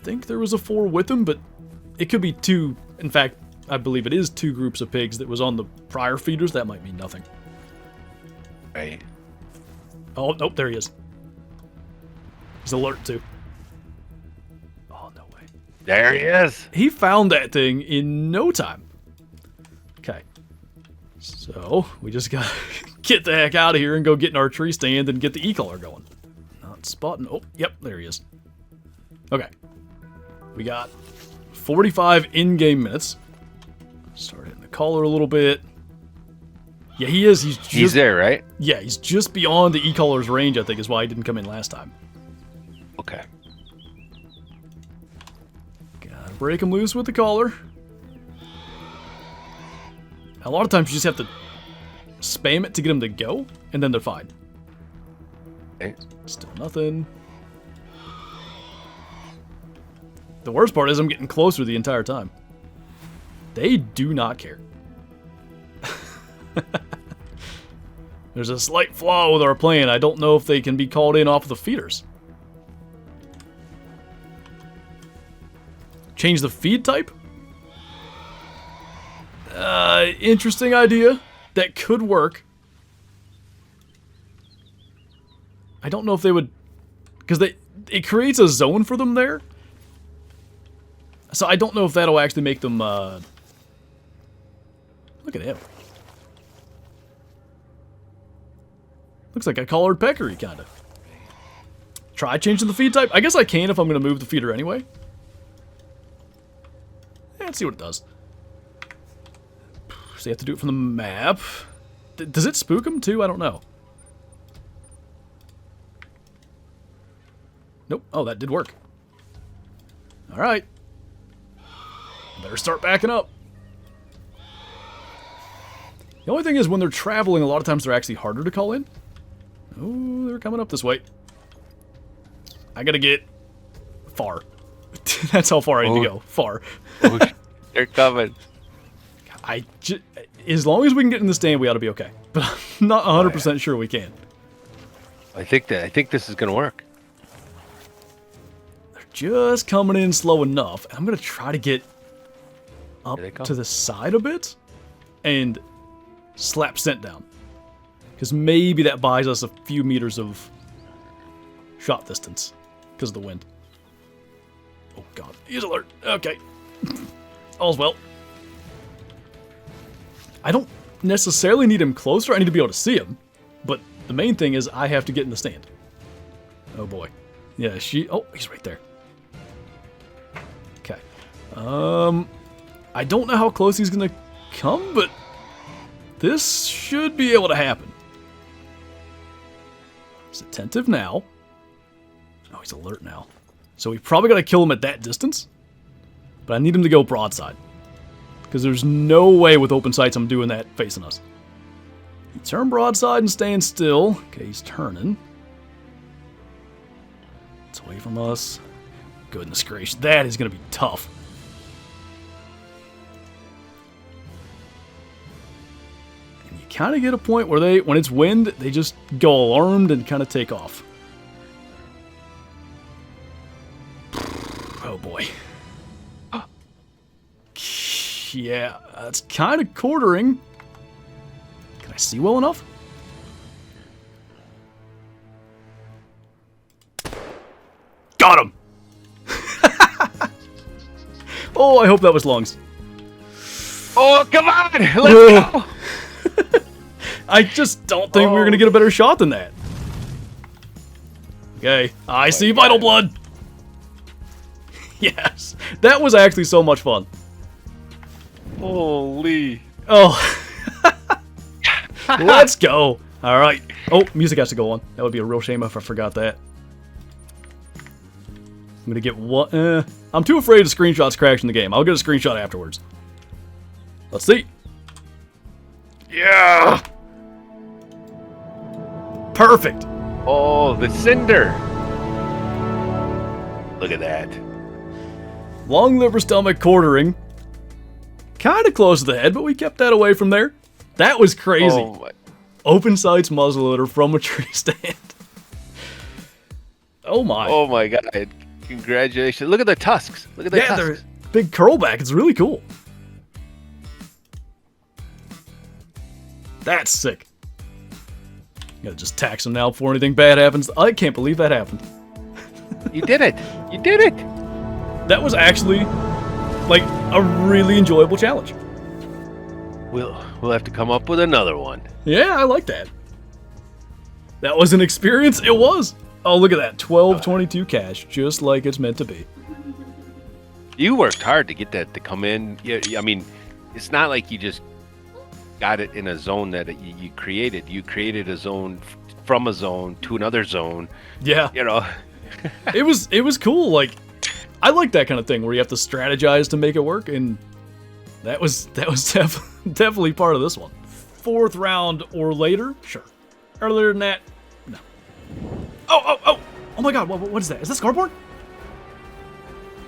think there was a 4 with them, but it could be 2. In fact, I believe it is 2 groups of pigs that was on the prior feeders. That might mean nothing. Right. Oh, nope, there he is. He's alert, too. Oh, no way. There he is. He found that thing in no time. Okay. So, we just gotta get the heck out of here and go get in our tree stand and get the e-collar going. Not spotting. Oh, yep, there he is. Okay. We got 45 in-game minutes. Start hitting the collar a little bit. Yeah, he is. He's there, right? Yeah, he's just beyond the e-collar's range, I think, is why he didn't come in last time. Okay. Gotta break him loose with the collar. A lot of times you just have to spam it to get him to go, and then they're fine. Okay. Still nothing. The worst part is I'm getting closer the entire time. They do not care. There's a slight flaw with our plan. I don't know if they can be called in off of the feeders. Change the feed type? Interesting idea. That could work. I don't know if they would... Because it creates a zone for them there. So I don't know if that'll actually make them... Look at him. Looks like a collared peccary, kind of. Try changing the feed type? I guess I can if I'm going to move the feeder anyway. Let's see what it does. So you have to do it from the map. Does it spook them too? I don't know. Nope. Oh, that did work. Alright. Better start backing up. The only thing is when they're traveling, a lot of times they're actually harder to call in. Oh, they're coming up this way. I gotta get far. That's how far I need to go. Far. They're coming. As long as we can get in the stand, we ought to be okay. But I'm not 100% sure we can. I think this is gonna work. They're just coming in slow enough. I'm gonna try to get up Here they come. to the side a bit and slap scent down. Because maybe that buys us a few meters of shot distance because of the wind. Oh god, he's alert. Okay. All's well. I don't necessarily need him closer. I need to be able to see him. But the main thing is I have to get in the stand. Oh boy. Yeah, oh, he's right there. Okay. I don't know how close he's gonna come, but this should be able to happen. He's attentive now. Oh, he's alert now. So we probably gotta kill him at that distance. But I need him to go broadside. Because there's no way with open sights I'm doing that facing us. He turned broadside and staying still. Okay, he's turning. It's away from us. Goodness gracious, that is going to be tough. And you kind of get a point where when it's wind, they just go alarmed and kind of take off. Oh boy. Yeah, that's kind of quartering. Can I see well enough? Got him! Oh, I hope that was lungs. Oh, come on! Let's go! I just don't think we're going to get a better shot than that. Okay, I see vital blood. Yes, that was actually so much fun. Holy. Oh. Let's go. All right. Oh, music has to go on. That would be a real shame if I forgot that. I'm going to get one. I'm too afraid of screenshots crashing the game. I'll get a screenshot afterwards. Let's see. Yeah! Perfect! Oh, the cinder. Look at that. Long liver stomach quartering. Kind of close to the head, but we kept that away from there. That was crazy. Oh, my. Open sights muzzleloader from a tree stand. Oh my. Oh my God. Congratulations. Look at the tusks. Look at the tusks. They're big curl back. It's really cool. That's sick. Gotta just tax them now before anything bad happens. I can't believe that happened. You did it. You did it. That was actually like a really enjoyable challenge. We'll have to come up with another one. Yeah, I like that. That was an experience. It was. Oh, look at that. 1222 cash, just like it's meant to be. You worked hard to get that to come in. Yeah, I mean, it's not like you just got it in a zone that you created. You created a zone from a zone to another zone. Yeah. You know. It was cool. Like, I like that kind of thing where you have to strategize to make it work, and that was definitely part of this one. 4th round or later, sure. Earlier than that, no. Oh my God! What is that? Is that Scarborn?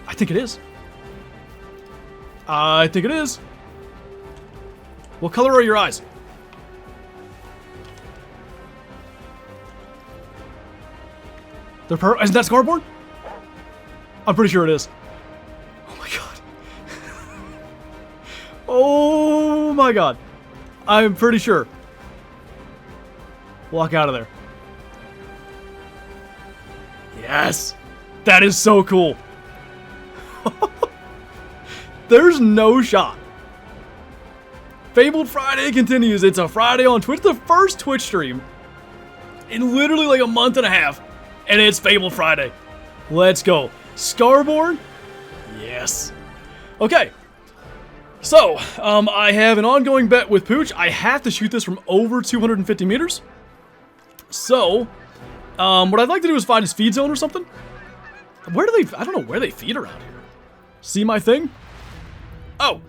I think it is. I think it is. What color are your eyes? They're purple. Isn't that Scarborn? I'm pretty sure it is. Oh my God. Oh my God. I'm pretty sure. Walk out of there. Yes. That is so cool. There's no shot. Fabled Friday continues. It's a Friday on Twitch. The first Twitch stream in literally like a month and a half. And it's Fabled Friday. Let's go. Scarborn? Yes. Okay. So, I have an ongoing bet with Pooch. I have to shoot this from over 250 meters. So, what I'd like to do is find his feed zone or something. Where do they... I don't know where they feed around here. See my thing? Oh.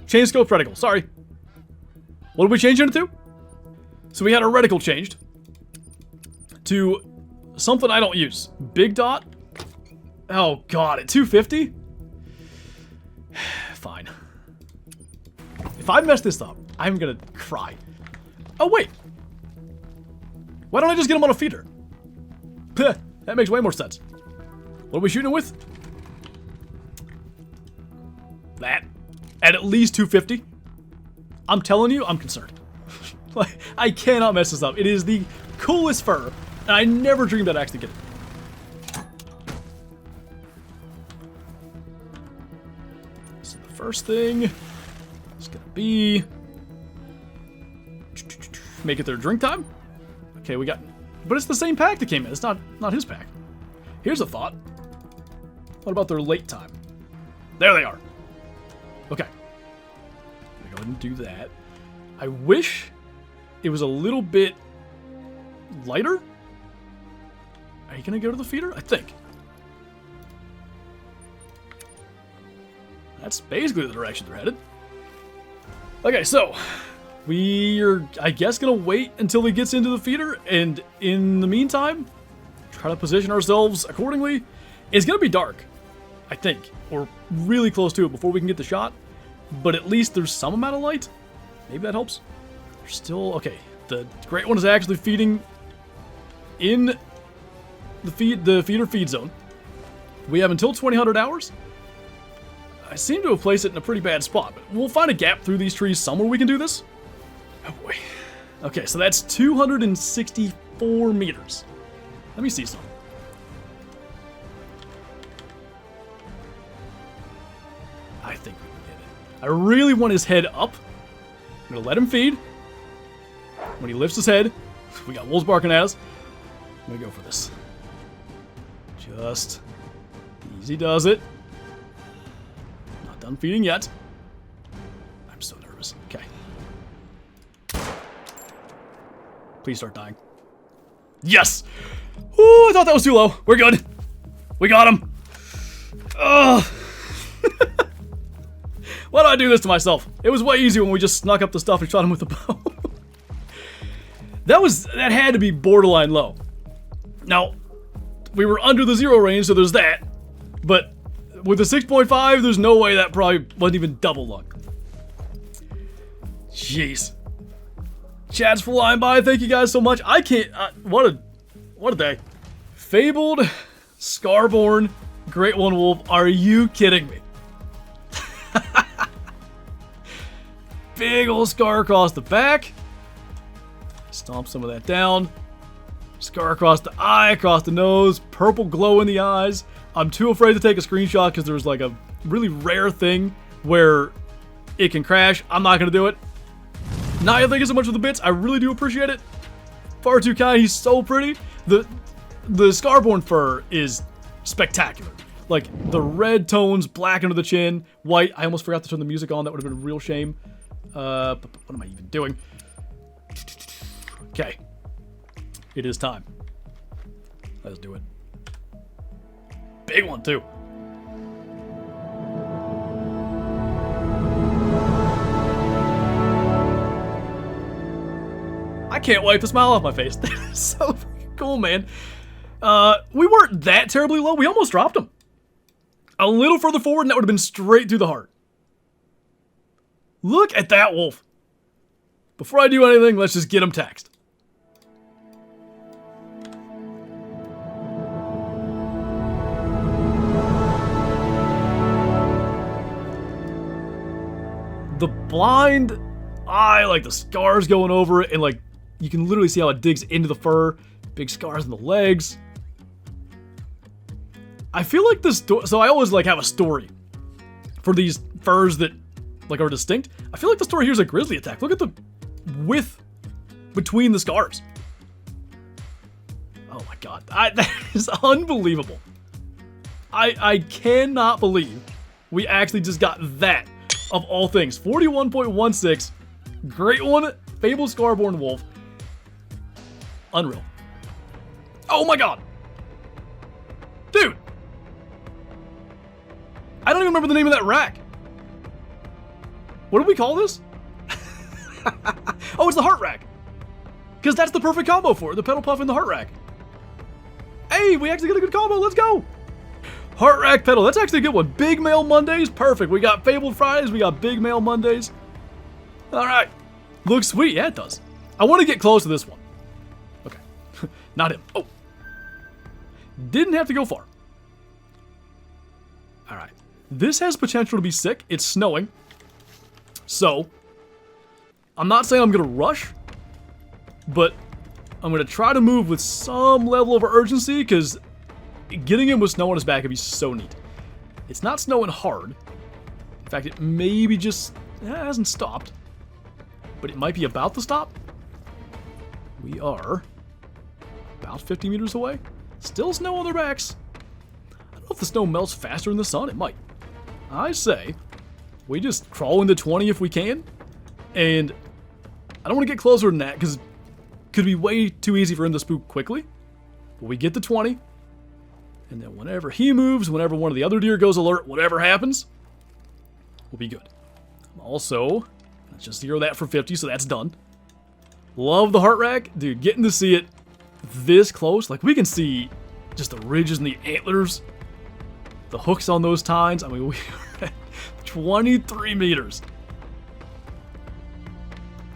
Change scope reticle. Sorry. What did we change it to? So we had our reticle changed to something I don't use. Big dot. Oh, God. At 250? Fine. If I mess this up, I'm gonna cry. Oh, wait. Why don't I just get him on a feeder? That makes way more sense. What are we shooting with? That. At least 250. I'm telling you, I'm concerned. Like, I cannot mess this up. It is the coolest fur, and I never dreamed I'd actually get it. So the first thing is gonna be make it their drink time. Okay, we got, but it's the same pack that came in. It's not his pack. Here's a thought. What about their late time? There they are. Okay. I'm gonna go ahead and do that. I wish it was a little bit lighter. Are you gonna go to the feeder? I think. That's basically the direction they're headed. Okay, so we're, I guess, gonna wait until he gets into the feeder, and in the meantime, try to position ourselves accordingly. It's gonna be dark, I think, or really close to it before we can get the shot, but at least there's some amount of light. Maybe that helps. There's still, okay, the great one is actually feeding in the feeder feed zone. We have until 2000 hours. I seem to have placed it in a pretty bad spot, but we'll find a gap through these trees somewhere we can do this. Oh boy. Okay, so that's 264 meters. Let me see something. I think we can get it. I really want his head up. I'm gonna let him feed. When he lifts his head, we got wolves barking at us. I'm gonna go for this. Just easy does it. Not done feeding yet. I'm so nervous. Okay. Please start dying. Yes! Ooh, I thought that was too low. We're good. We got him. Ugh. Why do I do this to myself? It was way easier when we just snuck up the stuff and shot him with the bow. That had to be borderline low. Now, we were under the 0 range, so there's that. But with the 6.5, there's no way that probably wasn't even double luck. Jeez. Chat's flying by. Thank you guys so much. I can't. What a day. Fabled, Scarborn, Great One Wolf. Are you kidding me? Big old scar across the back. Stomp some of that down. Scar across the eye, across the nose. Purple glow in the eyes. I'm too afraid to take a screenshot because there's like a really rare thing where it can crash. I'm not going to do it. Neill, thank you so much for the bits. I really do appreciate it. Far too kind. He's so pretty. The Scarborn fur is spectacular. Like the red tones, black under the chin, white. I almost forgot to turn the music on. That would have been a real shame. But what am I even doing? Okay. It is time. Let's do it. Big one, too. I can't wipe the smile off my face. That is so freaking cool, man. We weren't that terribly low. We almost dropped him. A little further forward, and that would have been straight through the heart. Look at that wolf. Before I do anything, let's just get him taxed. The blind eye, like the scars going over it, and like you can literally see how it digs into the fur. Big scars in the legs. I feel like this. So I always like have a story for these furs that like are distinct. I feel like the story here is a grizzly attack. Look at the width between the scars. Oh my god, that is unbelievable. I cannot believe we actually just got that. Of all things, 41.16, Great One, Fabled Scarborn Wolf. Unreal. Oh my god. Dude. I don't even remember the name of that rack. What do we call this? Oh, it's the heart rack. Because that's the perfect combo for it, the pedal puff and the heart rack. Hey, we actually got a good combo, let's go. Heart rack pedal, that's actually a good one. Big Mail Mondays, perfect. We got Fabled Fridays, we got Big Mail Mondays. All right, looks sweet, yeah it does. I want to get close to this one. Okay, not him, oh. Didn't have to go far. All right, this has potential to be sick. It's snowing. So, I'm not saying I'm gonna rush, but I'm gonna try to move with some level of urgency because getting him with snow on his back would be so neat. It's not snowing hard. In fact, it maybe just hasn't stopped. But it might be about to stop. We are about 50 meters away. Still snow on their backs. I don't know if the snow melts faster in the sun. It might. I say we just crawl into 20 if we can. And I don't want to get closer than that because it could be way too easy for him to spook quickly. But we get to 20. And then whenever he moves, whenever one of the other deer goes alert, whatever happens, we'll be good. Also, let's just zero that for 50, so that's done. Love the heart rack. Dude, getting to see it this close. Like, we can see just the ridges and the antlers. The hooks on those tines. I mean, we are at 23 meters.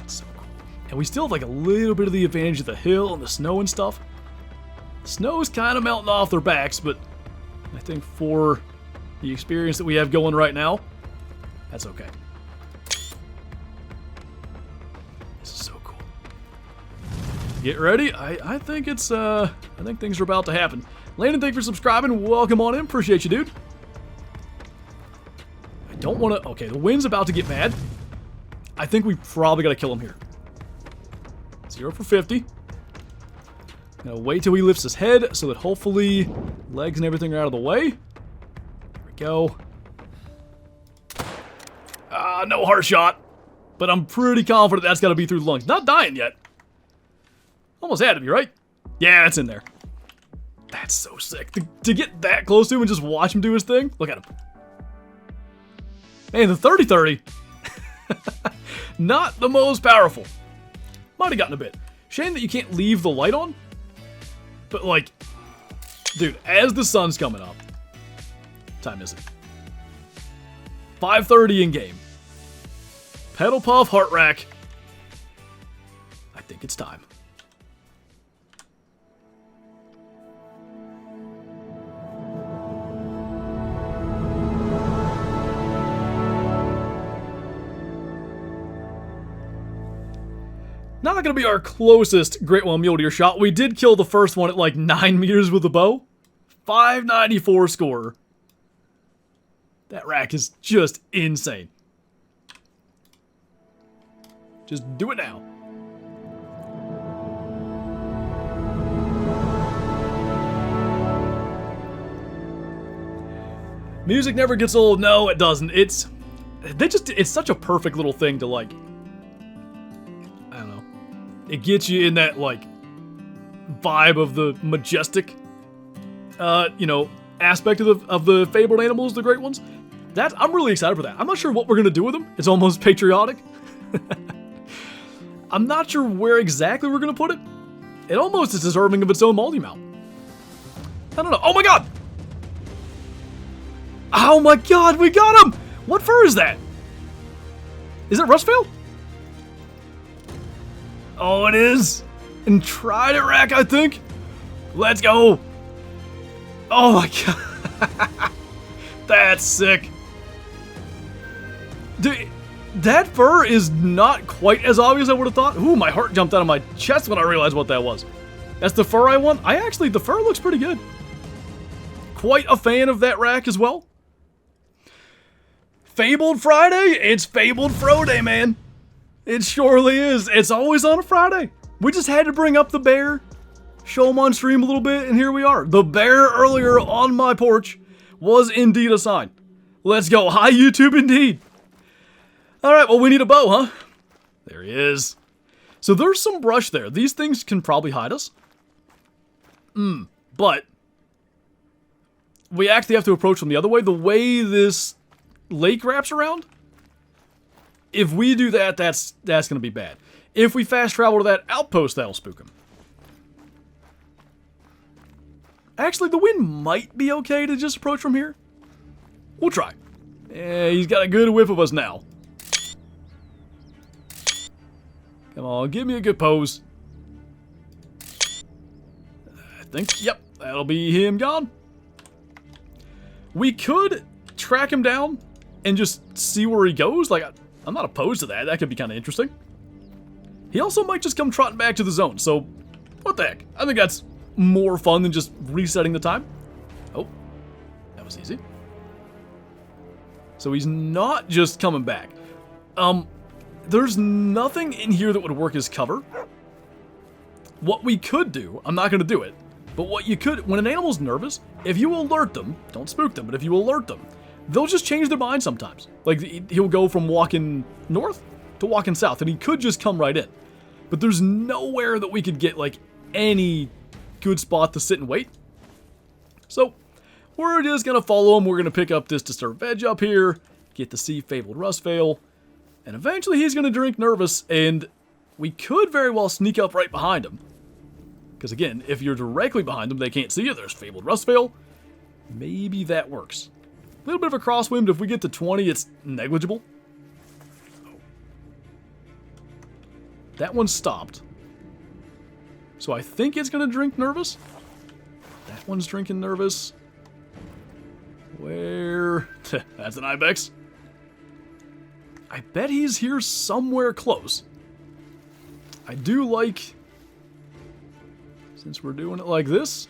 That's so cool. And we still have, like, a little bit of the advantage of the hill and the snow and stuff. Snow's kind of melting off their backs, but I think for the experience that we have going right now, that's okay. This is so cool. Get ready. I think it's I think things are about to happen. Landon, thank you for subscribing. Welcome on in. Appreciate you, dude. I don't want to. Okay, the wind's about to get mad. I think we probably got to kill him here. 0 for 50. Gonna wait till he lifts his head so that hopefully legs and everything are out of the way. There we go. No heart shot. But I'm pretty confident that's gotta be through the lungs. Not dying yet. Almost had to be, right? Yeah, it's in there. That's so sick. To get that close to him and just watch him do his thing. Look at him. Man, the 30-30. Not the most powerful. Might have gotten a bit. Shame that you can't leave the light on. But, like, dude, as the sun's coming up, what time is it? 5:30 in game. Pedal puff, heart rack. I think it's time. Not going to be our closest Great Wall Mule Deer shot. We did kill the first one at like 9 meters with a bow. 594 score. That rack is just insane. Just do it now. Music never gets old. No, it doesn't. It's such a perfect little thing to like. I don't know. It gets you in that like vibe of the majestic, aspect of the fabled animals, the great ones. I'm really excited for that. I'm not sure what we're gonna do with them. It's almost patriotic. I'm not sure where exactly we're gonna put it. It almost is deserving of its own multi-mount. I don't know. Oh my god! Oh my god, we got him! What fur is that? Is it Rustveil? Oh, it is. And Trident rack, I think. Let's go. Oh my god. That's sick. Dude, that fur is not quite as obvious as I would have thought. Ooh, my heart jumped out of my chest when I realized what that was. That's the fur I want. The fur looks pretty good. Quite a fan of that rack as well. Fabled Friday? It's Fabled Friday, man. It surely is. It's always on a Friday. We just had to bring up the bear, show him on stream a little bit, and here we are. The bear earlier on my porch was indeed a sign. Let's go. Hi, YouTube, indeed. All right, well, we need a bow, huh? There he is. So there's some brush there. These things can probably hide us. But we actually have to approach them the other way. The way this lake wraps around, if we do that, that's going to be bad. If we fast travel to that outpost, that'll spook him. Actually, the wind might be okay to just approach from here. We'll try. Yeah, he's got a good whiff of us now. Come on, give me a good pose. I think, yep, that'll be him gone. We could track him down and just see where he goes. Like, I'm not opposed to that. That could be kind of interesting. He also might just come trotting back to the zone. So, what the heck? I think that's more fun than just resetting the time. Oh, that was easy. So he's not just coming back. There's nothing in here that would work as cover. What we could do, I'm not going to do it, but what you could, when an animal's nervous, if you alert them, don't spook them, but if you alert them, they'll just change their mind sometimes. Like, he'll go from walking north to walking south, and he could just come right in. But there's nowhere that we could get, like, any good spot to sit and wait. So, we're just going to follow him. We're going to pick up this disturbed veg up here, get to see Fabled Rustveil, and eventually he's going to drink nervous, and we could very well sneak up right behind him. Because again, if you're directly behind them, they can't see you. There's Fabled Rustveil. Maybe that works. A little bit of a crosswind. If we get to 20, it's negligible. That one stopped. So I think it's going to drink nervous. That one's drinking nervous. Where? That's an ibex. I bet he's here somewhere close. I do like, since we're doing it like this,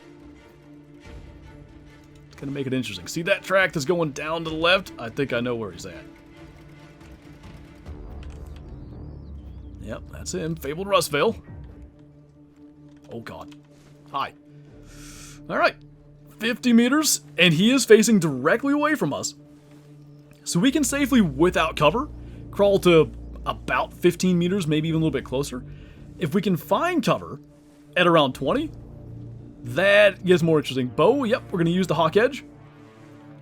it's going to make it interesting. See that track that's going down to the left? I think I know where he's at. Yep, that's him. Fabled Rustveil. Oh, God. Hi. All right. 50 meters, and he is facing directly away from us. So we can safely, without cover, crawl to about 15 meters, maybe even a little bit closer. If we can find cover at around 20, that gets more interesting. Bow, yep, we're going to use the hawk edge.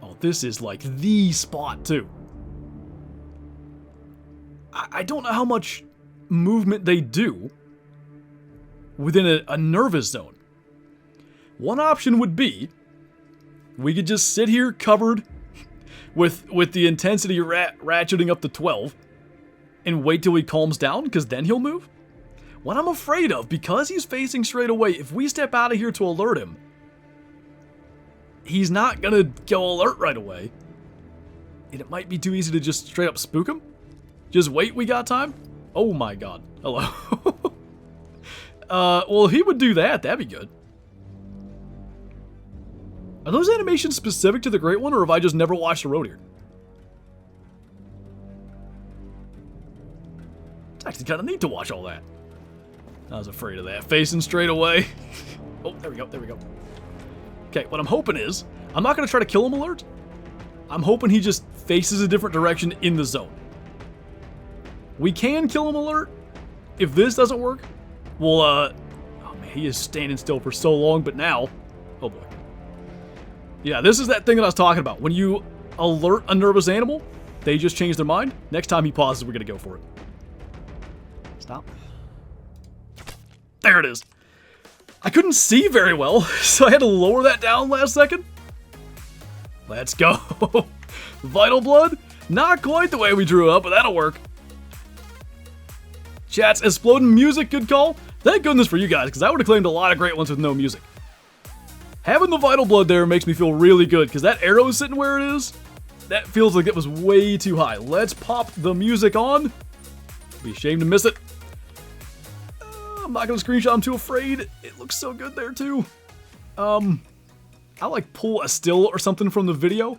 Oh, this is like the spot, too. I don't know how much movement they do, within a nervous zone. One option would be we could just sit here covered with the intensity ratcheting up to 12 and wait till he calms down, because then he'll move. What I'm afraid of, because he's facing straight away, if we step out of here to alert him, he's not gonna go alert right away. And it might be too easy to just straight up spook him. Just wait, we got time? Oh my god. Hello. Well, he would do that. That'd be good. Are those animations specific to the Great One, or have I just never watched a road here? It's actually kind of neat to watch all that. I was afraid of that. Facing straight away. Oh, there we go. There we go. Okay, what I'm hoping is, I'm not going to try to kill him alert. I'm hoping he just faces a different direction in the zone. We can kill him alert. If this doesn't work, we'll, oh man, he is standing still for so long, but now, oh boy. Yeah, this is that thing that I was talking about. When you alert a nervous animal, they just change their mind. Next time he pauses, we're going to go for it. Stop. There it is. I couldn't see very well, so I had to lower that down last second. Let's go. Vital blood? Not quite the way we drew up, but that'll work. Chat's exploding music, good call. Thank goodness for you guys, because I would have claimed a lot of great ones with no music. Having the vital blood there makes me feel really good, because that arrow is sitting where it is. That feels like it was way too high. Let's pop the music on. Be ashamed to miss it. I'm not going to screenshot, I'm too afraid. It looks so good there too. I like pull a still or something from the video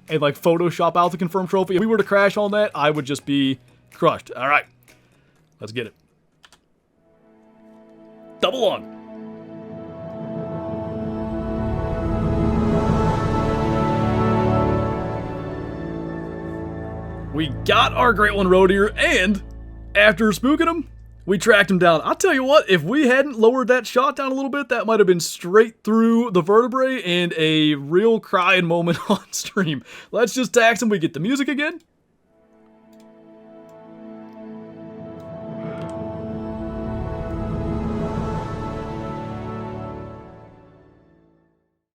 and like Photoshop out the confirmed trophy. If we were to crash on that, I would just be crushed. All right, let's get it. Double on. We got our Great One road here, and after spooking him, we tracked him down. I'll tell you what, if we hadn't lowered that shot down a little bit, that might have been straight through the vertebrae and a real crying moment on stream. Let's just tax him. We get the music again.